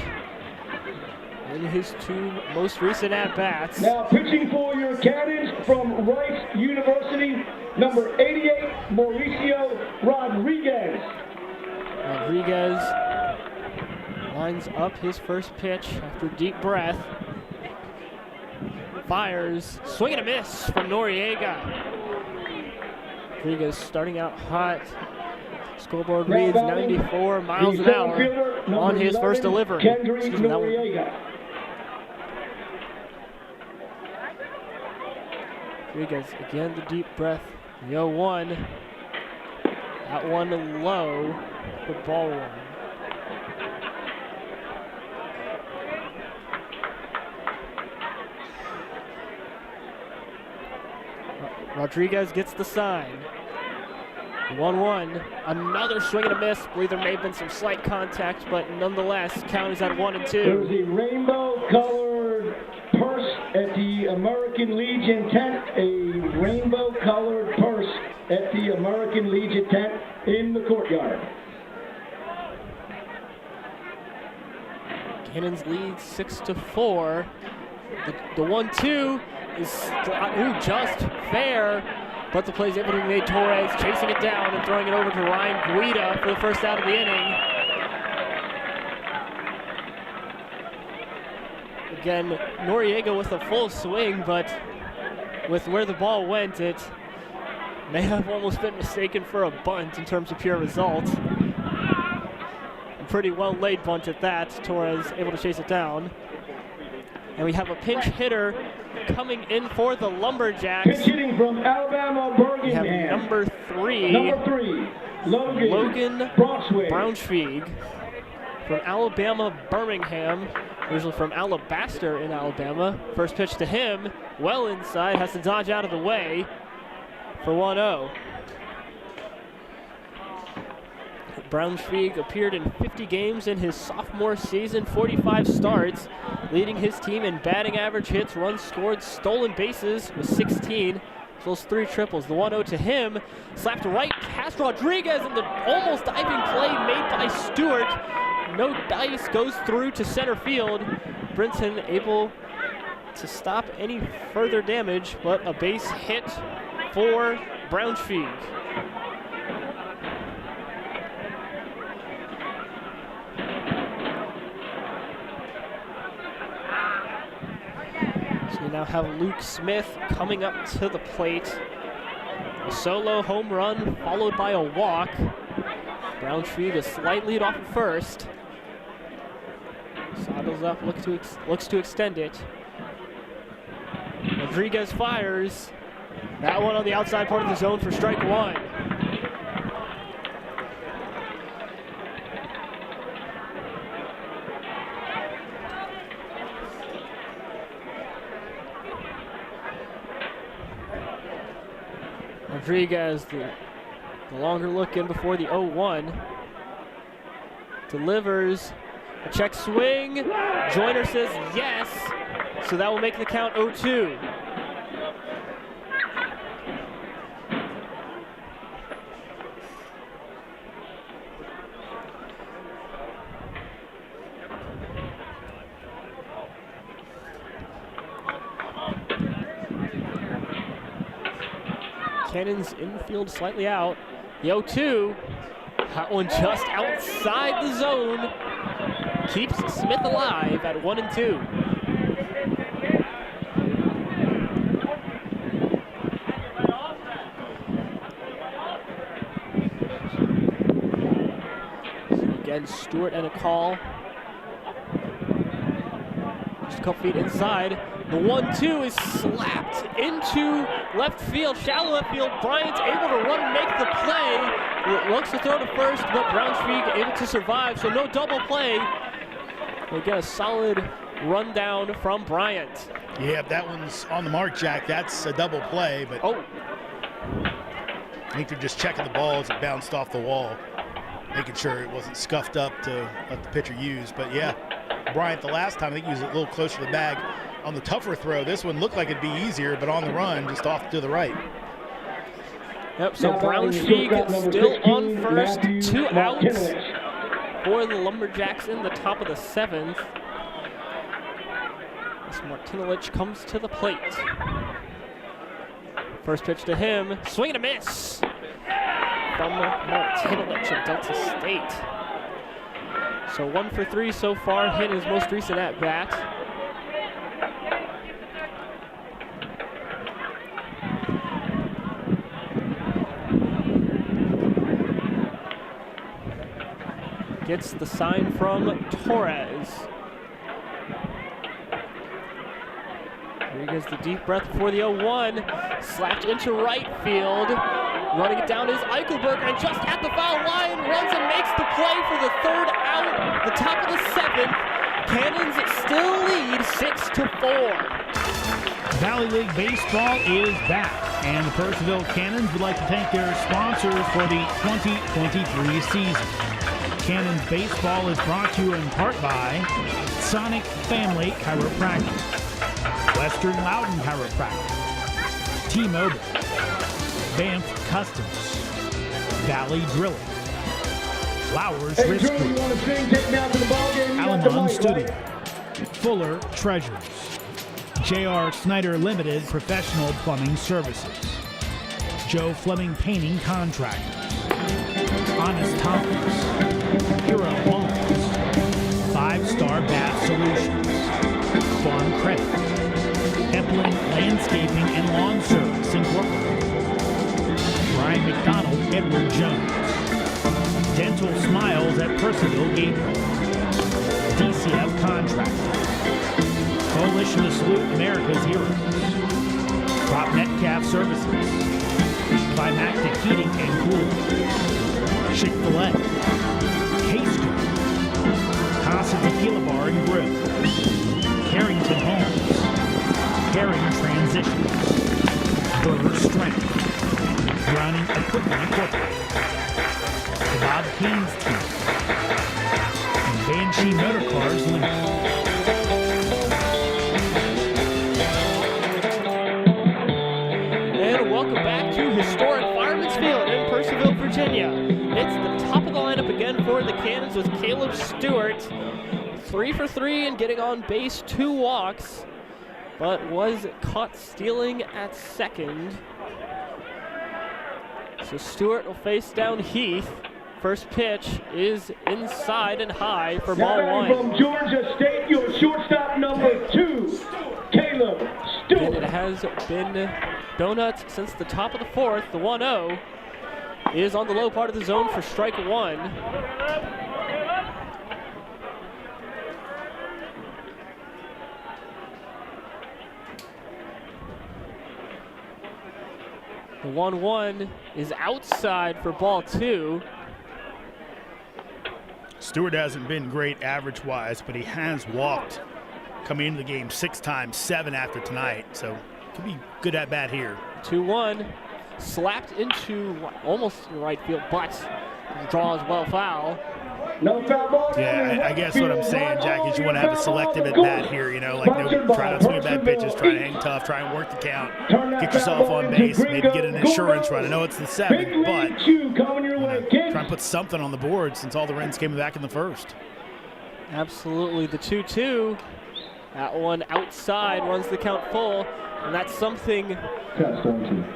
in his 2 most recent at-bats. Now pitching for your Cannons from Rice University, number 88, Mauricio Rodriguez. Rodriguez lines up his first pitch after deep breath. fires. Swing and a miss from Noriega. Rodriguez starting out hot. Scoreboard reads 94 miles an hour on his first delivery. Rodriguez again, the deep breath. The 0-1. That one low for ball one. Rodriguez gets the sign. 1-1. Another swing and a miss. I believe there may have been some slight contact, but nonetheless, count is at 1 and 2. There's a rainbow-colored purse at the American Legion tent. A rainbow-colored purse at the American Legion tent in the courtyard. Cannons lead 6-4. The 1-2 is just fair, but the play's able to be made. Torres chasing it down and throwing it over to Ryan Guida for the first out of the inning. Again, Noriega with a full swing, but with where the ball went, it may have almost been mistaken for a bunt in terms of pure result. A pretty well laid bunt at that. Torres able to chase it down. And we have a pinch hitter coming in for the Lumberjacks. Pinch hitting from Alabama, We have Birmingham. number three, Logan Braunschweig. From Alabama, Birmingham. Originally from Alabaster in Alabama. First pitch to him, well inside, has to dodge out of the way for 1-0. Braunschweig appeared in 50 games in his sophomore season, 45 starts, leading his team in batting average, hits, runs scored, stolen bases with 16, as well as 3 triples. The 1-0 to him, slapped right past Rodriguez, and the almost diving play made by Stewart. No dice, goes through to center field. Brinson able to stop any further damage, but a base hit for Braunschweig. So we now have Luke Smith coming up to the plate. A solo home run followed by a walk. Braunschweig a slight lead off at first. Saddles up, looks to extend it. Rodriguez fires. That one on the outside part of the zone for strike 1. Rodriguez, the longer look in before the 0-1. Delivers a check swing. Joyner says yes, so that will make the count 0-2. Cannons infield slightly out. The 0-2, that one just outside the zone. Keeps Smith alive at 1 and 2. So again, Stewart and a call. Just a couple feet inside. The 1-2 is slapped into left field, shallow left field. Bryant's able to run and make the play. Looks to throw to first, but Braunschweig able to survive, so no double play. We get a solid rundown from Bryant. Yeah, that one's on the mark, Jack. That's a double play, but I think they're just checking the ball as it bounced off the wall, making sure it wasn't scuffed up to let the pitcher use. But yeah, Bryant the last time, I think he was a little closer to the bag on the tougher throw. This one looked like it'd be easier, but on the run, just off to the right. Yep, so Braunschweig still on first, 2 outs for the Lumberjacks in the top of the 7th. As Martinelich comes to the plate. First pitch to him, swing and a miss from Martinelich of Delta State. So 1 for 3 so far, hit his most recent at-bat. gets the sign from Torres. Here goes the deep breath before the 0-1. Slapped into right field. Running it down is Eichelberger, and just at the foul line, runs and makes the play for the 3rd out, the top of the 7th. Cannons still lead 6-4. Valley League Baseball is back, and the Purcellville Cannons would like to thank their sponsors for the 2023 season. Cannons Baseball is brought to you in part by Sonic Family Chiropractic, Western Loudon Chiropractic, T-Mobile, Banff Customs, Valley Drilling, Flowers Hey, Risk Drew, you Group, want to sing? Take me out to the ball game. You got the Alamon mic, Studio, right? Fuller Treasures, J.R. Snyder Limited Professional Plumbing Services, Joe Fleming Painting Contractors, Honest Thomas, Hero Homes, 5-Star Bath Solutions, Farm Credit, Epling Landscaping and Lawn Service Incorporated, Brian McDonald, Edward Jones, Dental Smiles at Purcellville Gateway, DCF Contracting, Coalition to Salute America's Heroes, Crop Netcalf Services, Climactic Heating and Cooling, Chick-fil-A, Case Good, Casa Tequila Bar and Grill, Carrington Homes, Caring Transitions, Burr Strength, Browning Equipment Incorporated, the Bob Keynes Team, and Banshee Motor Cars Limited. And welcome back to historic Fireman's Field in Purcellville, Virginia. It's the top of the lineup again for the Cannons with Caleb Stewart. 3 for 3 and getting on base, 2 walks, but was caught stealing at second. So Stewart will face down Heath. First pitch is inside and high for ball Now 1. from Georgia State, your shortstop number 2, Caleb And Stewart. it has been donuts since the top of the 4th. The 1-0 is on the low part of the zone for strike 1. The 1-1 is outside for ball 2. Stewart hasn't been great average-wise, but he has walked coming into the game 6 times, 7 after tonight. So could be good at bat here. 2-1, slapped into almost right field, but draws well foul. No foul ball. Yeah, I guess what I'm saying, Jack, is you want to have a selective at bat here, you know, like no, try not to swing at bad pitches, try to hang tough, try and work the count, get yourself on base, maybe get an insurance run. I know it's the 7th, but try and put something on the board since all the runs came back in the first. Absolutely, the 2-2. That one outside runs the count full, and that's something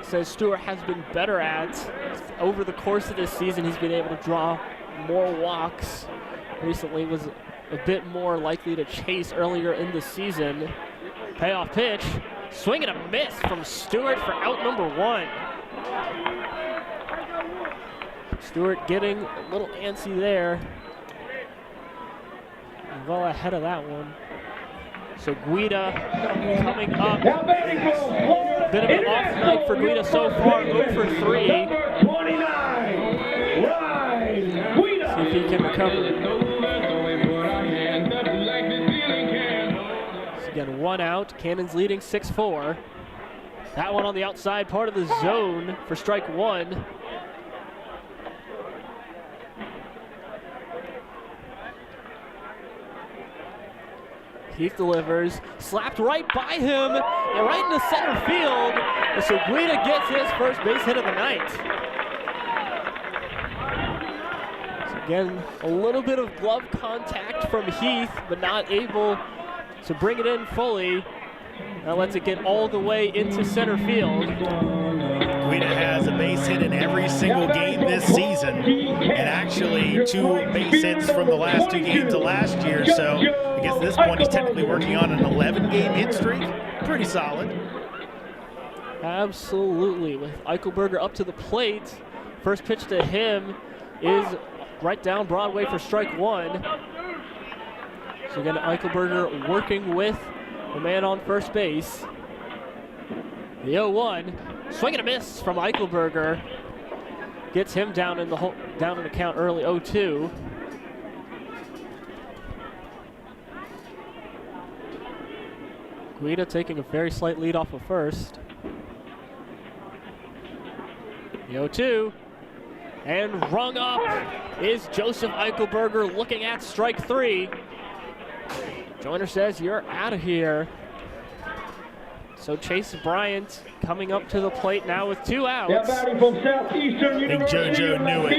says Stewart has been better at. Over the course of this season, he's been able to draw more walks. Recently was a bit more likely to chase earlier in the season. Payoff pitch, swing and a miss from Stewart for out number 1. Stewart getting a little antsy there. Well ahead of that one. So Guida coming up. Bit of an off night for Guida so far, 0 for 3. Number 29, Ryan Guida. See if he can recover. So again, 1 out. Cannons leading 6-4. That one on the outside part of the zone for strike 1. Heath delivers, slapped right by him, and right into center field. And so Guida gets his first base hit of the night. So again, a little bit of glove contact from Heath, but not able to bring it in fully. That lets it get all the way into center field. Guida has a base hit in every single game this season, and actually 2 base hits from the last 2 games of last year. So I guess at this point he's technically working on an 11-game hit streak. Pretty solid. Absolutely, with Eichelberger up to the plate. First pitch to him is right down Broadway for strike one. So again, Eichelberger working with the man on first base. The 0-1, swing and a miss from Eichelberger. Gets him down in the count early. 0-2. Guida taking a very slight lead off of first. The 0-2. And rung up is Joseph Eichelberger looking at strike three. Joyner says, you're out of here. So Chase Bryant coming up to the plate now with 2 outs. Now batting from Southeastern I think University, JoJo knew it.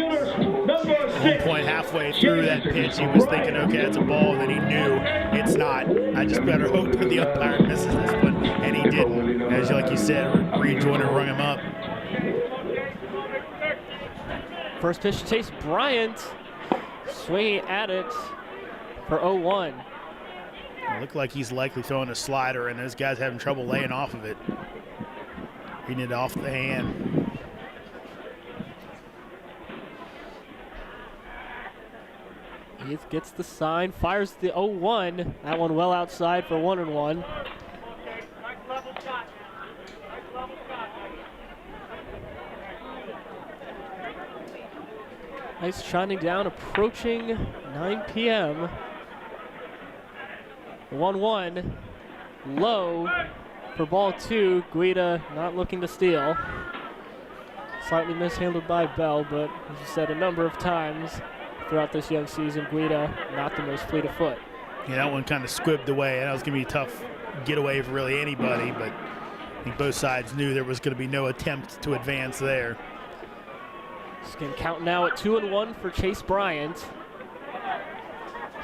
number At 6. one point halfway through that pitch, he was thinking, okay, that's a ball, and then he knew it's not. I just better hope that the umpire misses this one, and he didn't. As like you said, Reed Joyner rung him up. First pitch to Chase Bryant, swinging at it for 0-1. It looked like he's likely throwing a slider, and those guys having trouble laying off of it. Reading it off the hand. He gets the sign, fires the 0-1. That one well outside for 1-1. Nice shining down, approaching 9 p.m. 1-1, low for ball 2. Guida not looking to steal. Slightly mishandled by Bell, but as you said a number of times throughout this young season, Guida not the most fleet of foot. Yeah, that one kind of squibbed away. That was going to be a tough getaway for really anybody, but I think both sides knew there was going to be no attempt to advance there. Skin count now at 2-1 for Chase Bryant.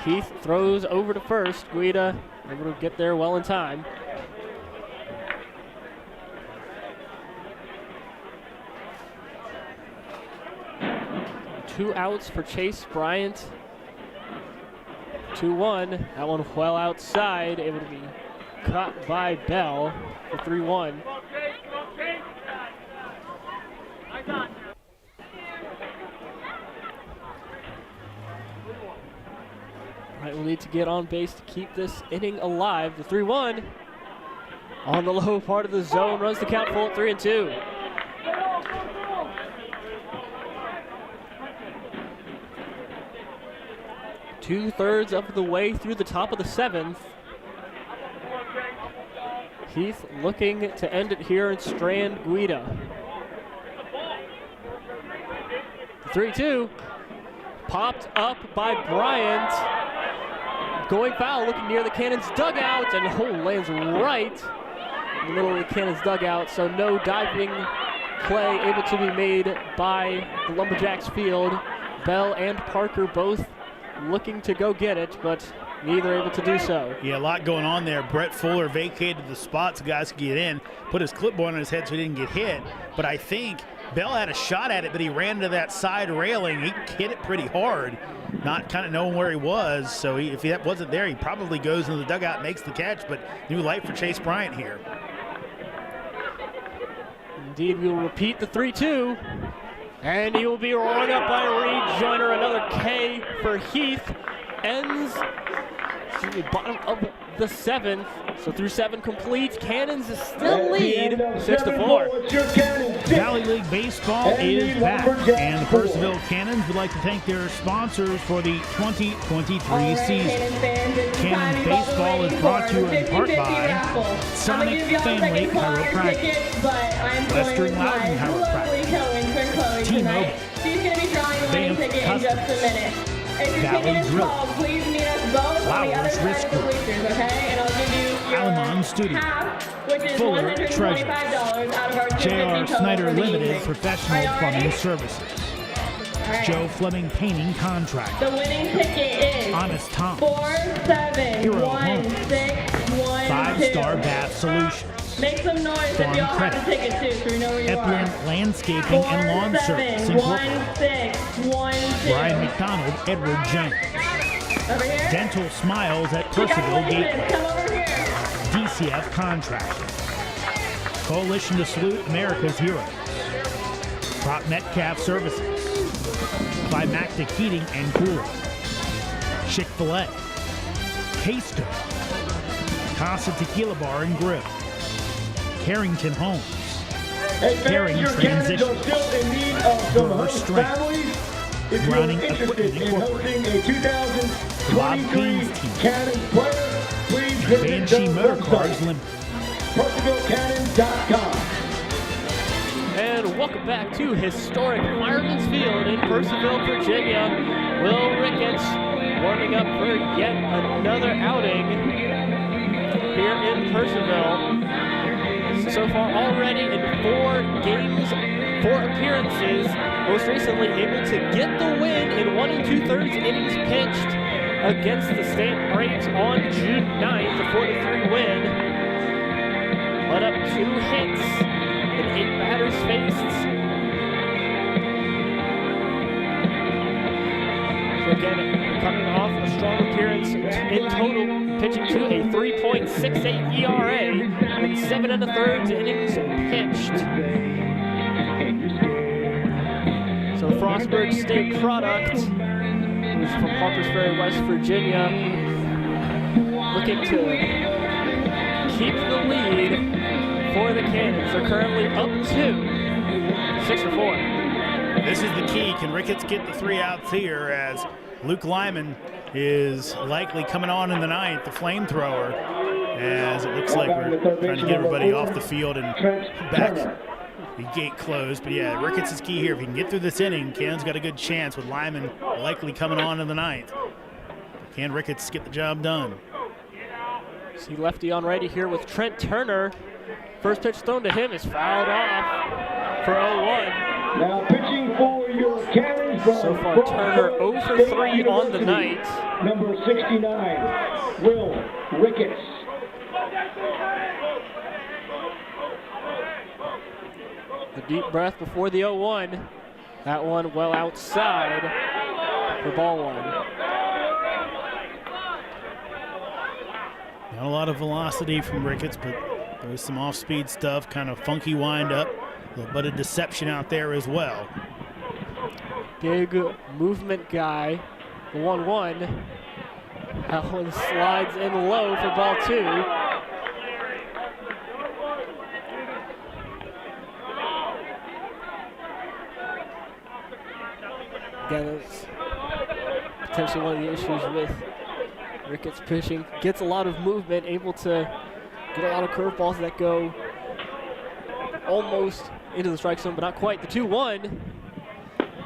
Heath throws over to first. Guida able to get there well in time. Two outs for Chase Bryant. 2-1. That one well outside. Able to be caught by Bell for 3-1. Right, we'll need to get on base to keep this inning alive. The 3-1 on the low part of the zone, runs the count full at 3-2. Two-thirds of the way through the top of the 7th. Heath looking to end it here and strand Guida. 3-2. Popped up by Bryant. Going foul, looking near the Cannons dugout, and lands right in the middle of the Cannons dugout, so no diving play able to be made by the Lumberjacks field. Bell and Parker both looking to go get it, but neither able to do so. Yeah, a lot going on there. Brett Fuller vacated the spots so guys could get in, put his clipboard on his head so he didn't get hit, but I think Bell had a shot at it, but he ran to that side railing. He hit it pretty hard, not kind of knowing where he was. So if that wasn't there, he probably goes into the dugout, makes the catch, but new light for Chase Bryant here. Indeed, we will repeat the 3-2. And he will be rung up by Reed Joyner. Another K for Heath. Ends bottom of the 7th. So through 7 complete, Cannons is still lead 6-4. Valley League Baseball is back, and the Purcellville Cannons would like to thank their sponsors for the 2023 season. Cannons Baseball is brought to you in part by Sonic Family Chiropractic, Western Loudon Chiropractic, T-Mobile, Banff Customs, Valley Drill, Flowers Risk Group, Alamon Studio, Fuller Treasures, J.R. Snyder Limited Professional Plumbing Services, Joe Fleming Painting Contractor, The winning ticket is Honest Tom, 471612. 5-Star Bath Solutions, Make some noise if y'all have a ticket too, so we know where you are. Epland Landscaping and Lawn Service Incorporated, 471612. Brian McDonald, Edward Jones, Over here. Dental Smiles at Purcellville Gateway, Come over here. DCF Contracting, Coalition to Salute America's Heroes, Prop Metcalf Services, by Mactic Heating and Cooling, Chick-fil-A, Casto, Casa Tequila Bar and Grill, Carrington Homes, Caring Transition, First Strength, if you're Running interested in hosting a 2023 Cannons player, please visit Banshee the Motor website, Cars Limited. Purcellvillecannons.com. And welcome back to historic Fireman's Field in Purcellville, Virginia. Will Ricketts warming up for yet another outing here in Purcellville. So far already in 4 games, 4 appearances, most recently able to get the win in 1 2/3 innings pitched against the State Braves on June 9th, a 4-3 win. Let up 2 hits and 8 batters faced. So again, coming off a strong appearance in total, pitching to a 3.68 ERA in 7 1/3 innings pitched. So Frostburg State product, who's from Harpers Ferry, West Virginia, looking to keep the lead for the Cannons. They're currently up 2, 6-4. This is the key. Can Ricketts get the 3 outs here, as Luke Lyman is likely coming on in the 9th, the flamethrower, as it looks like we're trying to get everybody off the field and back the gate closed. But yeah, Ricketts is key here. If he can get through this inning, Cannon's got a good chance with Lyman likely coming on in the 9th. Can Ricketts get the job done? See lefty on righty here with Trent Turner. First pitch thrown to him is fouled off for 0-1. Now pitching for your Cannons. So far, Turner 0 for 3 on the night. Number 69, Will Ricketts. The deep breath before the 0-1. That one well outside for ball 1. Not a lot of velocity from Ricketts, but there's some off-speed stuff, kind of funky wind-up. A little bit of deception out there as well. Big movement guy. The 1-1. That one slides in low for ball 2. Again, it's potentially one of the issues with Ricketts pitching. Gets a lot of movement, able to get a lot of curveballs that go almost into the strike zone, but not quite. The 2-1.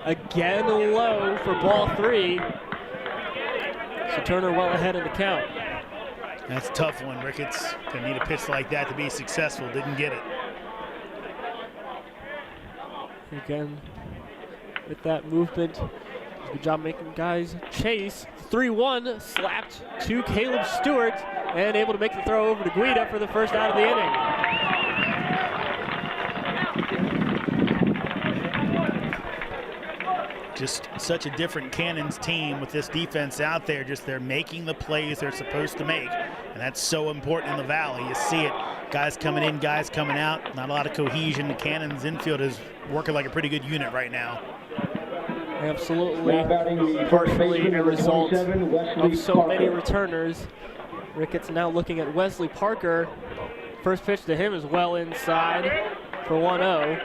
Again low for ball 3. So Turner well ahead in the count. That's a tough one. Ricketts gonna need a pitch like that to be successful. Didn't get it. Again, with that movement, good job making guys chase. 3-1 slapped to Caleb Stewart and able to make the throw over to Guida for the first out of the inning. Just such a different Cannons team with this defense out there. Just they're making the plays they're supposed to make, and that's so important in the Valley. You see it, guys coming in, guys coming out. Not a lot of cohesion. The Cannons infield is working like a pretty good unit right now. Absolutely, partially a result of so many returners. Ricketts now looking at Wesley Parker. First pitch to him is well inside for 1-0.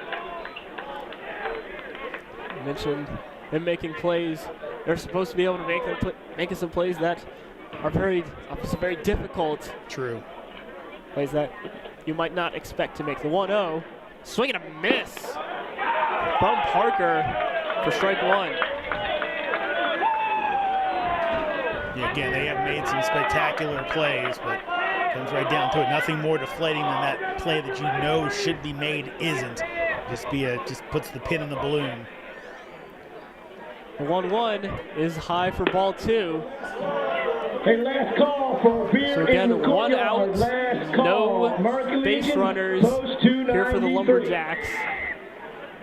I mentioned them making plays. They're supposed to be able to make some plays that are very difficult. True. Plays that you might not expect to make. The 1-0, swing and a miss from Parker for strike 1. Yeah, again, they have made some spectacular plays, but it comes right down to it. Nothing more deflating than that play that you know should be made isn't. Just puts the pin in the balloon. The 1-1 is high for ball 2. Hey, last call for beer. So again, in the 1 out, last no call. base runners here for the Lumberjacks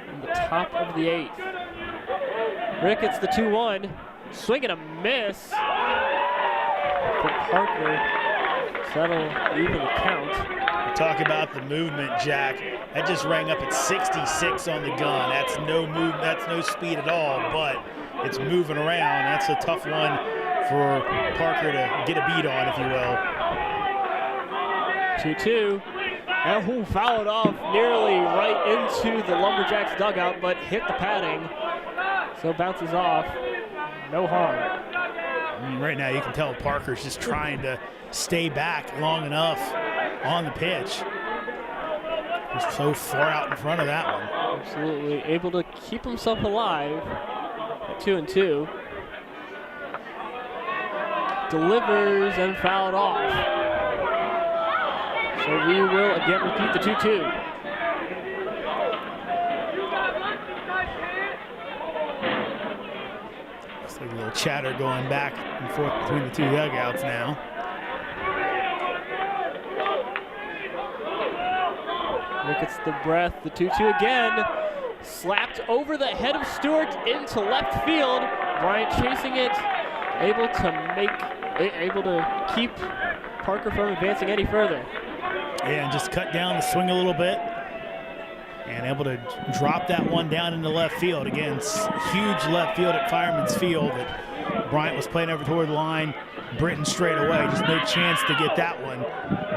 in the top of the 8th. Ricketts the 2-1, swing and a miss for Parker. That'll even the count. Talk about the movement, Jack. That just rang up at 66 on the gun. That's no movement, that's no speed at all, but it's moving around. That's a tough one for Parker to get a beat on, if you will. 2-2. And who fouled off nearly right into the Lumberjacks dugout, but hit the padding. So bounces off. No harm. Right now you can tell Parker's just trying to stay back long enough on the pitch. He's so far out in front of that one. Absolutely able to keep himself alive at 2-2. Delivers and fouled off. So we will again repeat the 2-2. Looks like a little chatter going back and forth between the two dugouts now. Ricketts the breath, the 2-2 again. Slapped over the head of Stewart into left field. Bryant chasing it, able to keep Parker from advancing any further. Yeah, and just cut down the swing a little bit and able to drop that one down into left field. Again, huge left field at Fireman's Field that Bryant was playing over toward the line. Britton straight away, just no chance to get that one.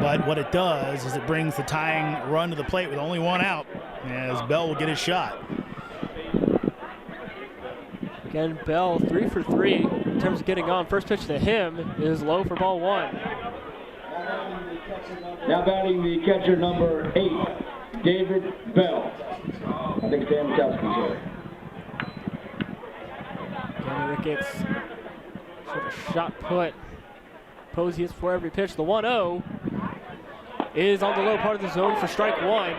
But what it does is it brings the tying run to the plate with only one out, as Bell will get his shot. Again, Bell 3 for 3 in terms of getting on. First pitch to him is low for ball 1. Now batting the catcher number 8, David Bell. I think Sam Kowski's here. Again, Ricketts sort of shot put. Posey is for every pitch. The 1-0 is on the low part of the zone for strike 1.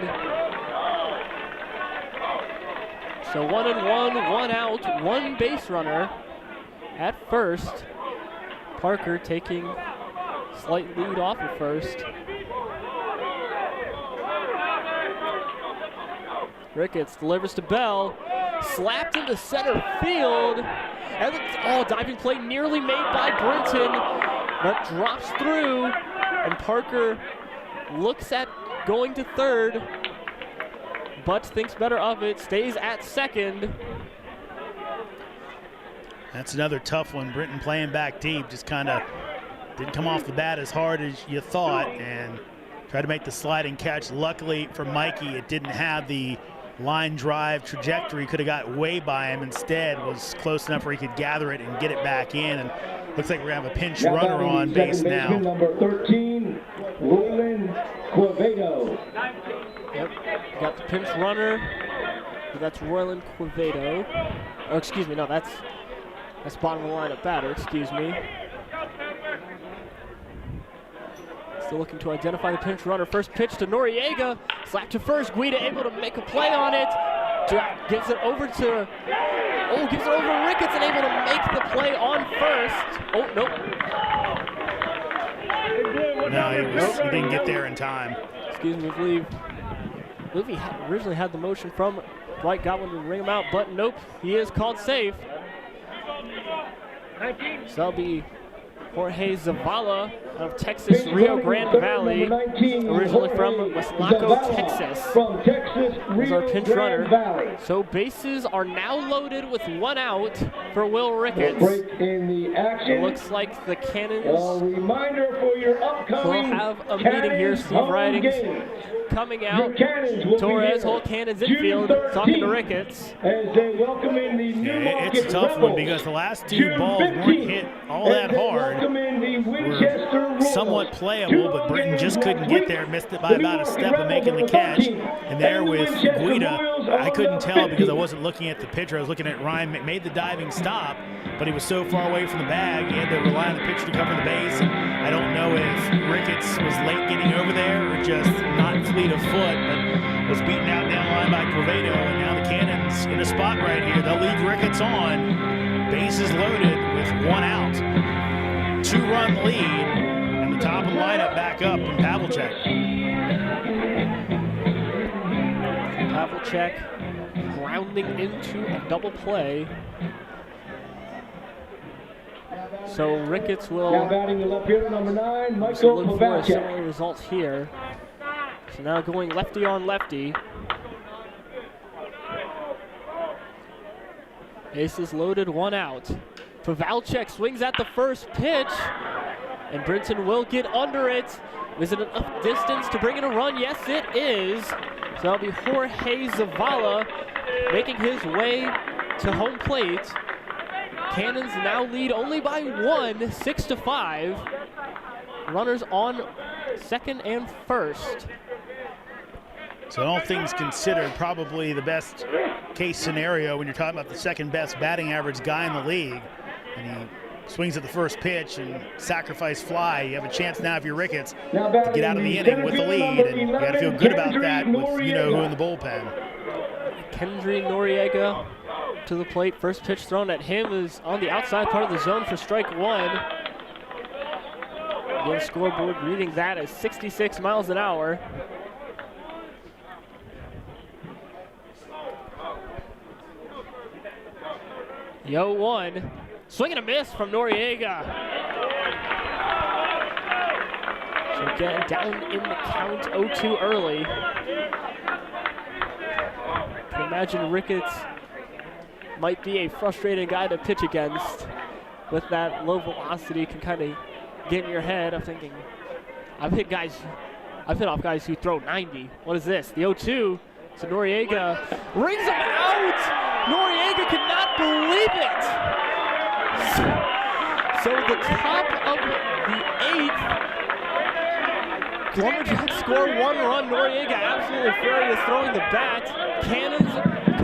So 1-1, 1 out, 1 base runner at first. Parker taking slight lead off of first. Ricketts delivers to Bell, slapped into center field, and diving play nearly made by Brinton, but drops through, and Parker looks at going to third, but thinks better of it, stays at second. That's another tough one. Brinton playing back deep, just kind of didn't come off the bat as hard as you thought and tried to make the sliding catch. Luckily for Mikey, it didn't have the line drive trajectory, could have got way by him. Instead was close enough where he could gather it and get it back in, and looks like we're gonna have a pinch runner on base now. Number 13, Roland Quevedo. Yep, got the pinch runner. That's Roland Quevedo. Oh, excuse me, no, that's bottom of the lineup batter, excuse me. Still looking to identify the pinch runner. First pitch to Noriega. Slap to first. Guida able to make a play on it. Gives it over to Ricketts and able to make the play on first. Oh, nope. No, he didn't get there in time. Excuse me, I believe he originally had the motion from Dwight Godwin to ring him out, but nope, he is called safe. So that'll be Jorge Zavala of Texas, Rio Grande Valley, originally from Weslaco, Texas. From Texas, Is our pinch runner. Valley. So bases are now loaded with 1 out for Will Ricketts. Break in the action. It looks like the Cannons A reminder for your upcoming will have a meeting here. Steve Ridings coming out. Torres, whole Cannons infield, talking to Ricketts. As they welcome in the new It's a tough one because the last two balls weren't hit all that hard. Were somewhat playable, but Britton just couldn't get there. Missed it by about a step of making the catch. And there with Guida, I couldn't tell because I wasn't looking at the pitcher. I was looking at Ryan. Made the diving stop, but he was so far away from the bag, he had to rely on the pitcher to cover the base. And I don't know if Ricketts was late getting over there or just not fleet of foot, but was beaten out down the line by Quevedo. And now the Cannons in a spot right here. They'll leave Ricketts on. Bases loaded with 1 out. 2-run lead, and the top of the lineup back up from Pavlicek. Pavlicek grounding into a double play. So Ricketts will now batting the left fielder, number 9, Michael look for a Pavlicek. similar result here. So now going lefty on lefty. Bases loaded, 1 out. Pavelchek swings at the first pitch, and Brinton will get under it. Is it enough distance to bring in a run? Yes, it is. So that'll be Jorge Zavala making his way to home plate. Cannons now lead only by 1, 6-5. Runners on second and first. So all things considered, probably the best case scenario when you're talking about the second best batting average guy in the league. And he swings at the first pitch and sacrifice fly. You have a chance now if you're Ricketts to get out of the inning with the lead, and you got to feel good about that with you-know-who in the bullpen. Kendry Noriega to the plate. First pitch thrown at him is on the outside part of the zone for strike 1. Again, scoreboard reading that as 66 miles an hour. The 0-1. Swing and a miss from Noriega. So getting down in the count, 0-2 early. Can imagine Ricketts might be a frustrating guy to pitch against. With that low velocity, can kind of get in your head. I'm thinking, I've hit off guys who throw 90. What is this? The 0-2. So Noriega rings him out. Noriega could not believe it. So the top of the 8th, Lumberjacks score 1 run. Noriega absolutely furious throwing the bat. Cannons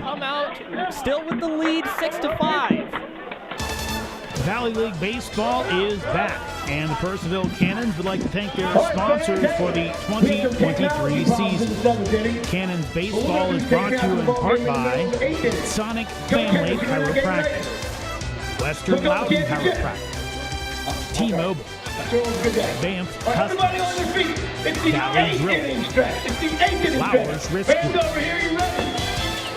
come out still with the lead, 6-5. Valley League Baseball is back, and the Purcellville Cannons would like to thank their sponsors for the 2023 season. Cannons Baseball is brought to you in part by Sonic Family Chiropractic, Western Loudon Chiropractic, T-Mobile, Banff Customs, Valley Drilling, Flowers Risk Group,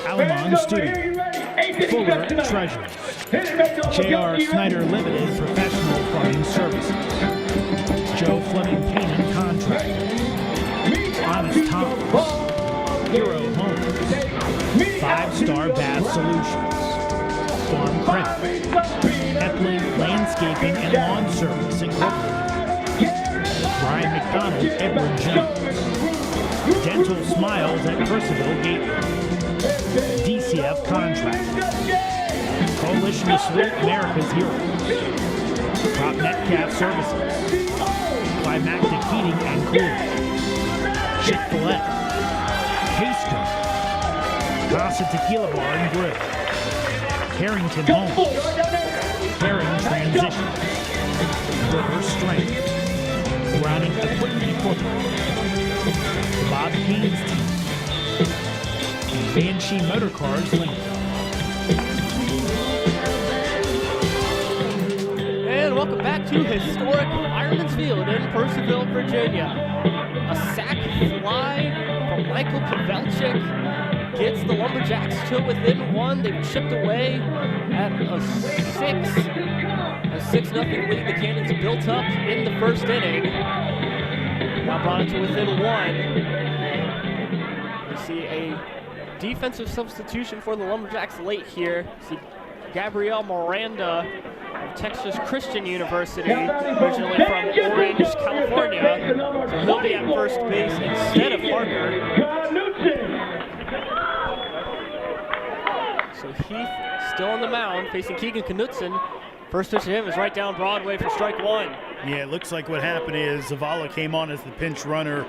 Alamon Studio, Fuller Treasures, J.R. Snyder Limited Professional Farming Services, Joe Fleming Paint and Contractors, Honest Thomas, Hero Homes, 5-Star Bath Solutions, Farm Credit, Epling Landscaping and Lawn Service Incorporated, Brian McDonald, Edward Jones, Dental Smiles at Purcellville Gateway, DCF Contractors, Coalition to Salute America's Heroes, Top Netcap Services, Climactic Heating and Cooling, Chick-fil-A, Casco, Casa Tequila Bar and Grill, Carrington Homes, Caring Transitions, River Strength, Browning Equipment Incorporated, Bob Haynes Team, and Banshee Motor Cars Limited. And welcome back to historic Fireman's Field in Purcellville, Virginia. A sac fly from Michael Pavelchek gets the Lumberjacks to within 1. They've chipped away at a 6-0 lead the Cannons built up in the first inning. Now brought it to within 1. We see a defensive substitution for the Lumberjacks late here. See Gabriel Miranda of Texas Christian University, originally from Orange, California. So he'll be at first base instead of Parker. So Heath still on the mound, facing Keegan Knutson. First pitch to him is right down Broadway for strike 1. Yeah, it looks like what happened is Zavala came on as the pinch runner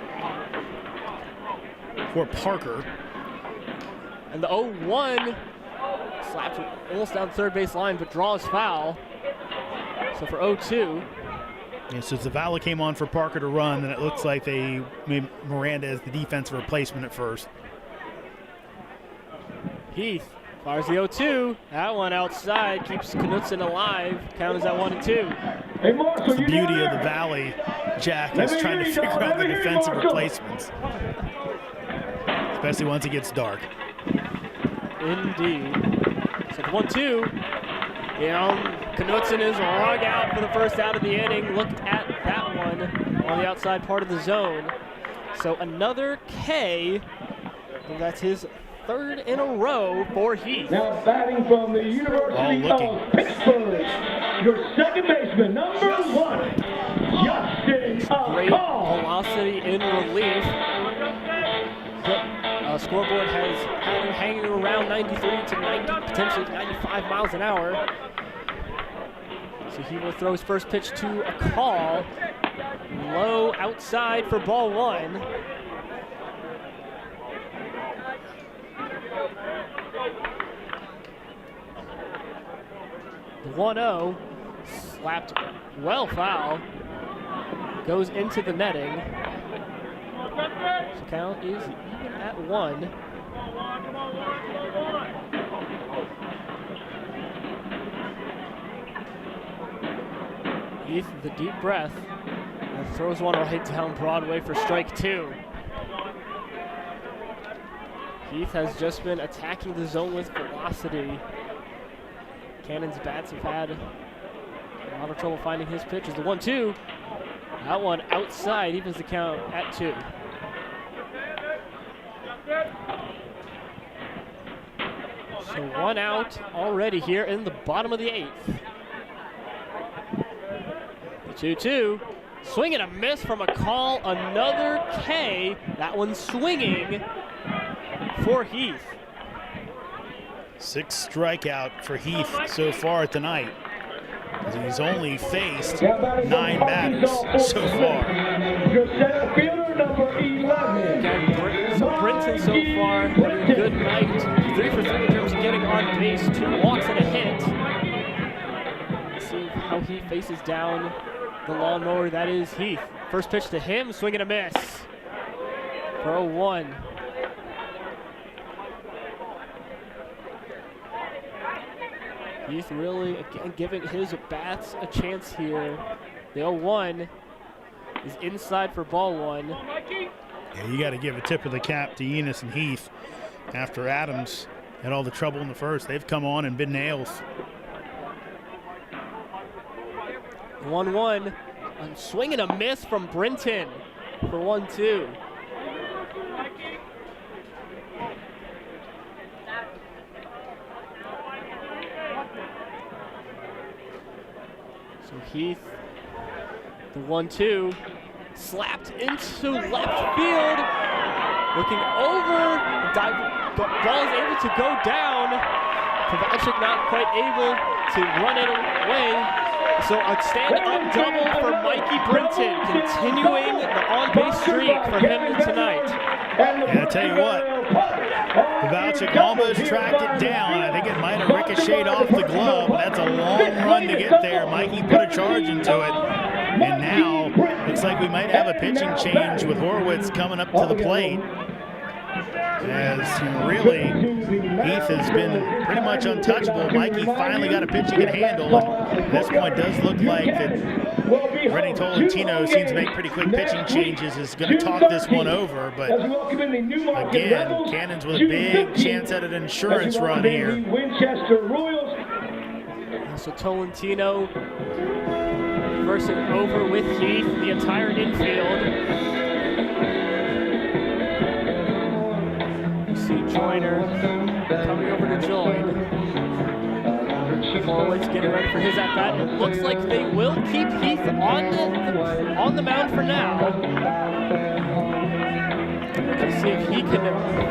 for Parker. And the 0-1 slaps almost down third base line, but draws foul. So for 0-2. Yeah, so Zavala came on for Parker to run, and it looks like they made Miranda as the defensive replacement at first. Heath fires the 0-2. That one outside keeps Knutson alive. Count is at 1-2. It's the beauty of the Valley, Jack, is trying to figure out the defensive replacements, especially once it gets dark. Indeed. So 1-2. Knutson is rug out for the first out of the inning. Looked at that one on the outside part of the zone. So another K. And that's his third in a row for Heath. Now batting from the University of Pittsburgh, your second baseman, number 1, Justin Great velocity in relief. The scoreboard has had him hanging around 93 to 90, potentially 95 miles an hour. So he will throw his first pitch to a call. Low outside for ball 1. The 1-0 slapped well foul. Goes into the netting. So count is even at 1. Heath, the deep breath, and throws one right down Broadway for strike 2. Heath has just been attacking the zone with velocity. Cannons bats have had a lot of trouble finding his pitches. The 1-2, that one outside, evens the count at 2. So 1 out already here in the bottom of the 8th. The 2-2, swing and a miss from a call, another K. That one swinging for Heath. 6th strikeout for Heath so far tonight. He's only faced 9 batters so far. Your center fielder, number 11. So Brinton so far having a good night. 3 for 3 in terms of getting on base, 2 walks and a hit. Let's see how he faces down the lawnmower. That is Heath. First pitch to him, swing and a miss. For 0-1. Heath really, again, giving his bats a chance here. The 0-1 is inside for ball 1. Yeah, you got to give a tip of the cap to Enos and Heath. After Adams had all the trouble in the first, they've come on and been nails. 1-1, a swing and a miss from Brinton for 1-2. So Heath, the 1-2, slapped into left field. Looking over, ball is able to go down. Kowalczyk not quite able to run it away. So a stand-up double for Mikey Brinton, continuing the on-base streak for him tonight. Yeah, I tell you what, Kowalczyk almost tracked it down. I think it might have ricocheted off the glove. That's a long run to get there. Mikey put a charge into it. And now, looks like we might have a pitching change with Horowitz coming up to the plate. As really, Heath has been pretty much untouchable. Mikey finally got a pitch he can handle. And at this point, does look like that Rennie Tolentino seems to make pretty quick pitching changes, is going to talk this one over. But again, Cannons with a big chance at an insurance run here. So Tolentino reversing over with Heath, the entire infield. See Joyner coming over to join. Horowitz getting ready for his at-bat. It looks like they will keep Heath on the mound for now. Let's see if he can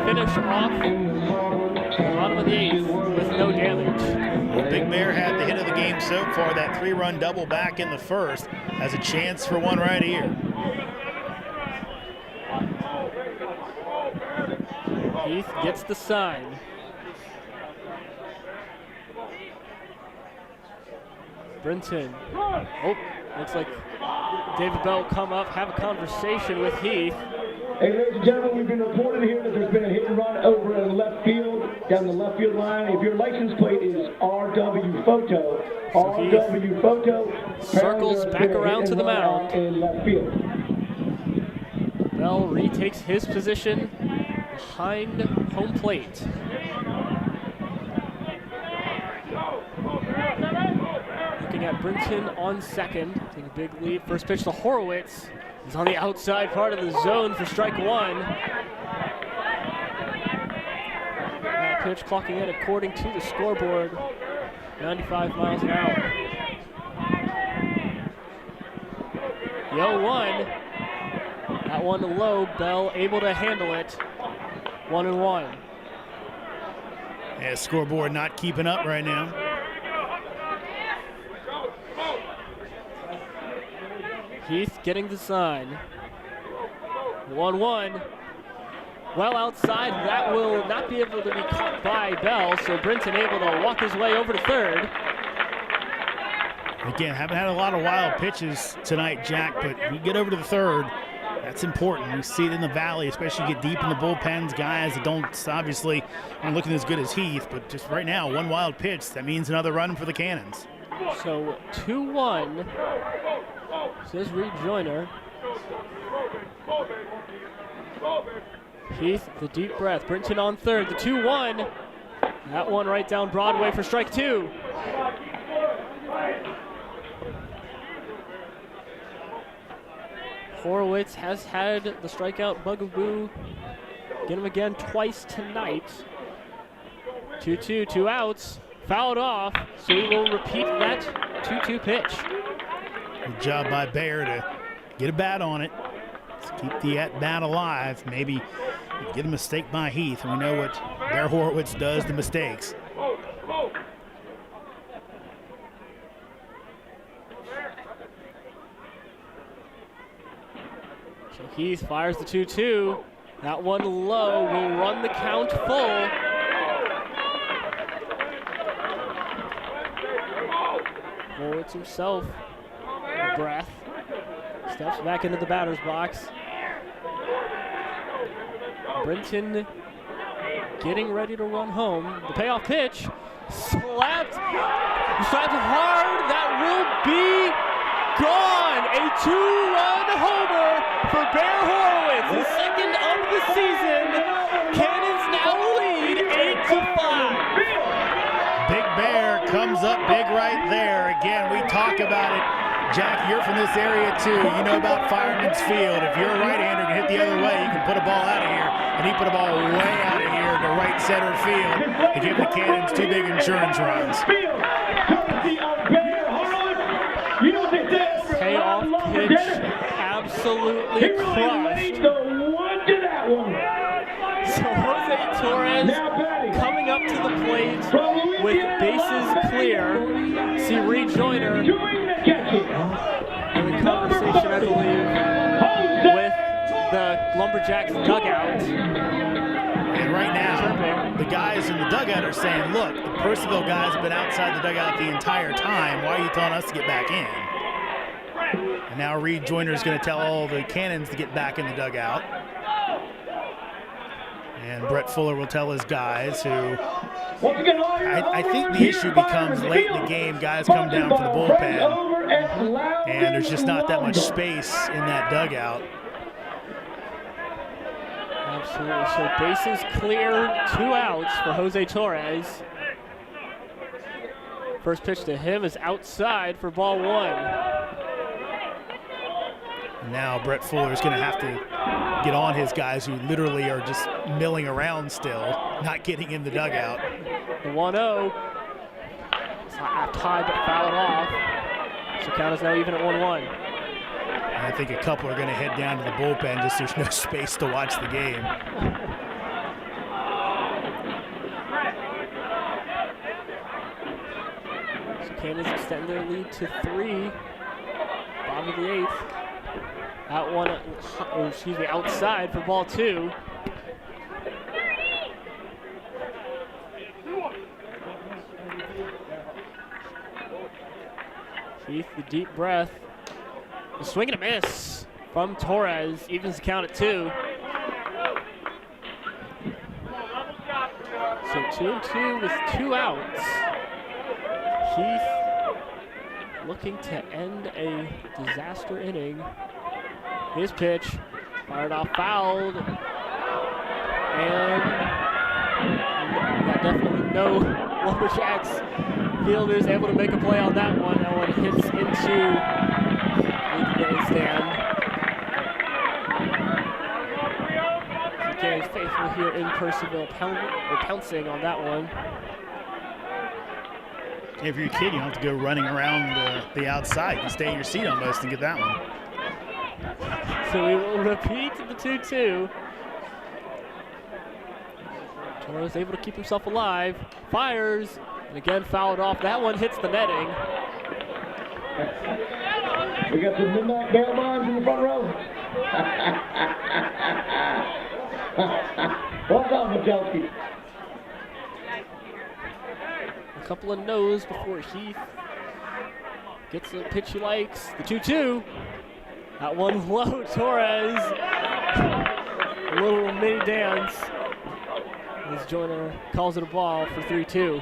finish off the bottom of the 8th with no damage. Well, Big Bear had the hit of the game so far. That 3-run double back in the first. Has a chance for one right here. Heath gets the sign. Brinton. Oh, looks like David Bell will come up, have a conversation with Heath. Hey, ladies and gentlemen, we've been reported here that there's been a hit and run over in the left field, down the left field line. If your license plate is RW Photo, RW Photo circles back around to the mound. In left field. Bell retakes his position behind home plate. Looking at Brinton on second, taking a big lead. First pitch to Horowitz. He's on the outside part of the zone for strike 1. pitch clocking in according to the scoreboard, 95 miles an hour. The 0-1, that one low, Bell able to handle it, 1-1. Yeah, scoreboard not keeping up right now. Heath getting the sign. 1-1. Well outside, that will not be able to be caught by Bell, so Brinton able to walk his way over to third. Again, haven't had a lot of wild pitches tonight, Jack, but you get over to the third, that's important. You see it in the valley, especially get deep in the bullpens, guys that don't obviously aren't looking as good as Heath, but just right now, one wild pitch, that means another run for the Cannons. So 2-1, says Rejoiner. Heath, the deep breath. Brinton on third, the 2-1. That one right down Broadway for strike two. Horowitz has had the strikeout bugaboo. Get him again twice tonight. 2-2, 2 outs. Fouled off, so we will repeat that 2-2 pitch. Good job by Bear to get a bat on it. Let's keep the at-bat alive. Maybe get a mistake by Heath, and we know what Bear Horowitz does to mistakes. So Heath fires the 2-2. That one low will run the count full. Horowitz himself, a breath, steps back into the batter's box. Brinton getting ready to run home. The payoff pitch, slapped hard, that will be gone. A 2-run homer for Bear Horowitz, his second of the season. Cannons now lead 8-5. Big Bear comes up big right there. Again, we talk about it. Jack, you're from this area too. You know about Fireman's Field. If you're a right-hander and hit the other way, you can put a ball out of here. And he put a ball way out of here to right center field to give the Cannons two big insurance runs. Payoff pitch, absolutely crushed. So Jose Torres coming up to the plate with bases clear. See Rejoiner in the conversation, I believe, with the Lumberjacks dugout. And right now, the guys in the dugout are saying, look, the Purcellville guys have been outside the dugout the entire time. Why are you telling us to get back in? And now Rejoiner is going to tell all the Cannons to get back in the dugout. And Brett Fuller will tell his guys who, I think the issue becomes late in the game, guys come down for the bullpen, and there's just not that much space in that dugout. Absolutely, so bases clear, 2 outs for Jose Torres. First pitch to him is outside for ball 1. Now Brett Fuller is going to have to get on his guys who literally are just milling around still, not getting in the dugout. The 1-0. It's not tied but fouled off. So count is now even at 1-1. I think a couple are going to head down to the bullpen, just there's no space to watch the game. So Cannons extend their lead to 3. Bottom of the 8th. That one, outside for ball 2. Heath, the deep breath. A swing and a miss from Torres, evens the count at 2. So 2-2 with 2 outs. Heath looking to end a disaster inning. His pitch, fired off, fouled, and definitely no Lumberjacks fielders able to make a play on that one. That one hits into the stand. Again, faithful here in Purcellville, pouncing on that one. If you're a kid, you don't have to go running around the outside. You can stay in your seat almost and get that one. So we will repeat the 2-2. Torres able to keep himself alive. Fires. And again, fouled off. That one hits the netting. We got some midnight bail bonds in the front row. What's up, Majelski? A couple of no's before Heath gets the pitch he likes. The 2-2. That one low, Torres. A little mini dance. As Joyner calls it a ball for 3-2.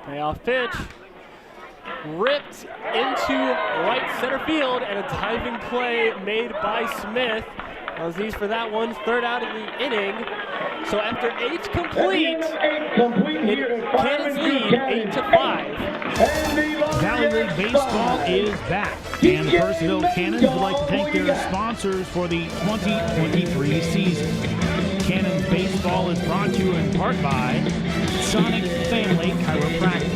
Payoff pitch. Ripped into right center field, and a diving play made by Smith. As he's for that one, third out of the inning. So after 8 complete, Cannons lead 8-5. Valley League Baseball is back, and the Purcellville Cannons would like to thank their sponsors for the 2023 season. Cannons Baseball is brought to you in part by Sonic Family Chiropractic,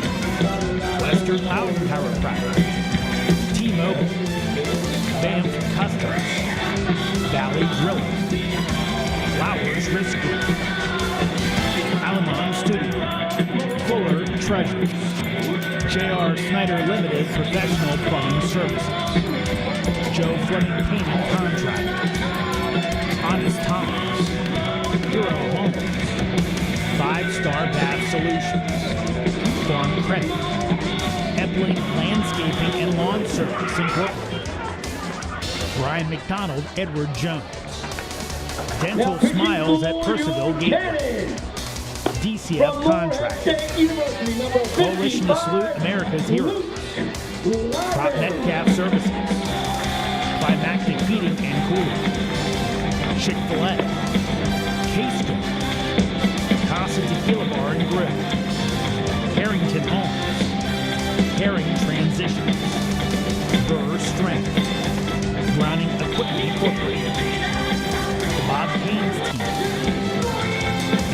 Western Mountain Chiropractic, T-Mobile, Banff Customs, Valley Drilling, Flowers Risk Group, Alamon Studio, Fuller Treasures, J.R. Snyder Limited Professional Plumbing Services, Joe Fleming Painting Contractors, Honest Thomas, Hero Homes, 5-Star Bath Solutions, Farm Credit, Epling Landscaping and Lawn Service Incorporated, Brian McDonald, Edward Jones, Dental Smiles at Purcellville Gateway, DCF Contractors, Coalition to Salute America's Heroes, Prop Metcalf Services, Climactic Heating and Cooling, Chick-fil-A, Casco, Casa Tequila Bar and Grill, Harrington Homes, Herring Transitions, Burr Strength, Browning Equipment Incorporated, the Bob Haynes Team,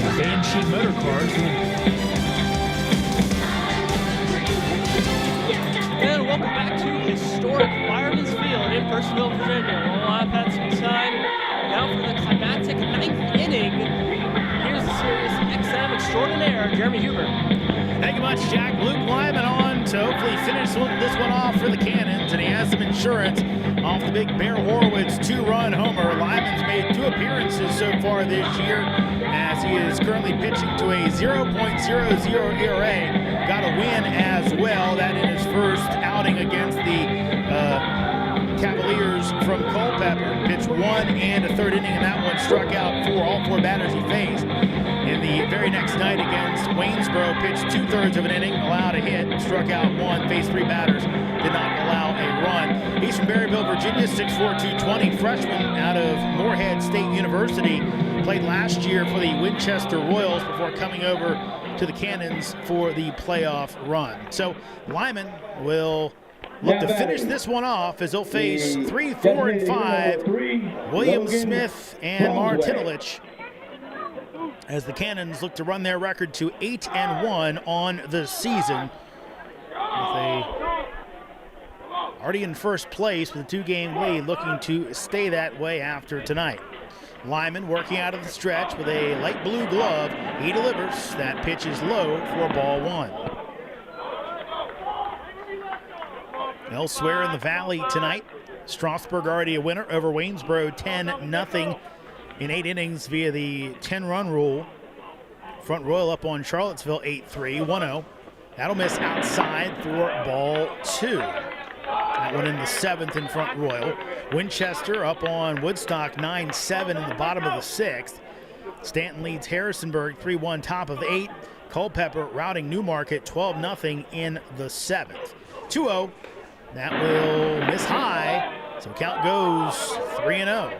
and Banshee Motor Cars Limited. And welcome back to historic Fireman's Field in Purcellville, Virginia. Well, I've had some time now for the climactic 9th inning. Here's the Sirius XM extraordinaire, Jeremy Huber. Thank you much, Jack. Luke Lyman on to hopefully finish this one off for the Cannons, and he has some insurance off the big Bear Horowitz 2-run homer. Lyman's made 2 appearances so far this year, as he is currently pitching to a 0.00 ERA. Got a win as well, that in his first outing against the Cavaliers from Culpeper. Pitched 1 and a third inning, and that one struck out all 4 batters he faced. In the very next night against Waynesboro, pitched 2/3 of an inning, allowed a hit, struck out 1, faced 3 batters, did not allow a run. He's from Berryville, Virginia, 6'4", 220, freshman out of Morehead State University. Played last year for the Winchester Royals before coming over to the Cannons for the playoff run. So Lyman will look to finish this one off as he'll face 3, 4, and 5, William Smith and Martinelich, as the Cannons look to run their record to 8-1 on the season, with already in first place with a 2-game lead, looking to stay that way after tonight. Lyman working out of the stretch with a light blue glove. He delivers. That pitch is low for ball 1. Elsewhere in the Valley tonight, Strasburg already a winner over Waynesboro 10-0 in 8 innings via the 10-run rule. Front Royal up on Charlottesville 8-3, 1-0. That'll miss outside for ball 2. That one in the 7th in Front Royal. Winchester up on Woodstock 9-7 in the bottom of the 6th. Stanton leads Harrisonburg 3-1 top of the 8th. Culpeper routing Newmarket 12-0 in the 7th. 2-0. That will miss high, so count goes 3-0.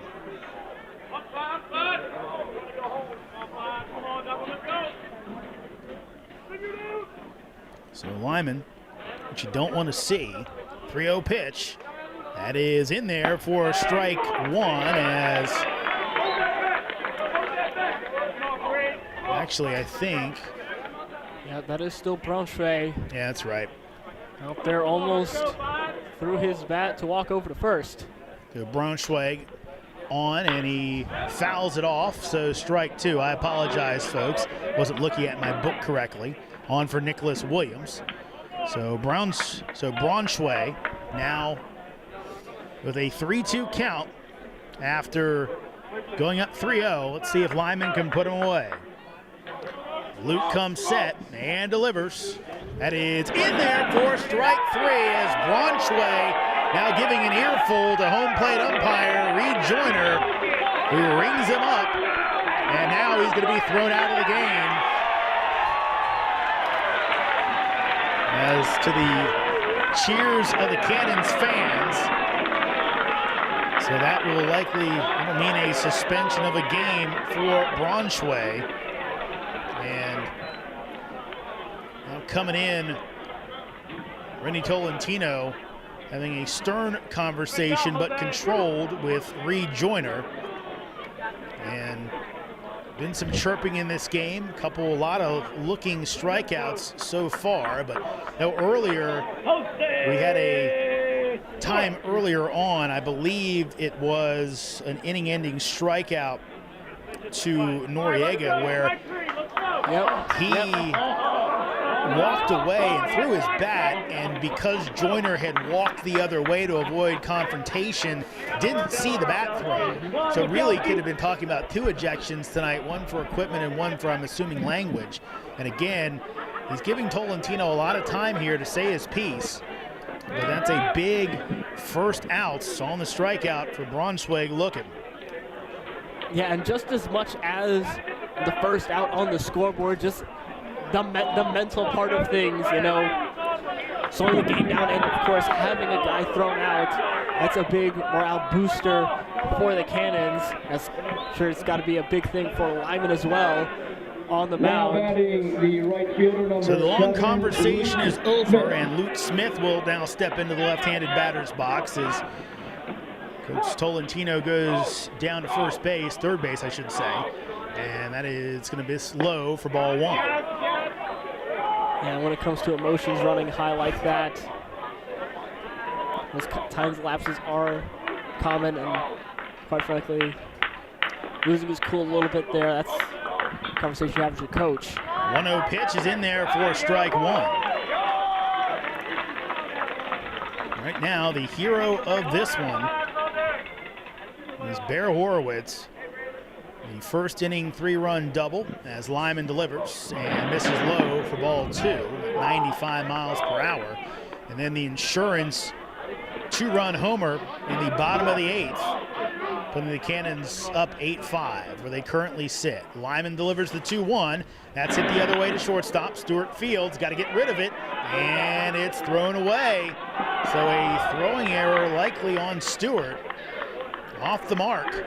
So Lyman, which you don't want to see, 3-0 pitch. That is in there for strike one, as actually I think. Yeah, that is still Braunschweig. Yeah, that's right. Out there almost threw his bat to walk over to first. So Braunschweig on, and he fouls it off, so strike two. I apologize, folks. Wasn't looking at my book correctly. On for Nicholas Williams. So Braunschweig now with a 3-2 count after going up 3-0. Let's see if Lyman can put him away. Luke comes set and delivers. That is in there for strike three, as Braunschweig now giving an earful to home plate umpire Reed Joyner, who rings him up, and now he's going to be thrown out of the game. As to the cheers of the Cannons fans. So that will likely mean a suspension of a game for Braunschweig. And now coming in, Rennie Tolentino having a stern conversation but controlled with Reed Joyner. And been some chirping in this game, a lot of looking strikeouts so far, but earlier we had a time earlier on, I believe it was an inning-ending strikeout to Noriega, where he walked away and threw his bat, and because Joyner had walked the other way to avoid confrontation, didn't see the bat throw. So really could have been talking about two ejections tonight, one for equipment and one for, I'm assuming, language. And again, he's giving Tolentino a lot of time here to say his piece. But that's a big first outs on the strikeout for Braunschweig looking. Yeah, and just as much as the first out on the scoreboard, just the mental part of things, slowing the game down, and of course having a guy thrown out, that's a big morale booster for the Cannons. I'm sure it's got to be a big thing for Lyman as well on the mound. So the long conversation is over, and Luke Smith will now step into the left-handed batter's box as Coach Tolentino goes down to third base I should say, and that is going to be low for ball one. Yeah, when it comes to emotions running high like that, those times lapses are common, and quite frankly, losing his cool a little bit there, that's a conversation you have with your coach. 1-0 pitch is in there for strike one. Right now, the hero of this one is Bear Horowitz. The first inning 3-run double as Lyman delivers and misses low for ball two at 95 miles per hour. And then the insurance 2-run homer in the bottom of the eighth, putting the Cannons up 8-5 where they currently sit. Lyman delivers the 2-1. That's hit the other way to shortstop. Stuart Fields got to get rid of it, and it's thrown away. So a throwing error likely on Stewart, off the mark.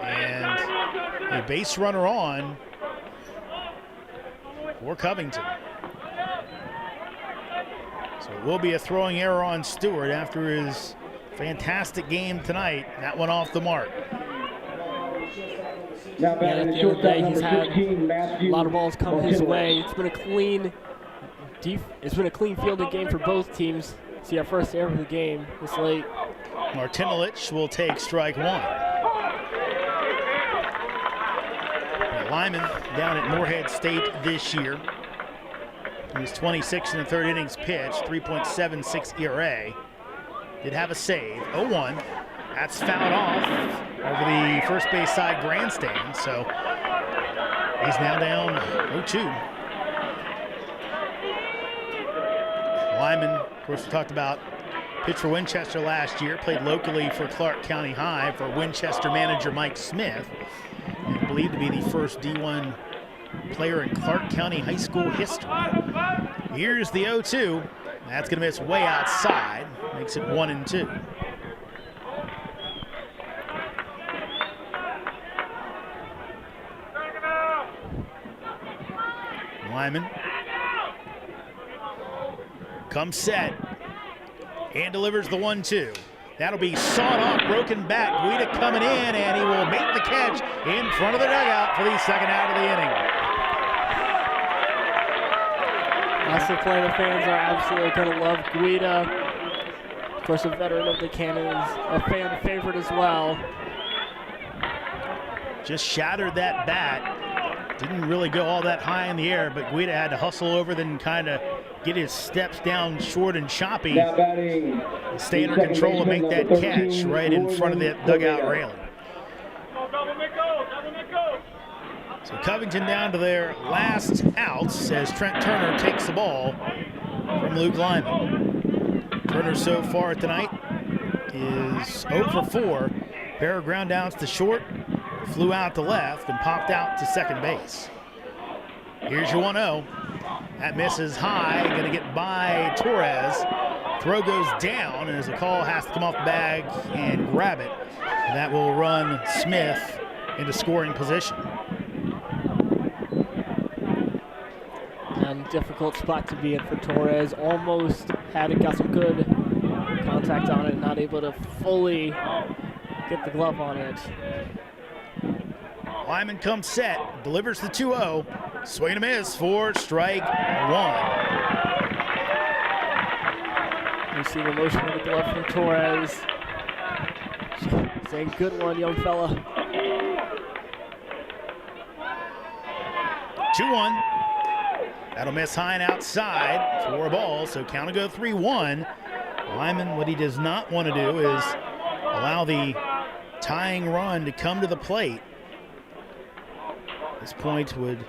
And a base runner on for Covington. So it will be a throwing error on Stewart after his fantastic game tonight. That one off the mark. Yeah, at the end of the day, he's had a lot of balls come his way. It's been a clean fielded game for both teams. See our first error of the game this late. Martinelich will take strike one. Lyman down at Moorhead State this year. He was 26 in the third innings pitched, 3.76 ERA. Did have a save, 0-1. That's fouled off over the first base side grandstand, so he's now down 0-2. Lyman, of course, we talked about, pitched for Winchester last year, played locally for Clark County High for Winchester manager Mike Smith, and believed to be the first D1 player in Clark County high school history. Here's the 0-2. That's going to miss way outside, makes it 1-2. Lyman comes set and delivers the 1-2. That'll be sawed off, broken back. Guida coming in, and he will make the catch in front of the dugout for the second out of the inning. Also, Plano fans are absolutely going to love Guida. Of course, a veteran of the Cannons, a fan favorite as well. Just shattered that bat. Didn't really go all that high in the air, but Guida had to hustle over, then kind of get his steps down short and choppy. Now batting, Stay under control and make that catch right in front of that dugout railing. So Covington down to their last outs as Trent Turner takes the ball from Luke Lyman. Turner so far tonight is 0 for 4. Pair of ground downs to short, flew out to left, and popped out to second base. Here's your 1-0. That misses high, going to get by Torres. Throw goes down, and as the call has to come off the bag and grab it, and that will run Smith into scoring position. And difficult spot to be in for Torres. Almost got some good contact on it, not able to fully get the glove on it. Lyman comes set, delivers the 2-0. Swing and a miss for strike 1. You see the motion of the glove from Torres. Saying, good one, young fella. 2-1. That'll miss high and outside for a ball, so count will go 3-1. Lyman, what he does not want to do is allow the tying run to come to the plate. This point would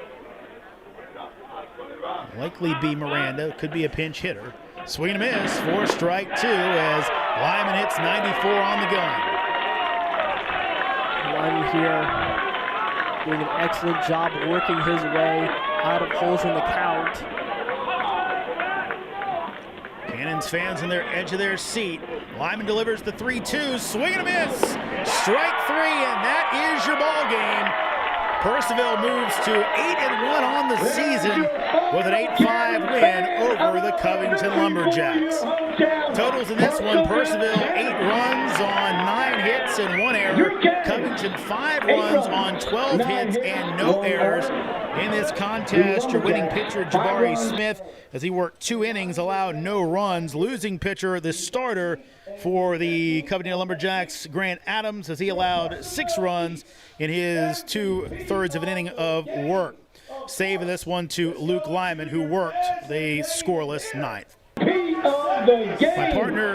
likely be Miranda. Could be a pinch hitter. Swing and a miss for strike 2 as Lyman hits 94 on the gun. Lyman here doing an excellent job working his way out of holes in the count. Cannons fans on their edge of their seat. Lyman delivers the 3-2. Swing and a miss. Strike 3, and that is your ball game. Purcellville moves to 8-1 on the season with an 8-5 win over the Covington Lumberjacks. Totals in this one, Purcellville 8 runs on 9 hits and 1 error. Covington 5 runs on 12 hits and no errors. In this contest, your winning pitcher, Jabari Smith, as he worked 2 innings, allowed no runs. Losing pitcher, the starter for the Covington Lumberjacks, Grant Adams, as he allowed 6 runs in his 2/3 of an inning of work. Save in this one to Luke Lyman, who worked the scoreless 9th. My partner